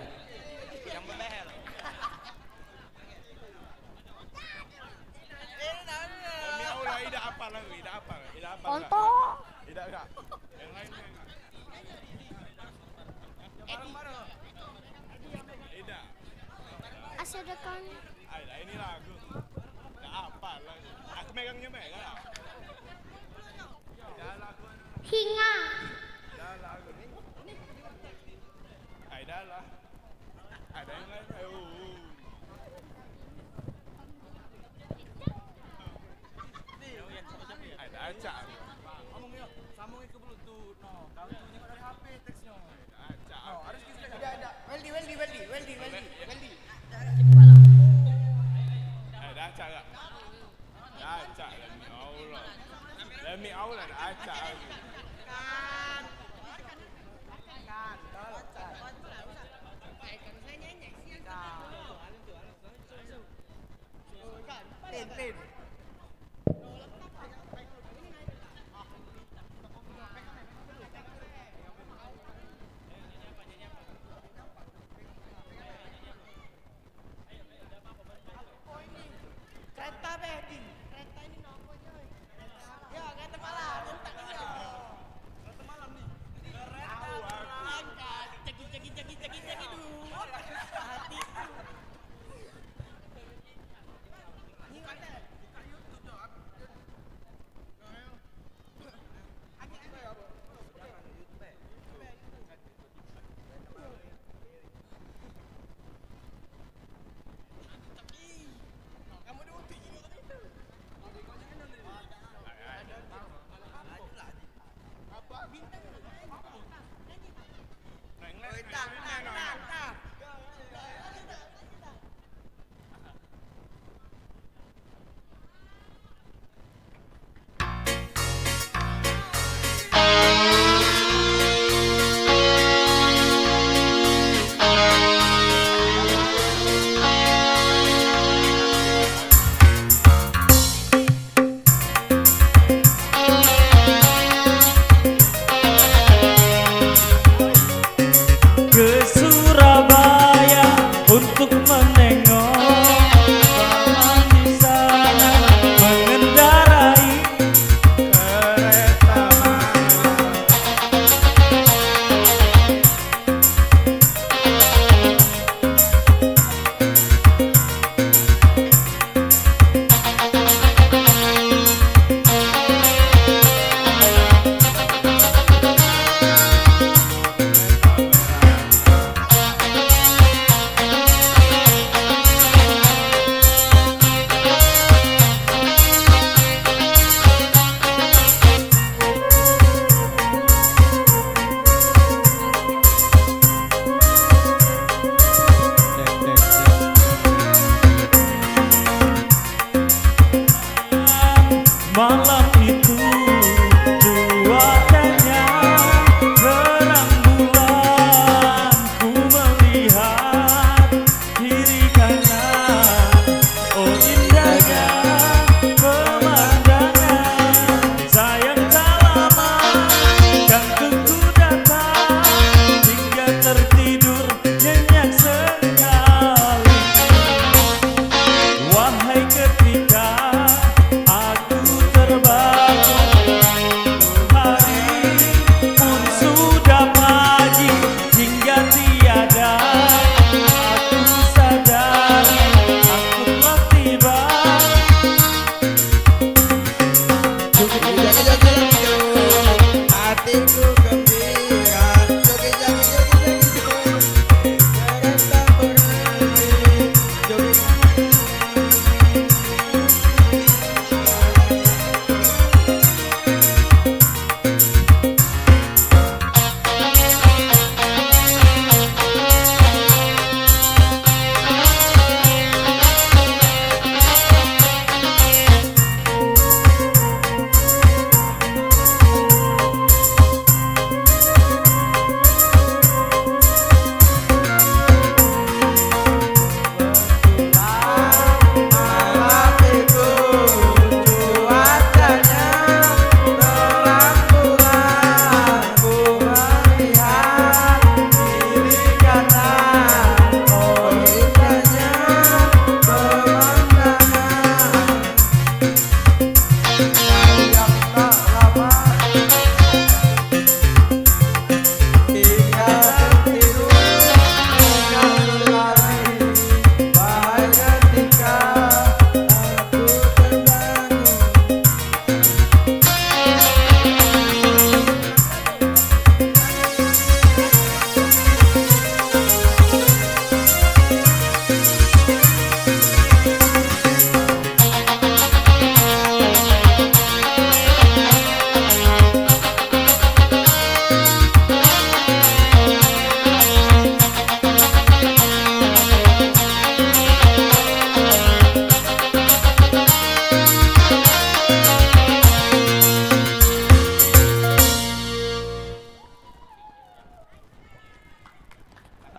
Sedekah. Ini lagu. Enggak apa lah. Aku megangnya. Hinga. Kereta bedding. Kereta ini nopo coy? Ya, kereta malam. Tak iya. Kereta malam nih. Kereta berangkat. Ceki dulu. Hati. Ini kata buka YouTube dong. Kamu dulu tinggi gitu. Apa bintang? Nah. Ke Surabaya untuk menengok paman di sana mengendarai kereta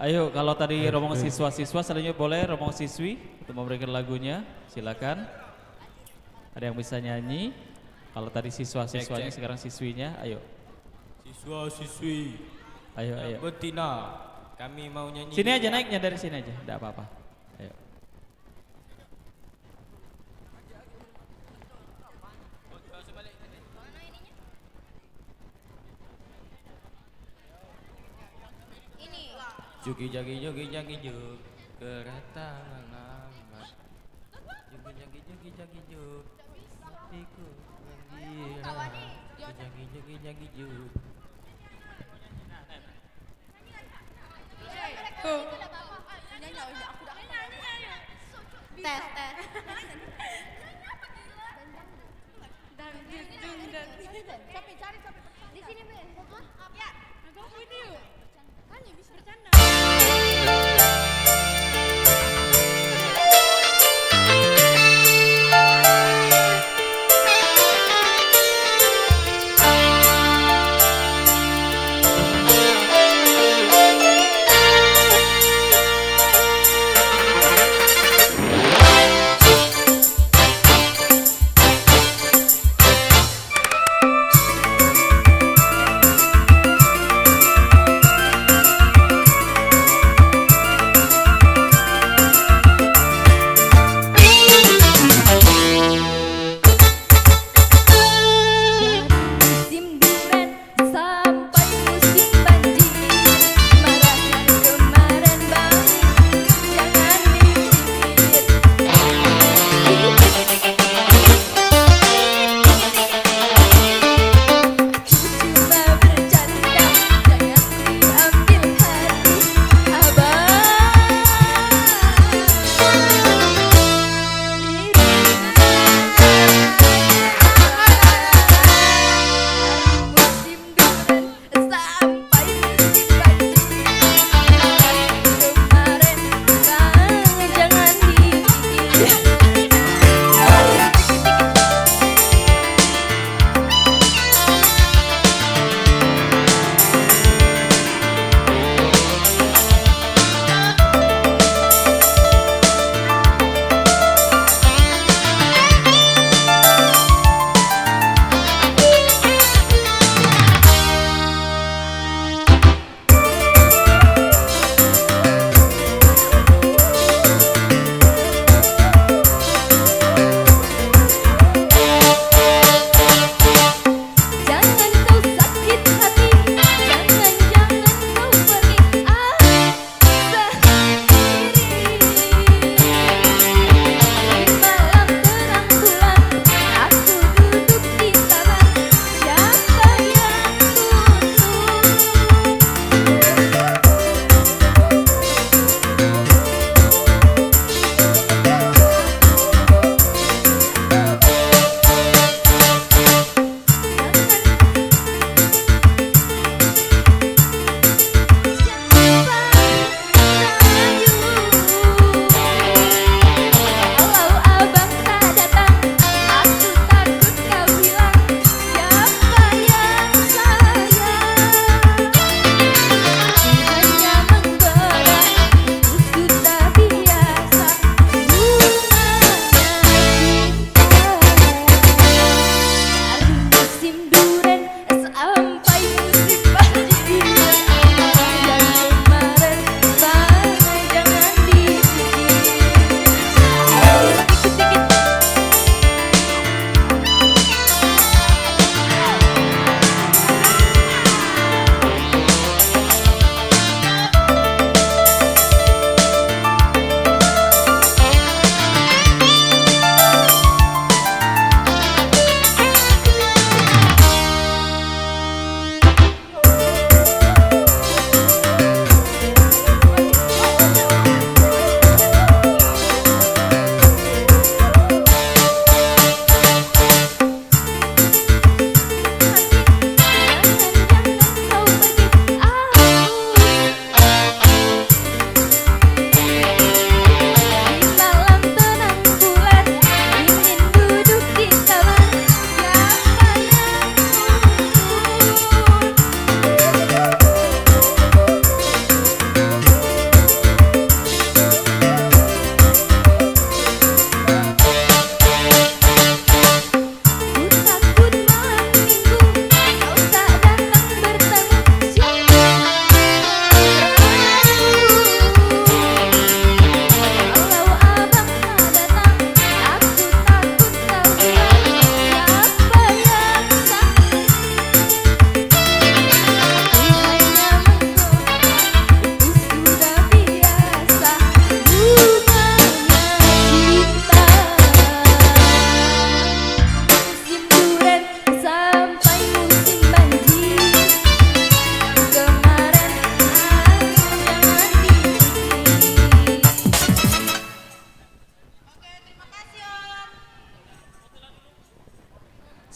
Ayo, kalau tadi rombongan siswa-siswa, selanjutnya boleh rombongan siswi untuk memberikan lagunya. Silakan. Ada yang bisa nyanyi? Kalau tadi siswa-siswanya, sekarang siswinya. Ayo. Siswa-siswi. Ayo, ayo. Betina, kami mau nyanyi. Sini aja, naiknya dari sini aja, tidak apa-apa. Ayo. Juki jagi jogi jagi juk, kereta melambat. Juki jagi jogi jagi juk, hatiku gembira. Jagi jogi jagi juk. Tes, tes. Capek cari capek. Di sini Ben. Ya. Agak video. Kan ya bisa bercanda.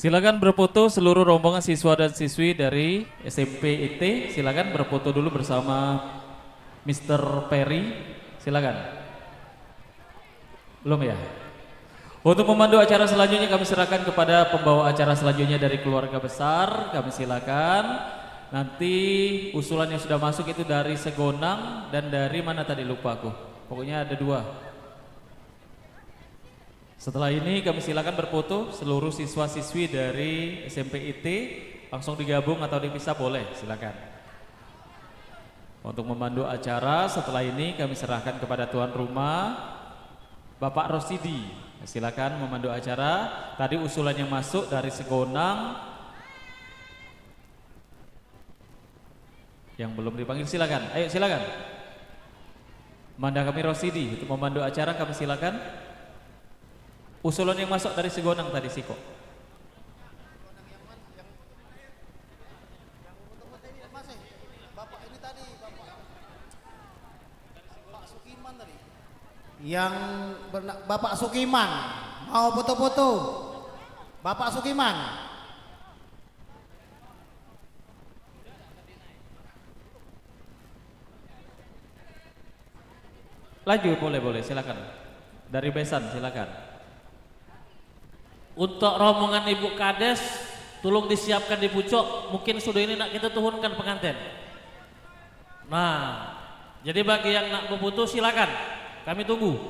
Silakan berfoto seluruh rombongan siswa dan siswi dari SMP IT. Silakan berfoto dulu bersama Mr. Perry. Silakan. Belum ya? Untuk memandu acara selanjutnya kami serahkan kepada pembawa acara selanjutnya dari keluarga besar. Kami silakan. Nanti usulan yang sudah masuk itu dari Segonang dan dari mana tadi lupa aku. Pokoknya ada 2. Setelah ini kami silakan berfoto seluruh siswa-siswi dari SMP IT, langsung digabung atau dipisah boleh, silakan. Untuk memandu acara setelah ini kami serahkan kepada tuan rumah Bapak Rosidi. Silakan memandu acara. Tadi usulan yang masuk dari Segonang yang belum dipanggil silakan. Ayo silakan. Manda kami Rosidi untuk memandu acara, kami silakan. Usulan yang masuk dari Segonang tadi Siko. Yang Bapak Sukiman mau foto-foto. Bapak Sukiman. Laju boleh silakan. Dari Besan silakan. Untuk rombongan Ibu Kades, tolong disiapkan di pucuk. Mungkin sudah ini nak kita turunkan pengantin. Nah, jadi bagi yang nak berfoto silakan. Kami tunggu.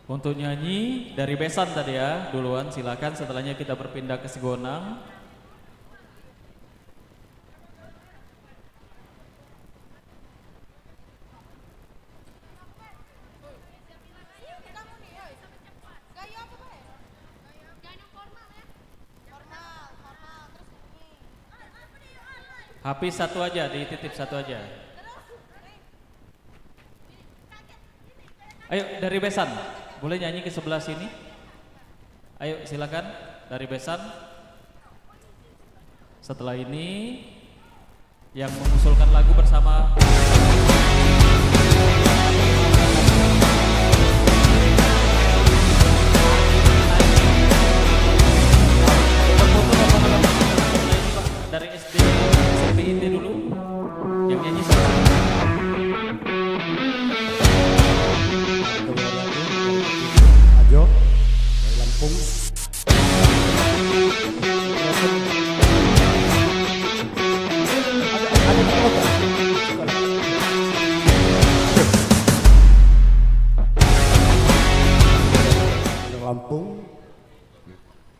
Untuk nyanyi dari Besan tadi ya, duluan silakan. Setelahnya kita berpindah ke Segonang. Habis satu aja, dititip satu aja. Ayo dari Besan, boleh nyanyi ke sebelah sini? Ayo silakan dari Besan. Setelah ini yang mengusulkan lagu bersama dari SD SMP ini dulu yang nyanyi Ajo dari Lampung. Dari Lampung.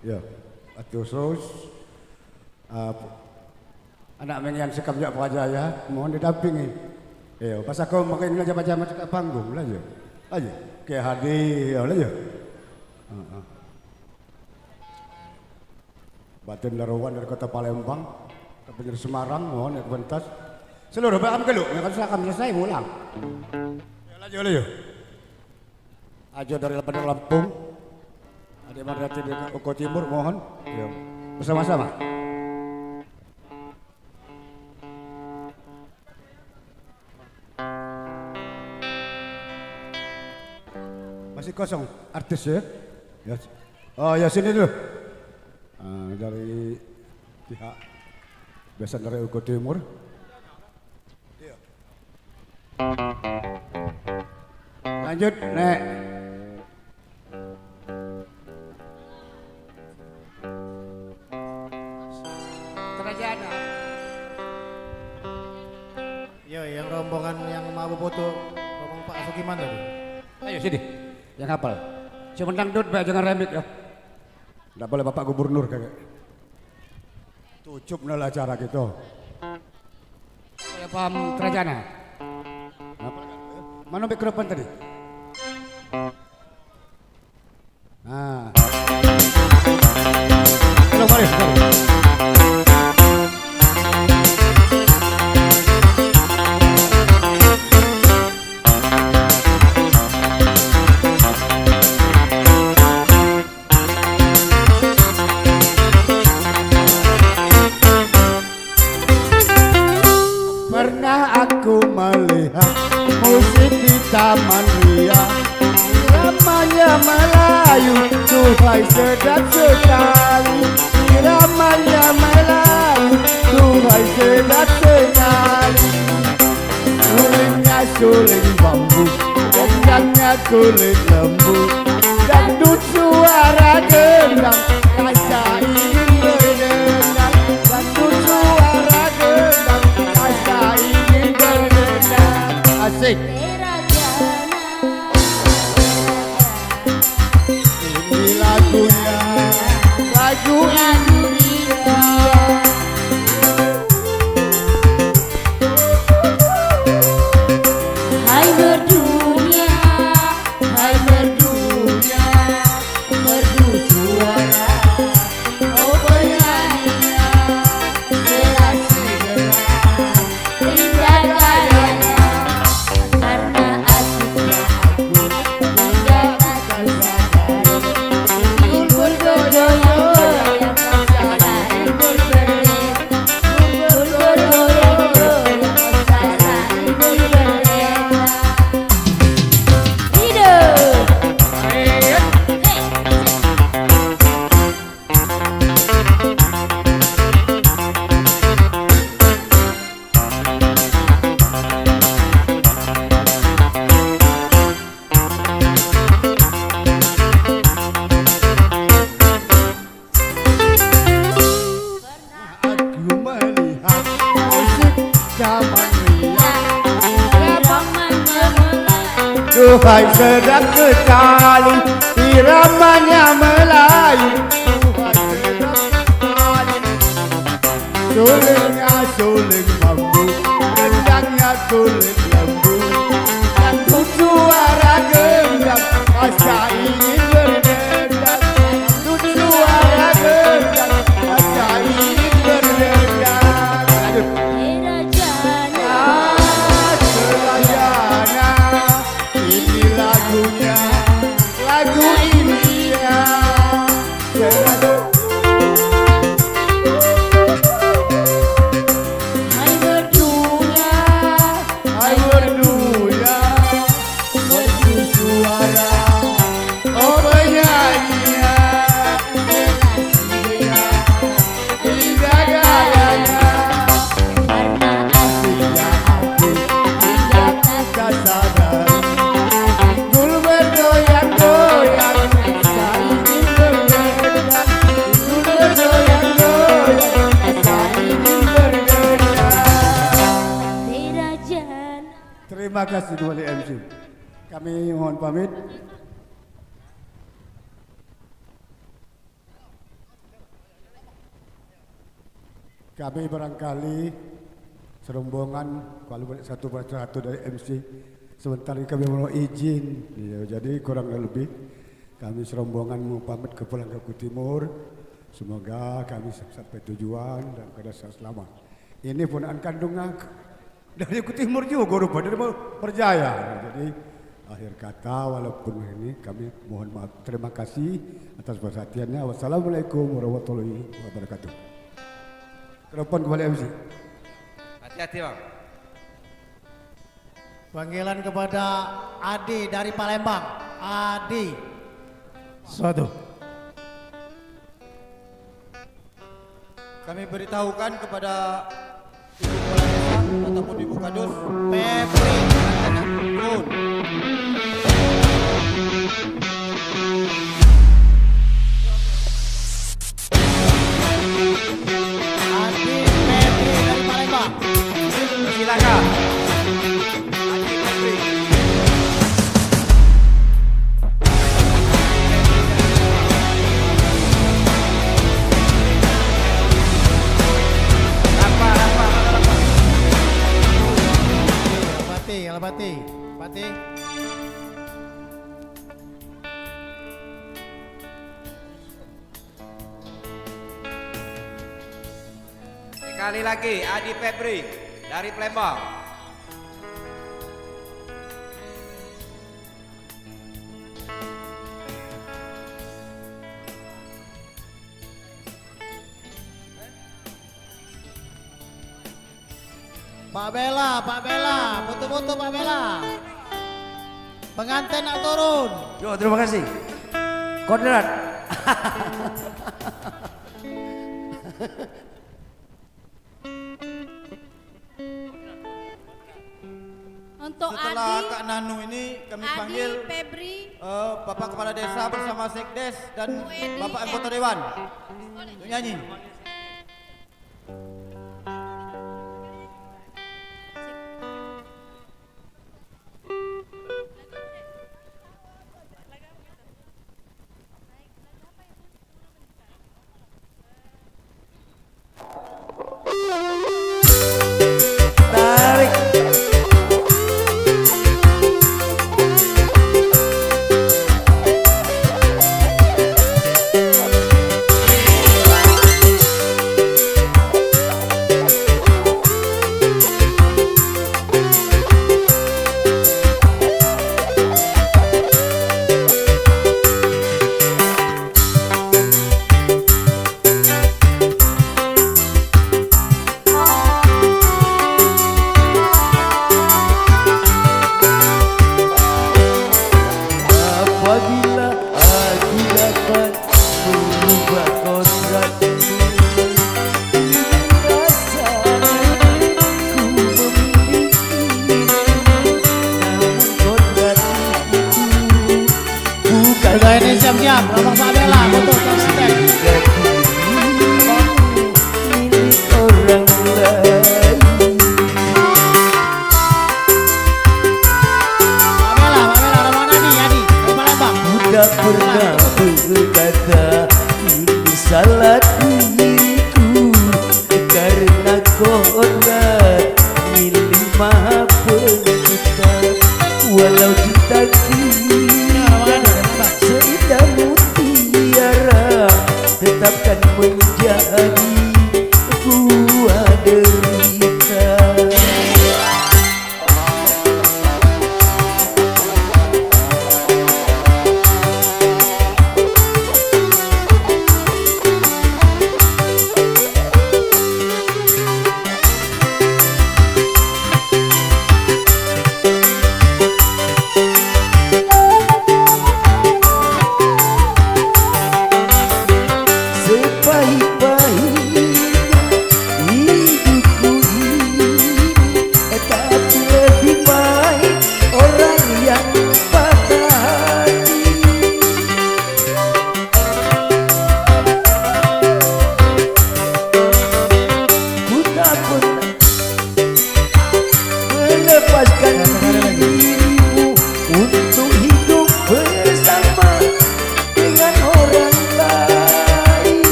Ya, terus anak menyan sekap jak Prajaya mohon didampingi. Ya, pas aku makin aja baca macam panggung lah je. Aja. Ke hadir lah je. Batin Darawan dari Kota Palembang, Kabupaten Semarang mohon ya kebentas. Seluruh bakam keluk yang akan selesai ulang. Ya lah je. Ajo dari Lampung. Adik Marati di Oko Timur mohon. Ya. Bersama-sama. Masih kosong artis ya? Ya. Oh ya sini dulu. Dari pihak Besan dari Oko Timur. Iya. Lanjut, Nek. Kerajaan. Yo, yang rombongan yang mau foto rombongan Pak Sukiman tadi. Ayo sini. Yang hafal. Cuma dangdut Pak, jangan remik ya. Enggak boleh Bapak Gubernur kayak. Tujuh nol acara gitu. Saya paham kerajaan. Mana mikrofon tadi? Nah. Halo, mari. Pernah aku melihat musik di Taman Ria, Iramanya Melayu, duhai sedap sekali. Iramanya Melayu, duhai sedap sekali. Sulingnya suling bambu, gendangnya kulit lembu. Dangdut suara gendang, rasa ingin berdendang. Dangdut suara gendang, rasa ingin berdendang. Asik. Ini lagunya, lagu India. Hai berdunia, hai berdunia, merdu suara, oh penyanyinya, serasi gerak, indah gayanya, karena asiknya aku, tidak akan sadari, timbul bergoyang-goyang, rasa timbul berdendang, timbul bergoyang-goyang, rasa timbul berdendang. Aku melihat musik zaman riang. Duhai sedap sekali, iramanya Melayu. Duhai sedap sekali. Sulingnya suling bambu, gendangnya kulit lembu. Dangdut suara gendang, rasa ingin berdendang. Dangdut suara gendang, rasa ingin berdendang. Aduh. Serajana, ini lagunya, lagu India. Serajana. Hai berdunia, Hai berdunia, merdu suara, oh penyanyinya, indah gayanya, karena asiknya aku, tidak akan sadari, timbul bergoyang-goyang, rasa ingin berdendang, timbul bergoyang-goyang, rasa ingin berdendang. Terima kasih kepada MC. Kami mohon pamit. Kami barangkali serombongan kalau boleh satu persatu dari MC. Sebentar ini kami mohon izin. Ya, jadi kurang lebih kami serombongan mau pamit ke pulang ke Timur. Semoga kami sampai tujuan dan keadaan selamat. Ini ponaan kandung aku. Dari Timur juga rupa dari Berjaya. Jadi akhir kata walaupun ini kami mohon maaf. Terima kasih atas perhatiannya. Wassalamualaikum warahmatullahi wabarakatuh. Telepon kembali MC. Hati-hati bang. Panggilan kepada Adi dari Palembang. Adi. Suatu. Kami beritahukan kepada Ibu Kepala Desa ataupun Ibu Kadus Pepri Turun. Adi Pepri dari Palembang. Silakan. Pati. Sekali lagi Adi Febri dari Palembang. Pak Bella, foto-foto Pak Bella. Pengantin nak turun. Yo, terima kasih. Kodrat. Untuk Setelah Adi, Kak Nanu ini kami Adi, panggil Febri, Bapak Kepala Desa bersama Sekdes dan Bu Edi, Bapak Anggota Dewan untuk nyanyi. Tarik. Apabila aku dapat merubah kodratmu, rasanya ku memiliki, namun kodrat itu bukan Udah ini siap-siap, Abang Sabela, foto konsisten. milik orang lain. Ada mana Adi? Dari Palembang. Tak pernah berkata ini salah diriku, karena kodrat milik Maha Pencipta. Walau ditakdirkan seindah mutiara, tetapkan menjadi buah derita.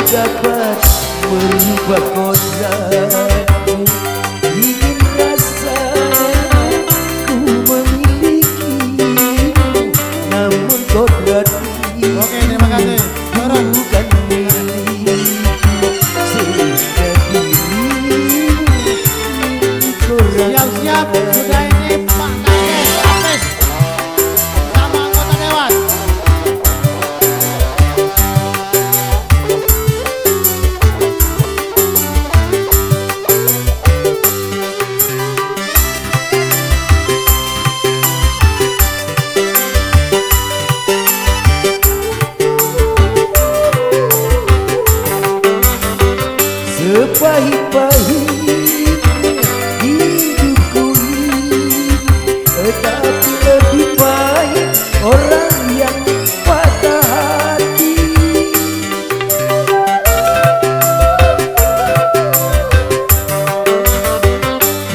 dapat merubah kodratmu. Ingin rasanya ku memilikimu, namun kodrat ini bukan milikku. Sehingga dirimu milik orang Siap-siap, sudah ini Pak Kades Apes sama anggota Dewan. Sepahit-pahit hidupku ini, tetapi lebih baik orang yang patah hati.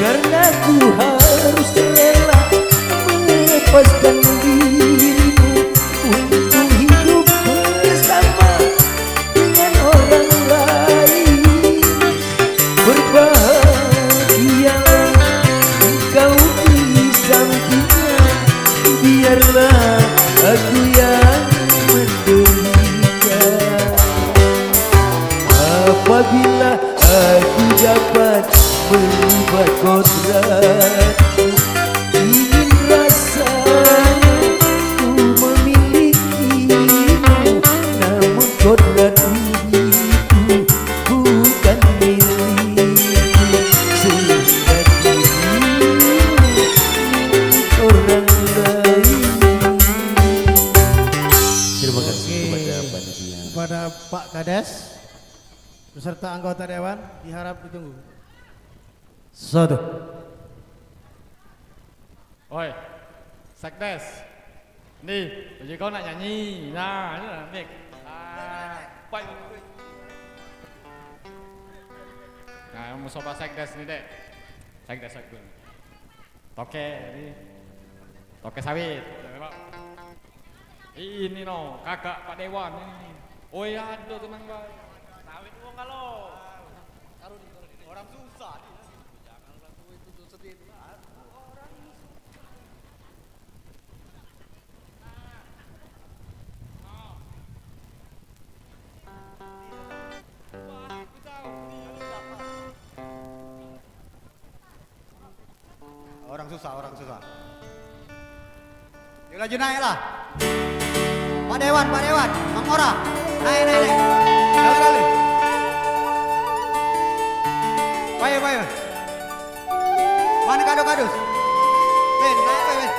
Karena ku harus rela melepaskan dirimu untuk hidup bersama dengan orang lain. Berbahagialah engkau di sampingnya, biarlah aku yang menderita. Apabila aku dapat merubah kodrat, ingin rasanya beserta anggota dewan diharap ditunggu. Satu. Oi, Sekdes. Nih, baju kau nak nyanyi. Nah, ini lah, Nick. Baik. Nah, mau sobat Sekdes nih, Dek. Sekdes aku. Toke ini. Toke sawit. Ini no, kakak Pak Dewan ini. Oh ya, ada tenang baik. Sawit uang kalau. Orang susah. Jangan langsung itu sedih itu. Orang susah, orang susah. Yuk laju naik lah. Pak Dewan, Mang Ora. Naik. Kali. Baik. Mana kado-kadus? Ben, naik, Ben.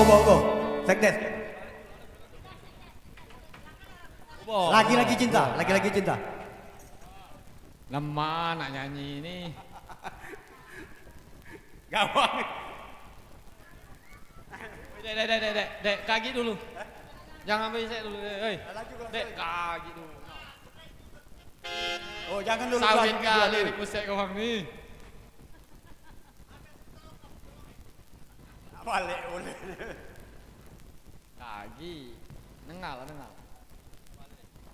Go. Sekdes. Lagi-lagi cinta. Lama nak nyanyi ini. Gawang. Dek, kaki dulu. Jangan ambil saya dulu, Dek, kaki dulu. Oh, jangan dulu. Sawit kali di pusat kau ni. Balik boleh. Kaki. Nengal.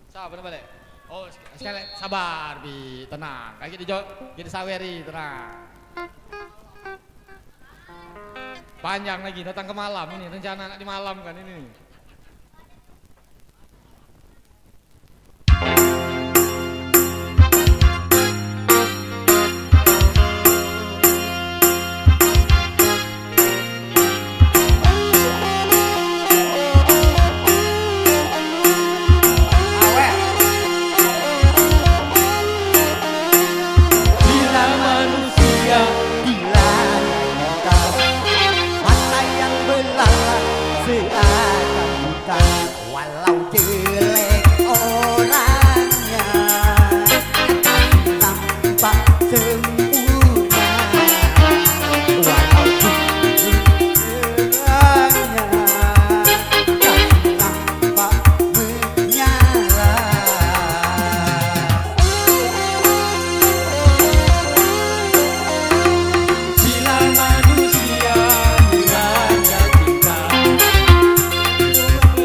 Sabar balik. Oh, sekali sabar, Bi. Tenang. Kaki dijok, kita saweri, tenang. Panjang lagi, datang ke malam ini. Rencana nak di malam kan ini. Bila manusia mata yang belalak seakan buta, walau jelek orangnya tampak sempurna, walau jelek orangnya tampak menyala. Bila manusia dilanda cinta,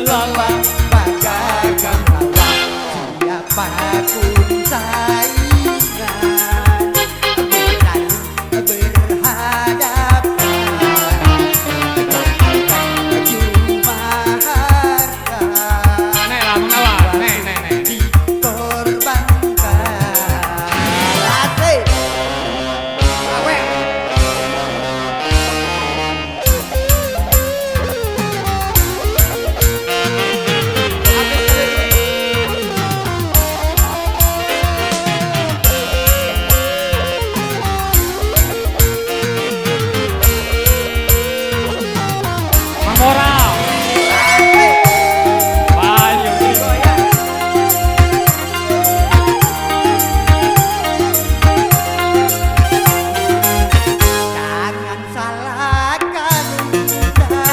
lelah bagaikan lawan siapapun saingan, berani berhadapan, cuma harta dikorbankan. Asik. Moral. Jangan salahkan kita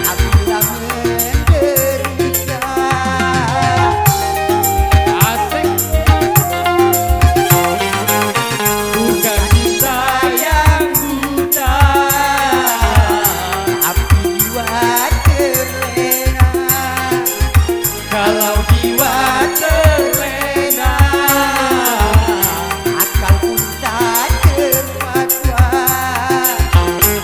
apabila menderita. Asik. Bukan kita yang buta, tapi jiwa terlena. Kalau jiwa terlena, akal pun tak terkuat.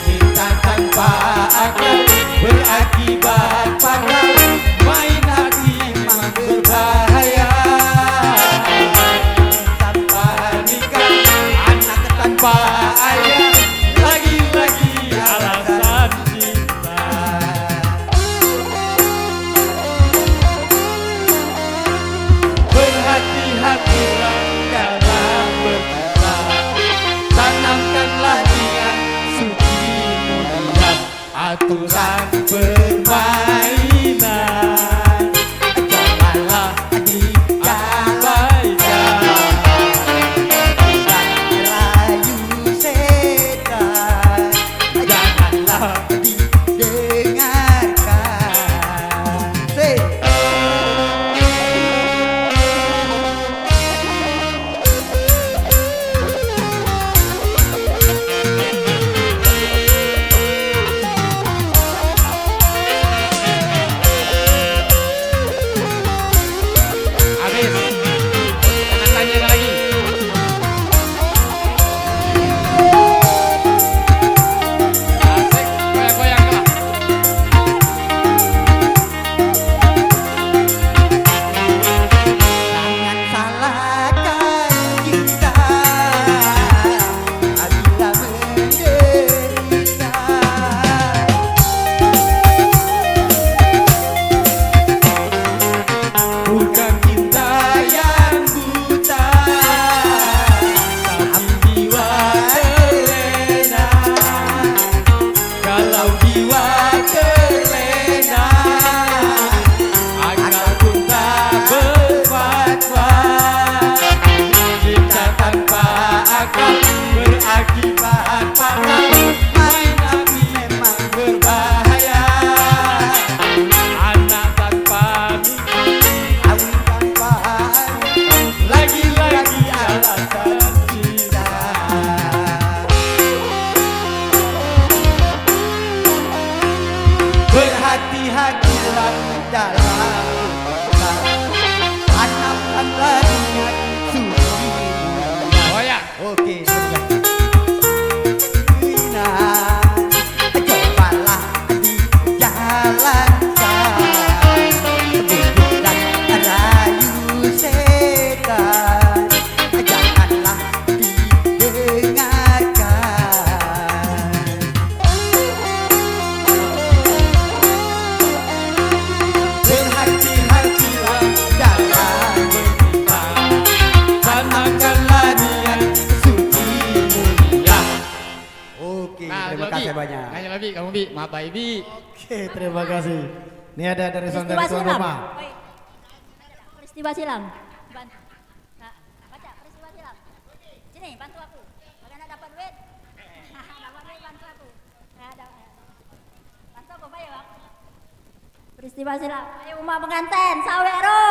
Cinta tanpa akal berakibat fatal. Main hati memang berbahaya. Tanpa nikah, anak tanpa ayah, lagi-lagi alasan cinta. Berhati-hatilah dalam berkata, tanamkanlah niat suci mulia, aturan permainan janganlah diabaikan. Dan rayu setan janganlah didengarkan. Say. jiwa terlena, akal pun tak berfatwa. Cinta tanpa akal berakibat fatal. Main api memang berbahaya. Anak tanpa mimpi, kawin tanpa anak, lagi-lagi alasan cinta. Berhati-hatilah dalam tanamkanlah niat suci. Oh ya, oke. Cobalah dijalankan, bujuk dan rayu setan, janganlah didengarkan. Berhati-hatilah dalam bercinta, tanamkanlah niat suci mulia. Oke, terima kasih banyak. Nanya lebih, kamu Bi, maaf Pak Bi. Oke, terima kasih. Ini ada dari saudara tuan rumah. Peristiwa silam. Bantu. Nah, baca peristiwa silam. Sini, bantu aku. Bagaimana dapat duit? Dapat duit, bantu aku. Bantu aku, Pak ya, Bang. Peristiwa silam. Ayo umat pengantin, sawero.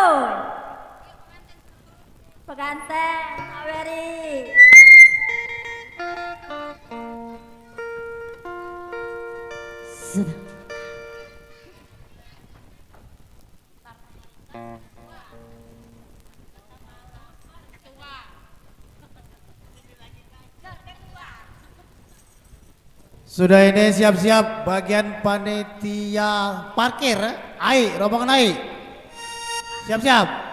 Pengantin, saweri. Sudah. Sudah ini siap-siap bagian panitia parkir. Aik, rombongan Aik. Siap-siap.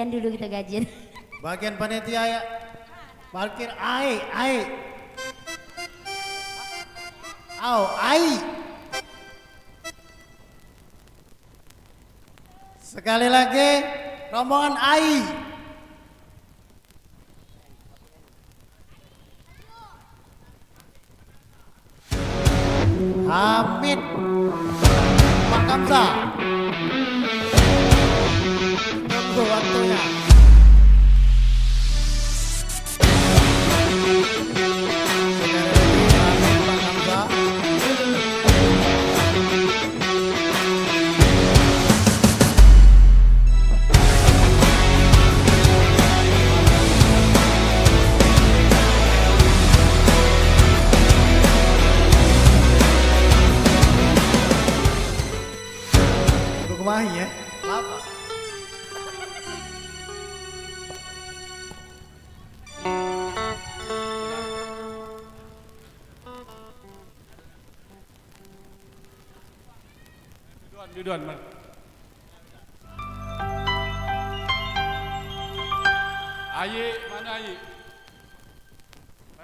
gajian dulu kita gajian. Bagian panitia ya. Parkir ai. Au, ai. Sekali lagi rombongan ai. Hamid Pak Kamsa. Tunggu waktunya. Kumahi ya? Apa? Duduan, Mas. Ayi, mana Ayi?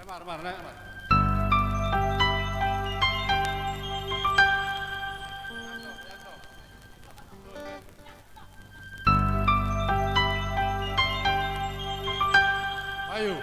Mar. Ayo.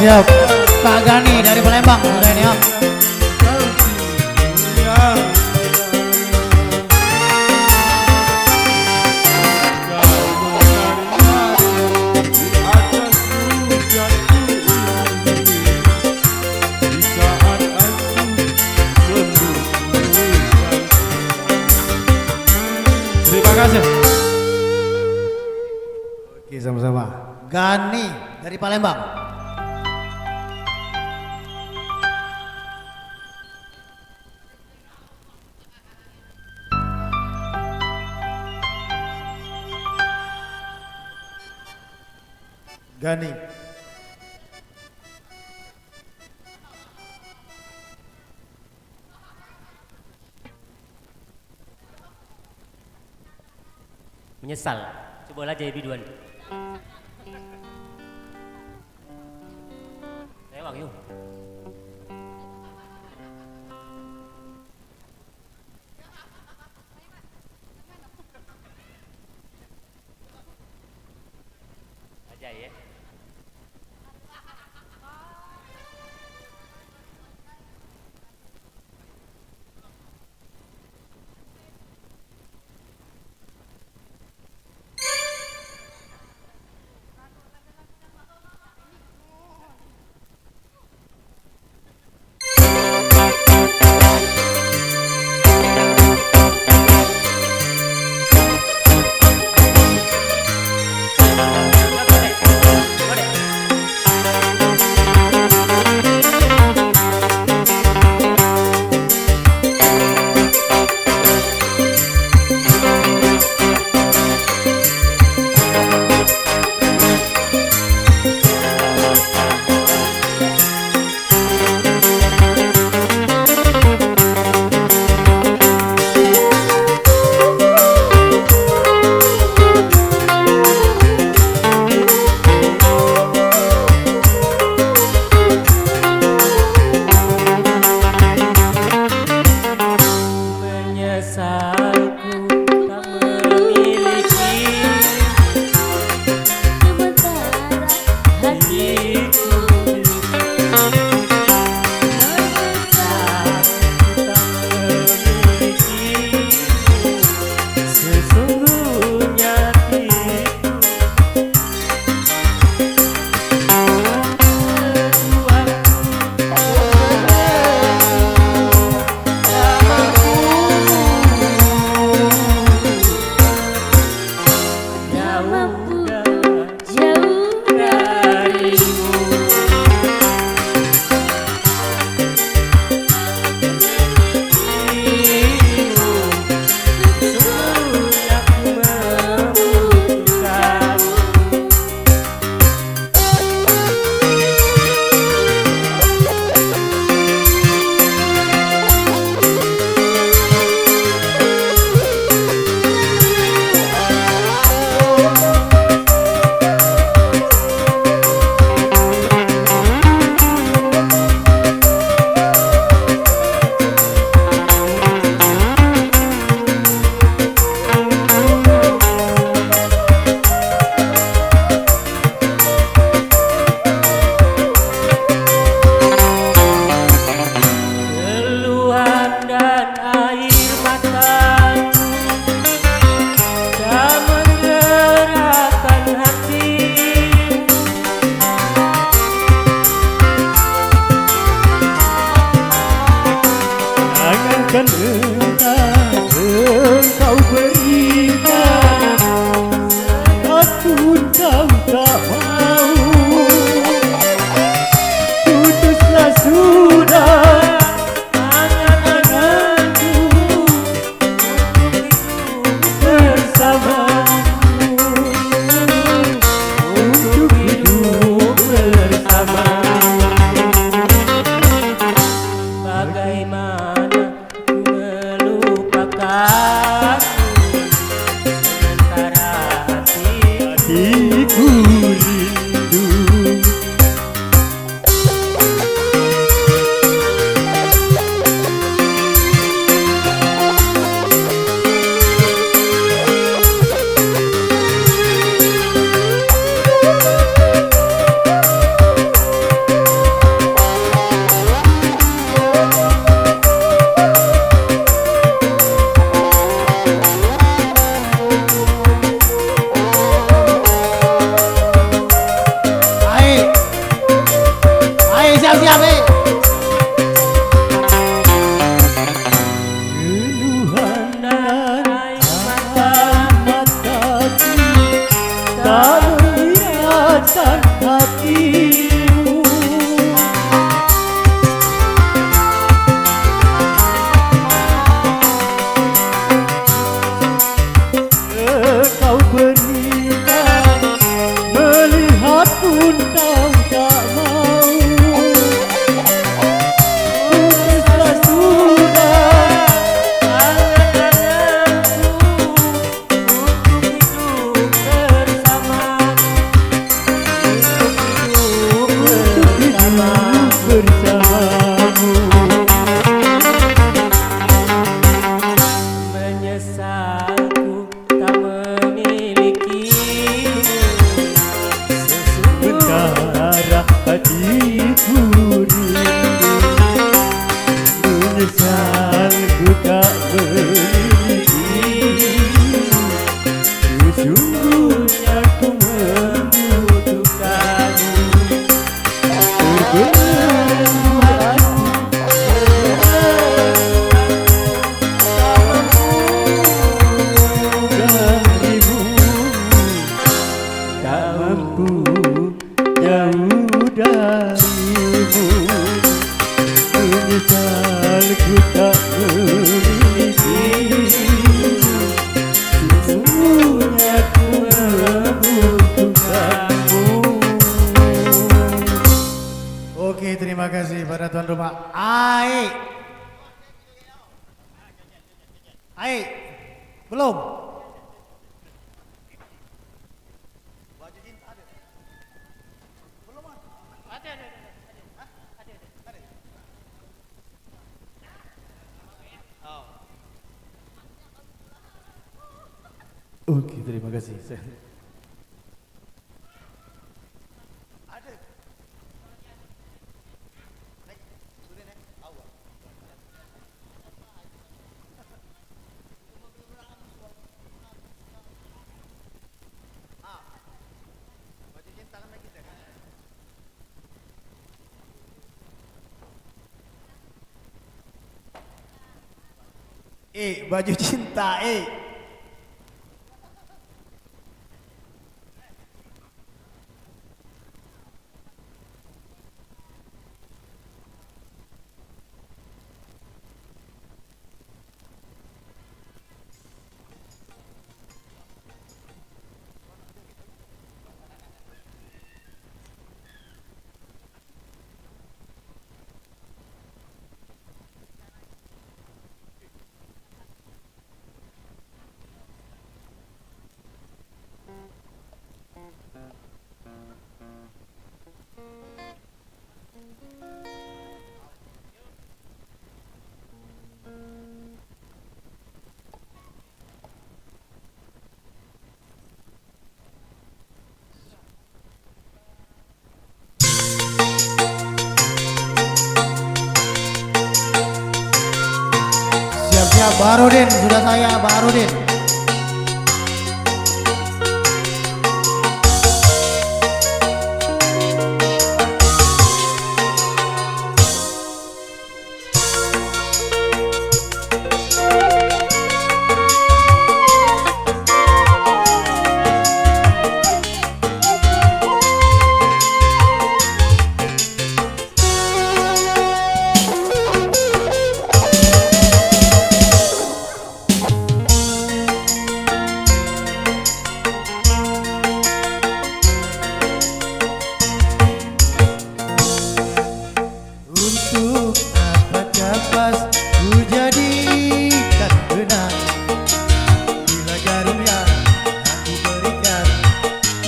Siap. Pak Gani dari Palembang sudah ini om. Terima kasih. Oke sama-sama. Gani dari Palembang. Gani. Menyesal. Cobalah jadi biduan. Lewat yuk. Aja ya. menggerakkan hatimu. Kau berikan melihat pun kau tak mau. Putuslah sudah angan-anganku untuk hidup bersama, untuk hidup bersamamu. Menyesalku tak memilikimu, sementara hatiku rindu. Menyesalku tak memilikimu, sesungguhnya ku membutuhkanmu. Terbelenggu hati, tak mampu jauh darimu. Menyesal ku tak memilikimu, sesungguhnya ku membutuhkanmu. Oke, terima kasih pada tuan rumah. Aik. Aik. Belum. Oke, terima kasih. Baju cinta, Siap-siap, Barudin, sudah saya Barudin. Untuk apakah pas ku jadikan benang, bila jarum yang aku berikan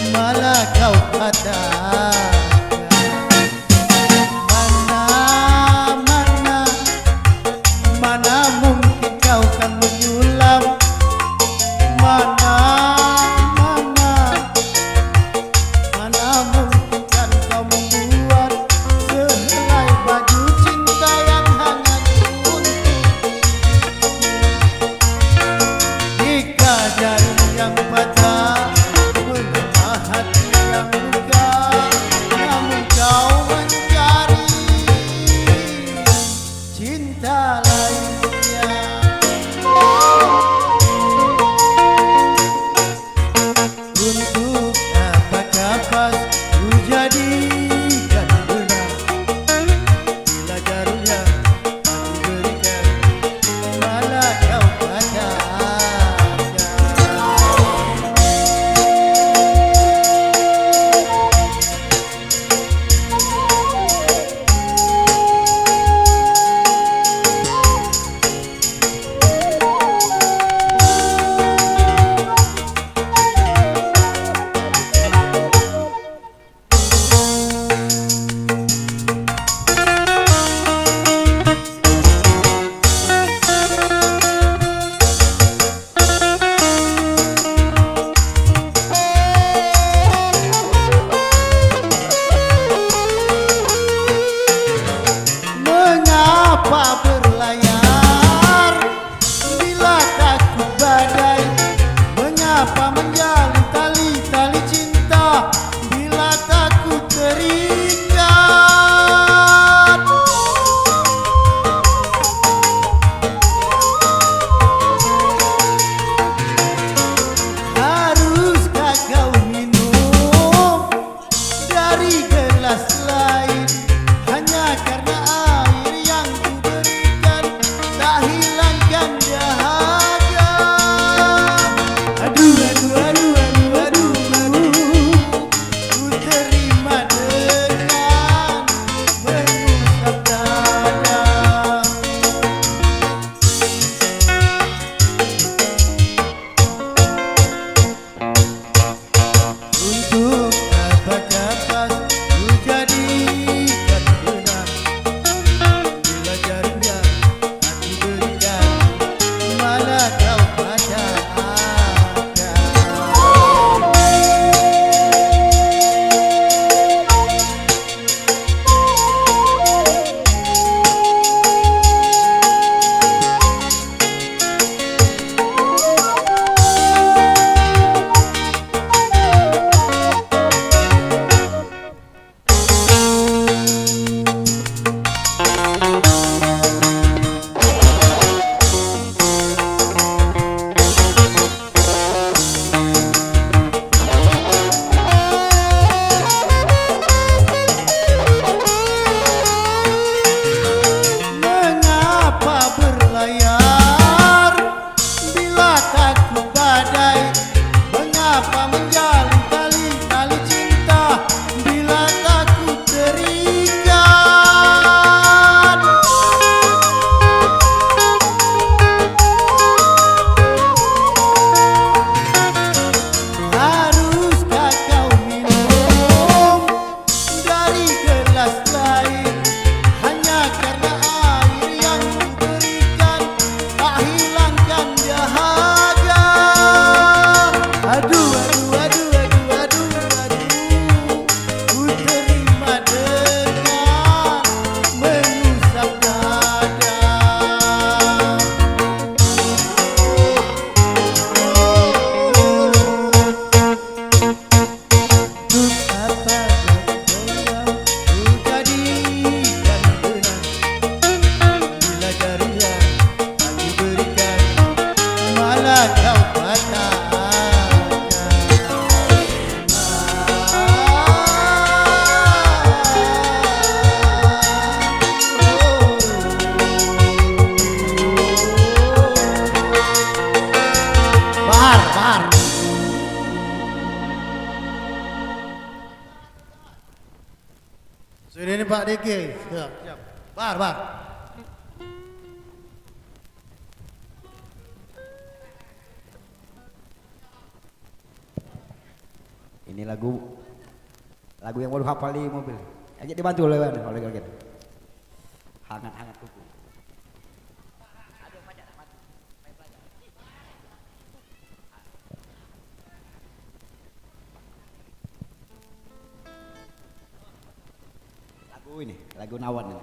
malah kau patahkan. Mana mungkin kau kan menyulam, mana mungkin kan kau membuat sehelai baju cinta yang hangat untukku. Jika jarum yang patah mengenai hati yang luka, dari gelas lain, hanya karena air yang ku berikan tak hilangkan dahaga. Aduh, aduh, aduh, aduh, aduh, aduh, ku terima dengan mengusap dada. Untuk apa kapas ku jadikan benang, bila jarinya aku berikan malah kau patahkan. Mengapa berlayar bila takut badai? Mengapa menjalin tali-tali cinta bila takut terikat? Haruskah kau minum dari gelas lain, hanya karena air yang kuberikan tak hilangkan dahaga. Aduh, aduh, aduh, aduh, aduh, aduh, ku terima dengan mengusap dada. Untuk apa kau ku jadikan benang, bila jari yang aku berikan malah kau patahkan. Bahar, bahar. Sudah ini Pak Diki, siap, siap. Bahar, bahar. Ini lagu yang baru hafal di mobil. Ajak dibantu oleh kalian. Hangat-hangat kuku. Lagu Nawan ini.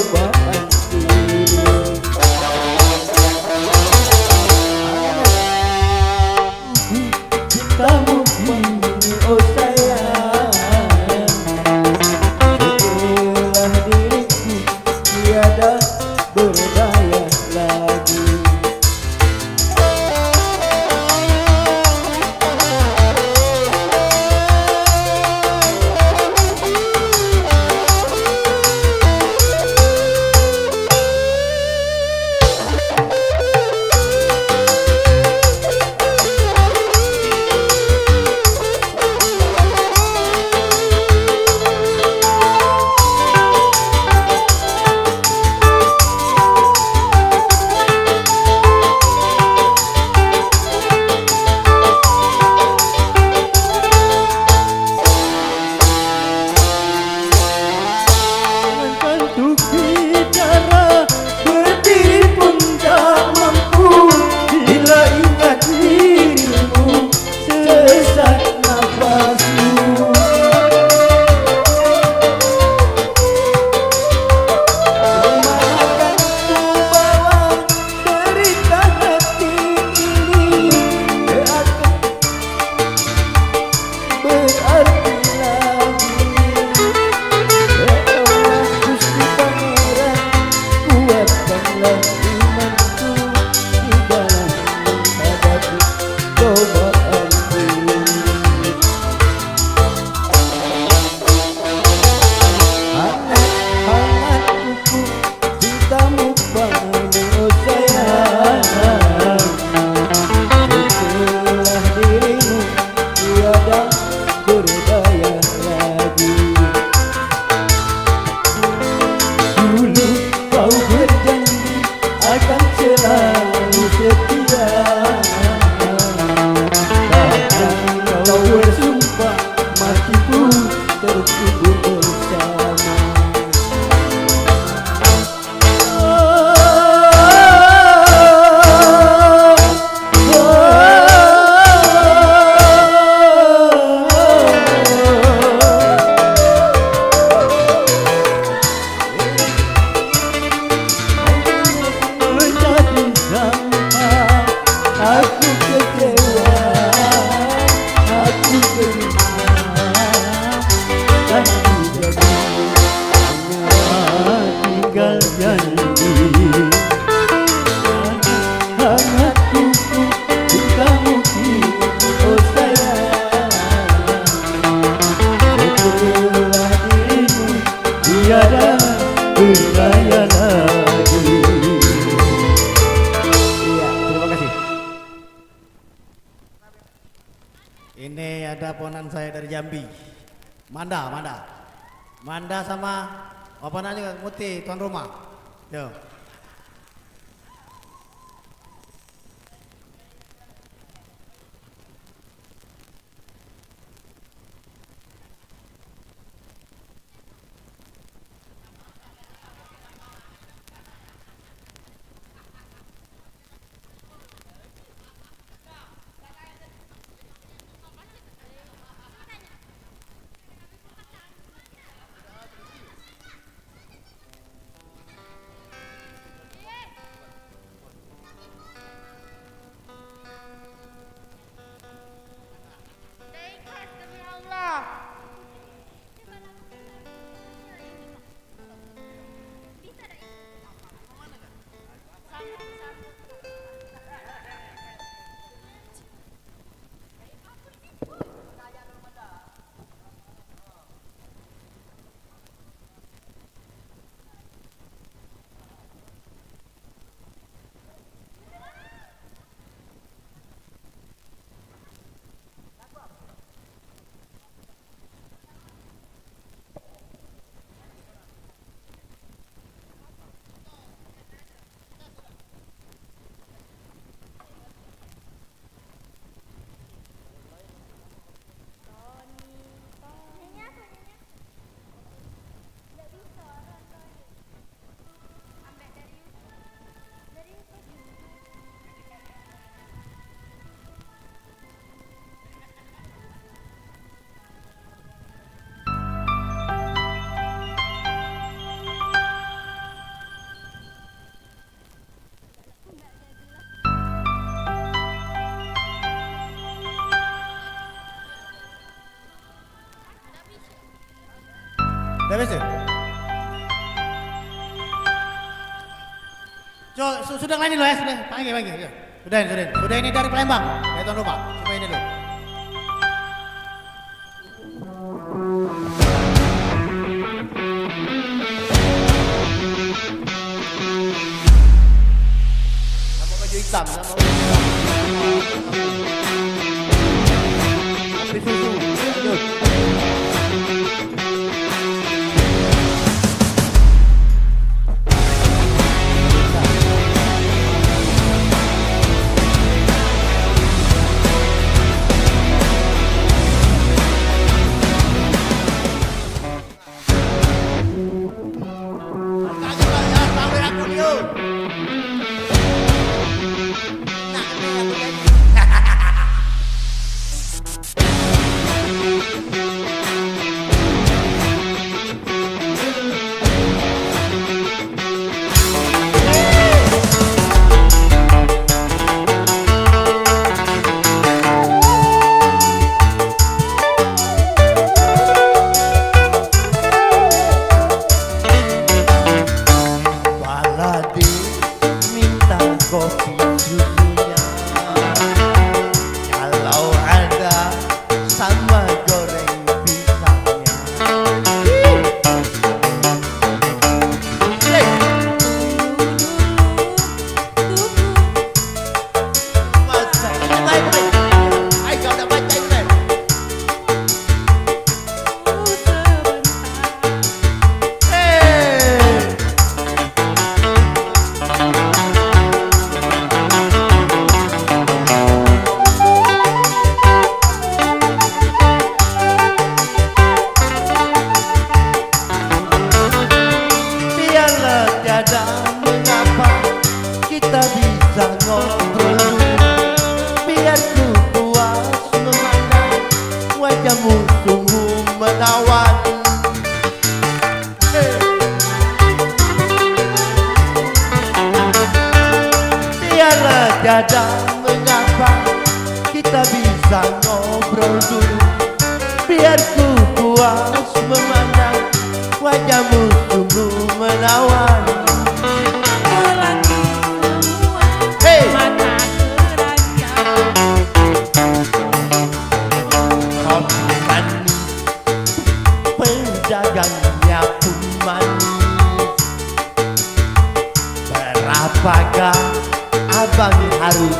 cobaan ini. Kamu begini oh sayang, setelah diriku tiada berdaya lagi. Untuk bicara berdiri pun tak mampu bila ingat dirimu sesak nafasmu. Kemana ku bawa derita hati ini, akan berarti lagi. Kuatkanlah imanku di dalam menghadapi cobaan ini. Hangat kuku cintamu padamu oh sayang, setelah dirimu tiada berdaya lagi. Dulu kau berjanji akan selalu setia, bahkan kau bersumpah mati pun terkubur bersama. Menjadi sampah, aku kecewa, aku gelisah, dan menjadi hanya tinggal janji. Hangat kuku cintamu kini oh sayang, setelah dirimu tiada berdaya lagi. Iya, terima kasih. Ini ada ponan saya dari Jambi, Manda sama apa namanya Muti tuan rumah. Yo. Sudah lain dulu ya, sudah. Panggil. Ya. Sudah ini dari Palembang. Ya tuan rumah. Coba ini dulu. Nama baju hitam, nama baju hitam. Kopi susu, lanjut. Tiada mengapa kita bisa ngobrol dulu. Biar ku puas memandang wajahmu sungguh menawan. Hey! Kopi manis, pedagangnya pun manis. Berapakah abang harus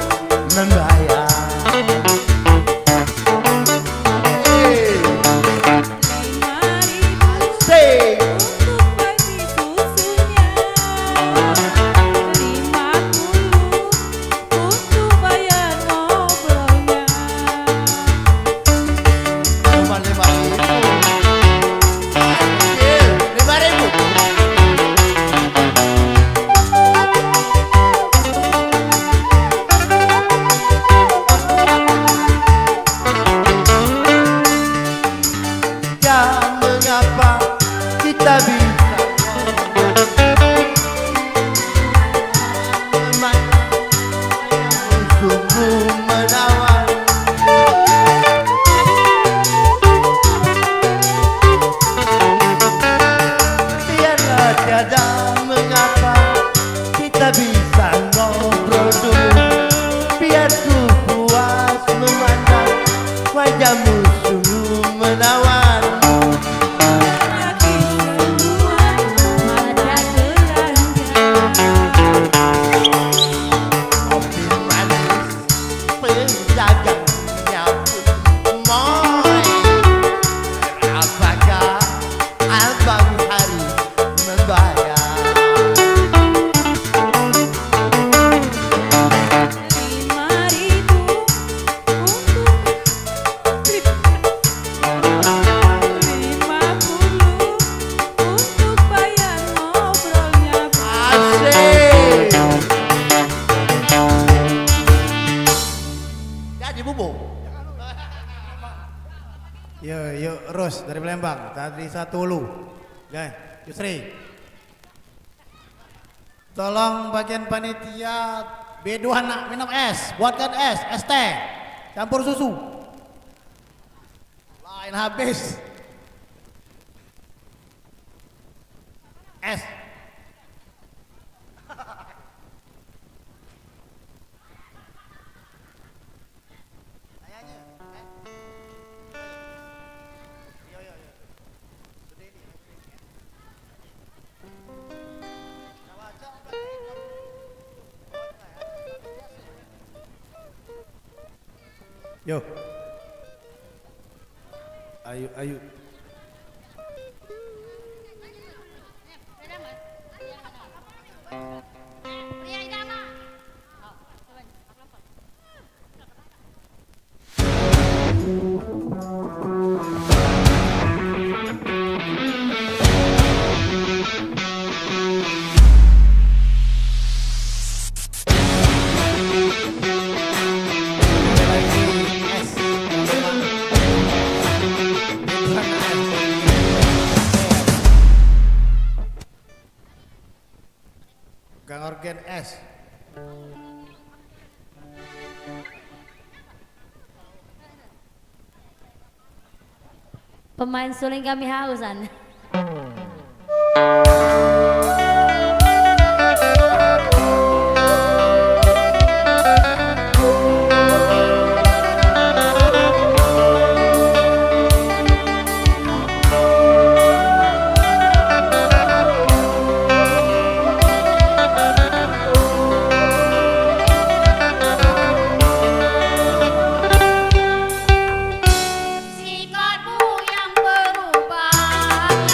membayar? Yuk, Ros dari Palembang, tadi satu lu. Ya, Yusri. Tolong bagian panitia B2 nak minum es, buatkan es teh, campur susu. Lain habis. Es. Yo. Ayu. Gang organ S. Pemain suling kami hausan. Sikatmu yang berubah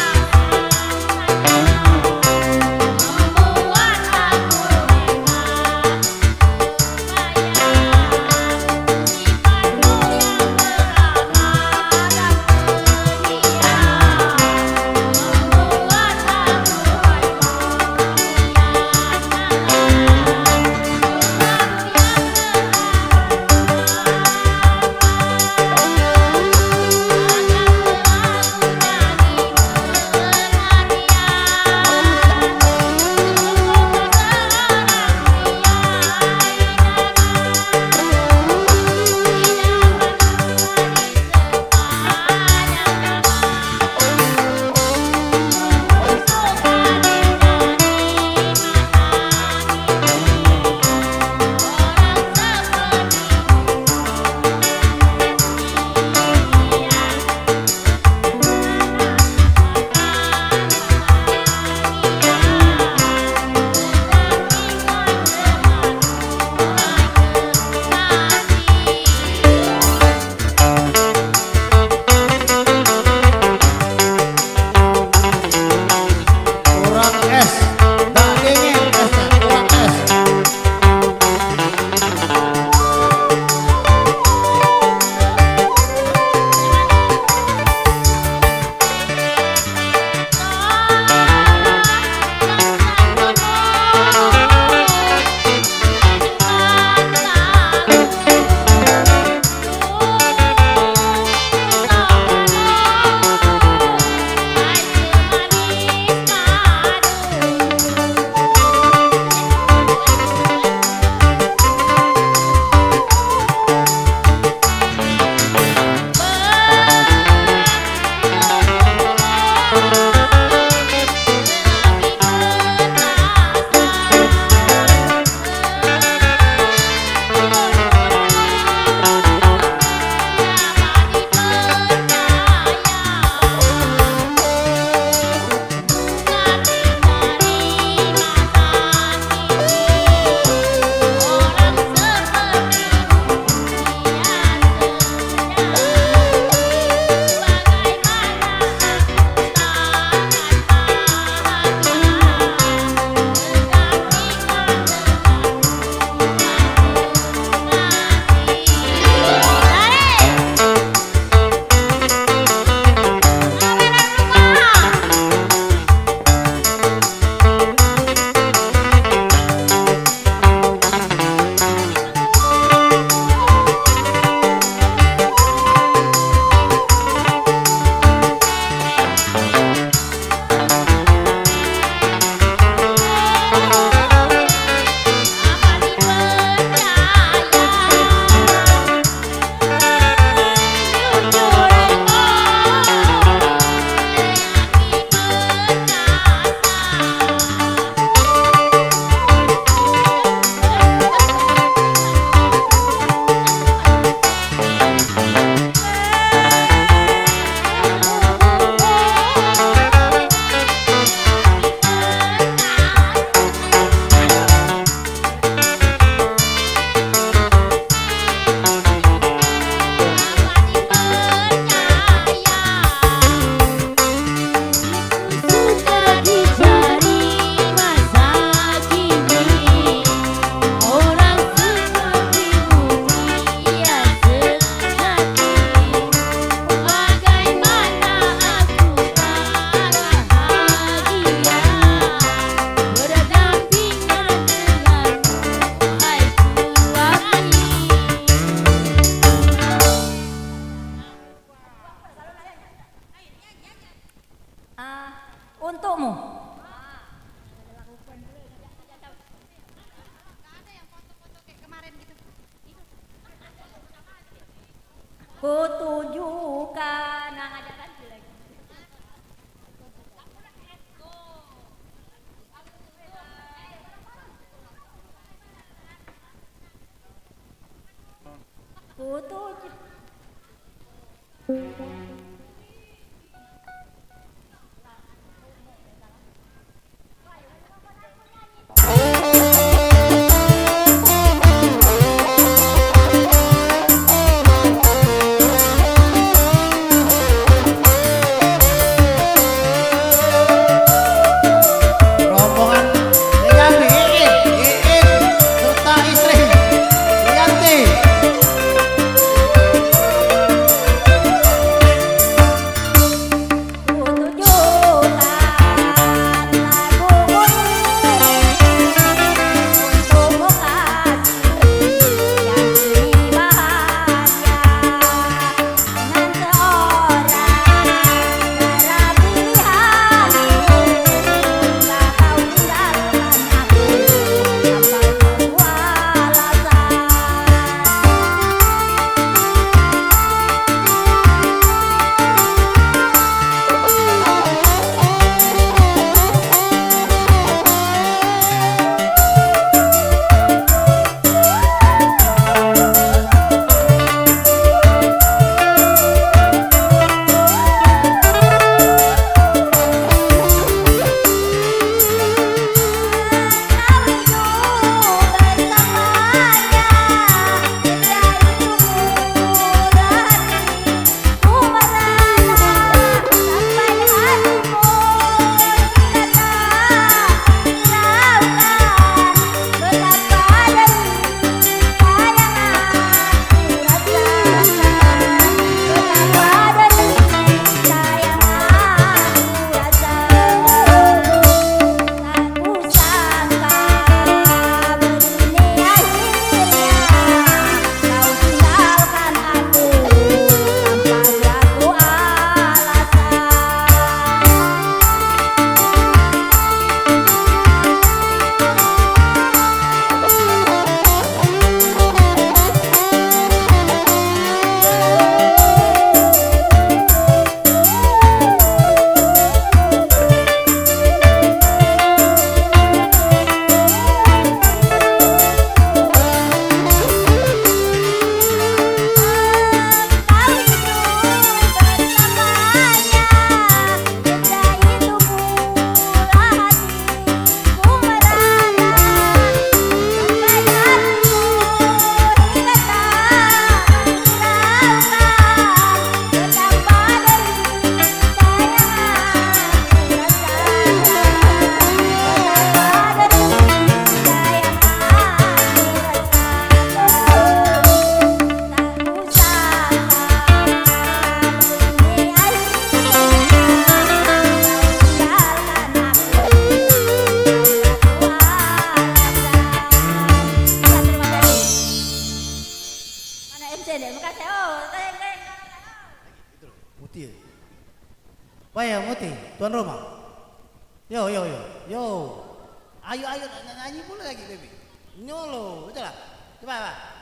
Wah Muti, tuan rumah. Yo. Ayo nyanyi pula lagi baby. Nyolo, betul lah. Coba.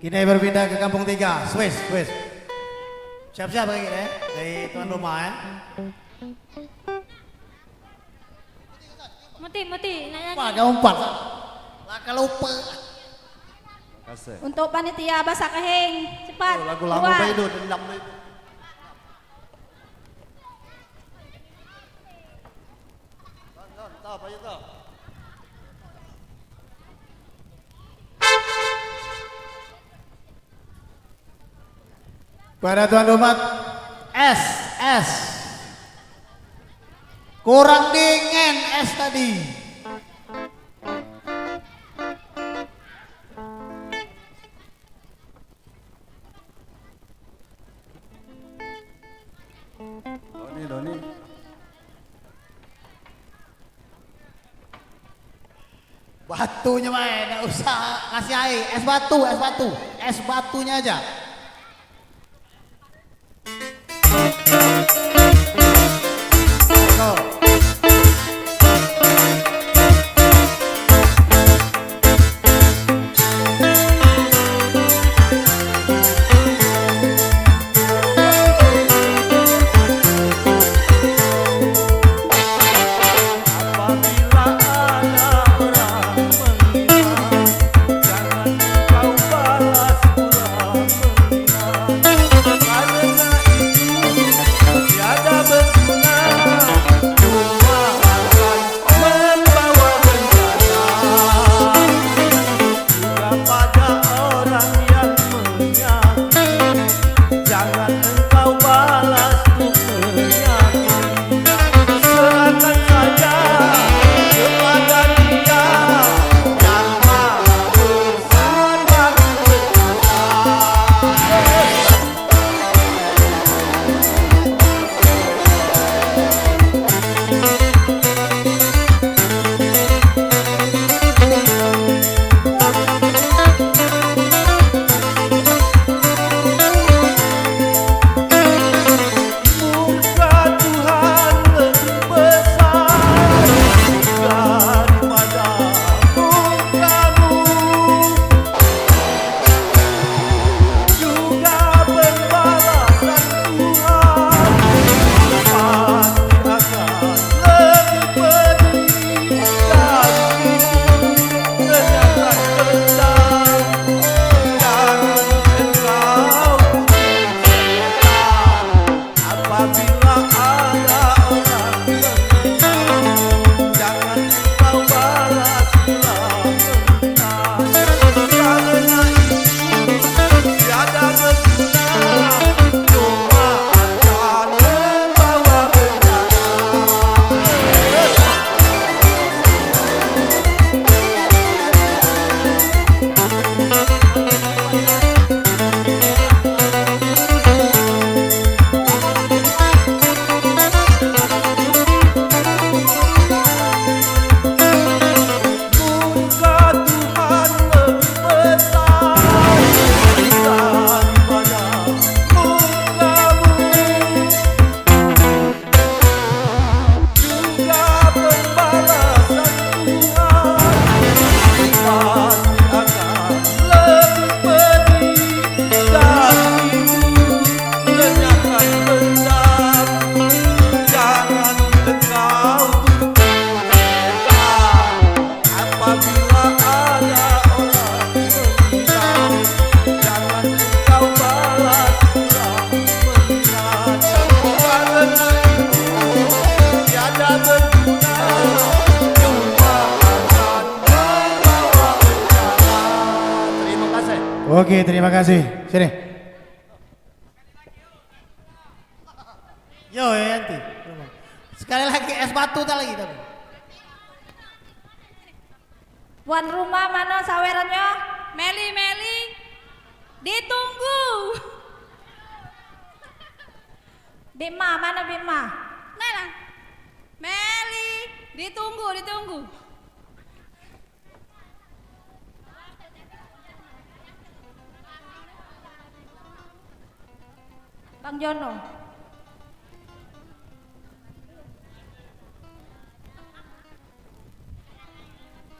Kita berpindah ke kampung 3, Swiss. Siap-siap lagi deh, dari tuan rumah ya. Muti, nanya. Pakai umpat. Laka lupa. Untuk panitia Basak Kehing, cepat. Lagu lama keluar. itu dendam itu. Pada tuan rumah, es. Kurang dingin es tadi. Doni. Batunya mah enggak usah kasih air, es batunya aja. Oke, terima kasih. Sini. Yo, Yanti. Sekali lagi es batu tak lagi tapi. Tuan rumah mana sawerannya? Meli. Ditunggu. Bima, mana Bima? Nah. Meli, ditunggu. Bang Jono.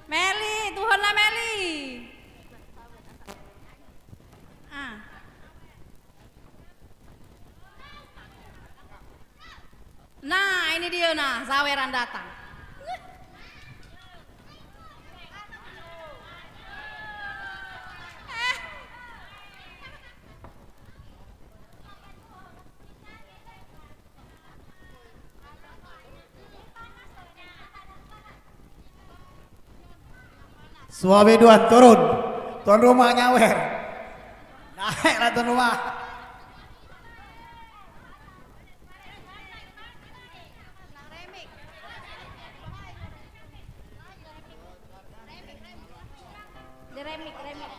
Meli, tuhunlah Meli. ini dia nah, saweran datang. Suami Duan turun, tuan rumah nyawer. Naiklah tuan rumah. Diremik, remik.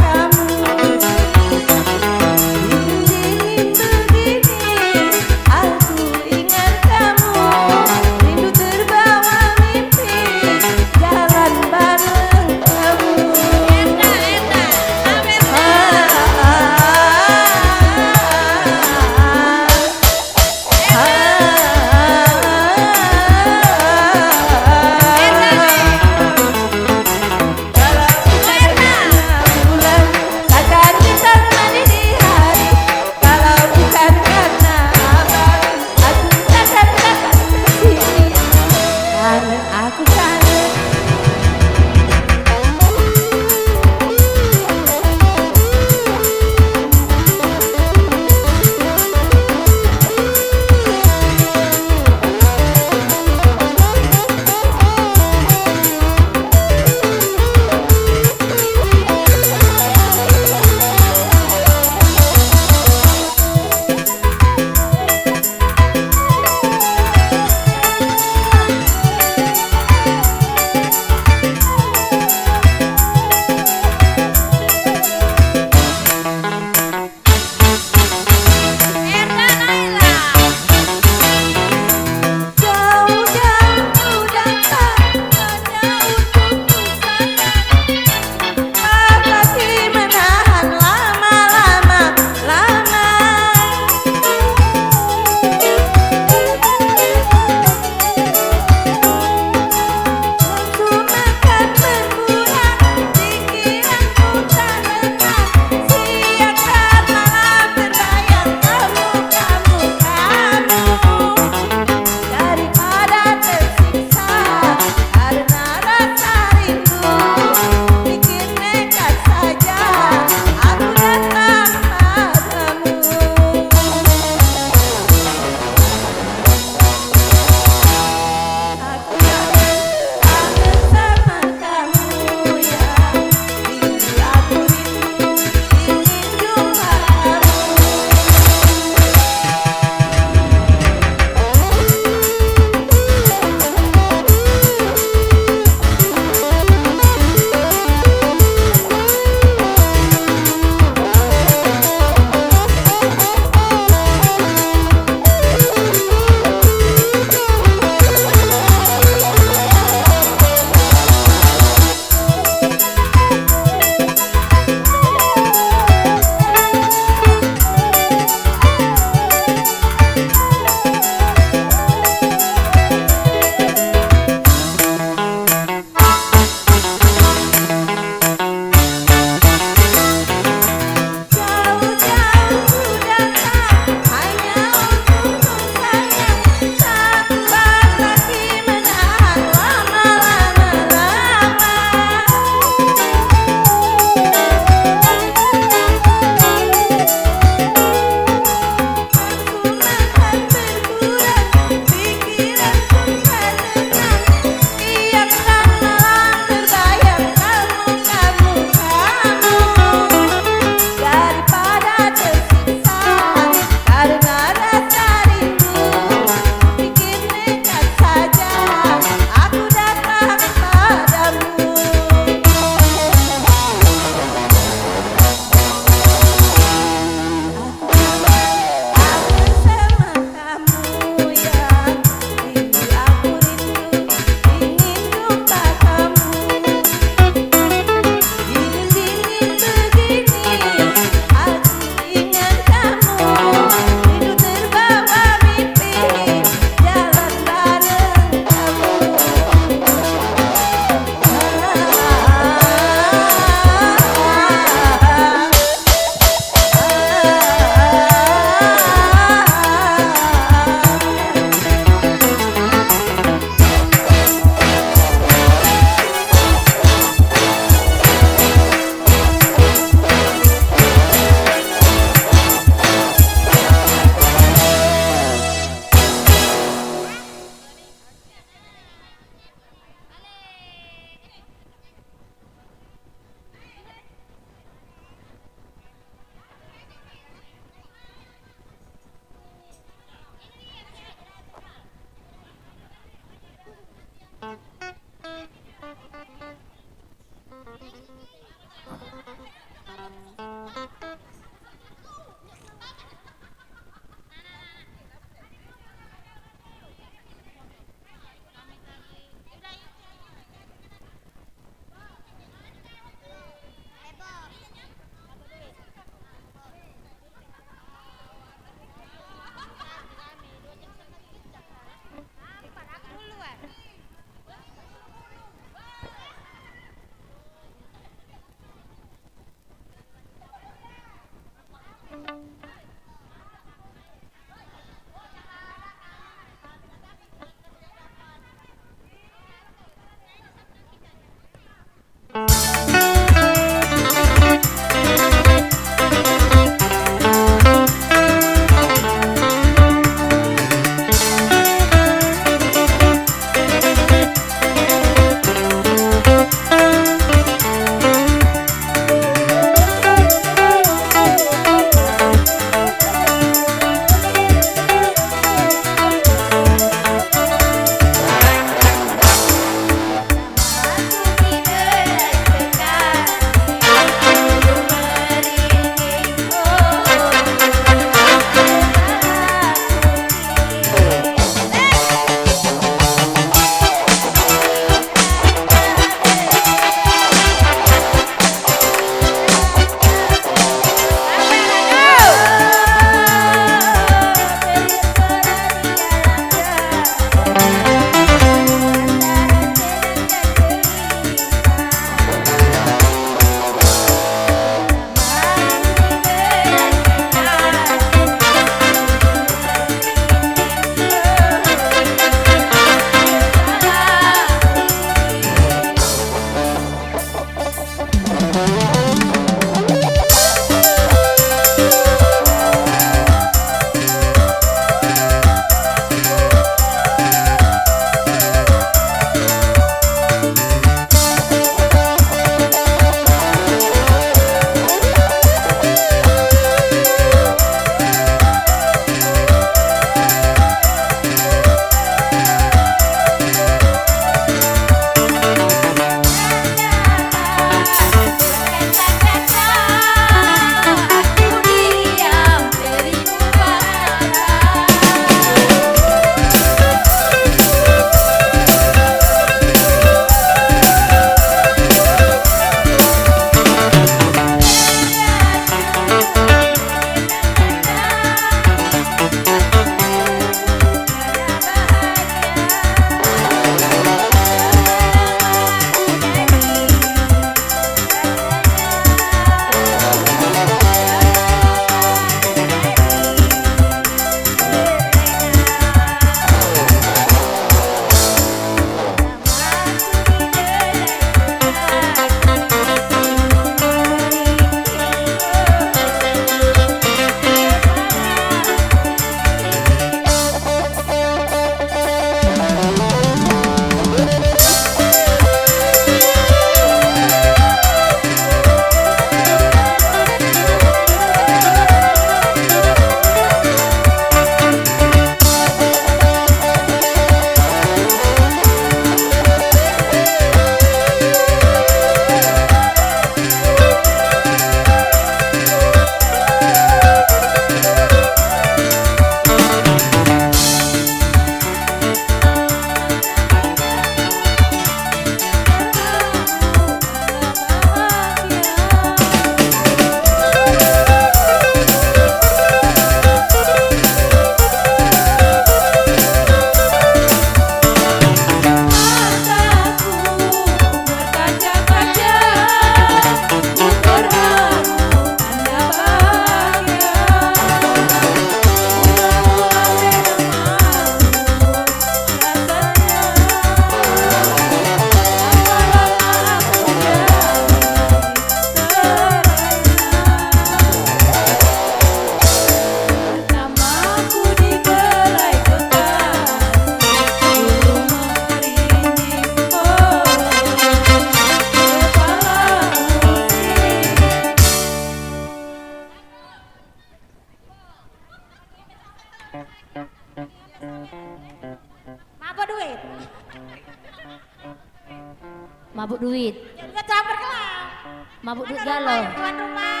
Mabuk duit. Yang dua campur kelang. Mabuk duit Mana galau. rumah, tuan rumah.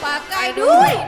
Pakai duit.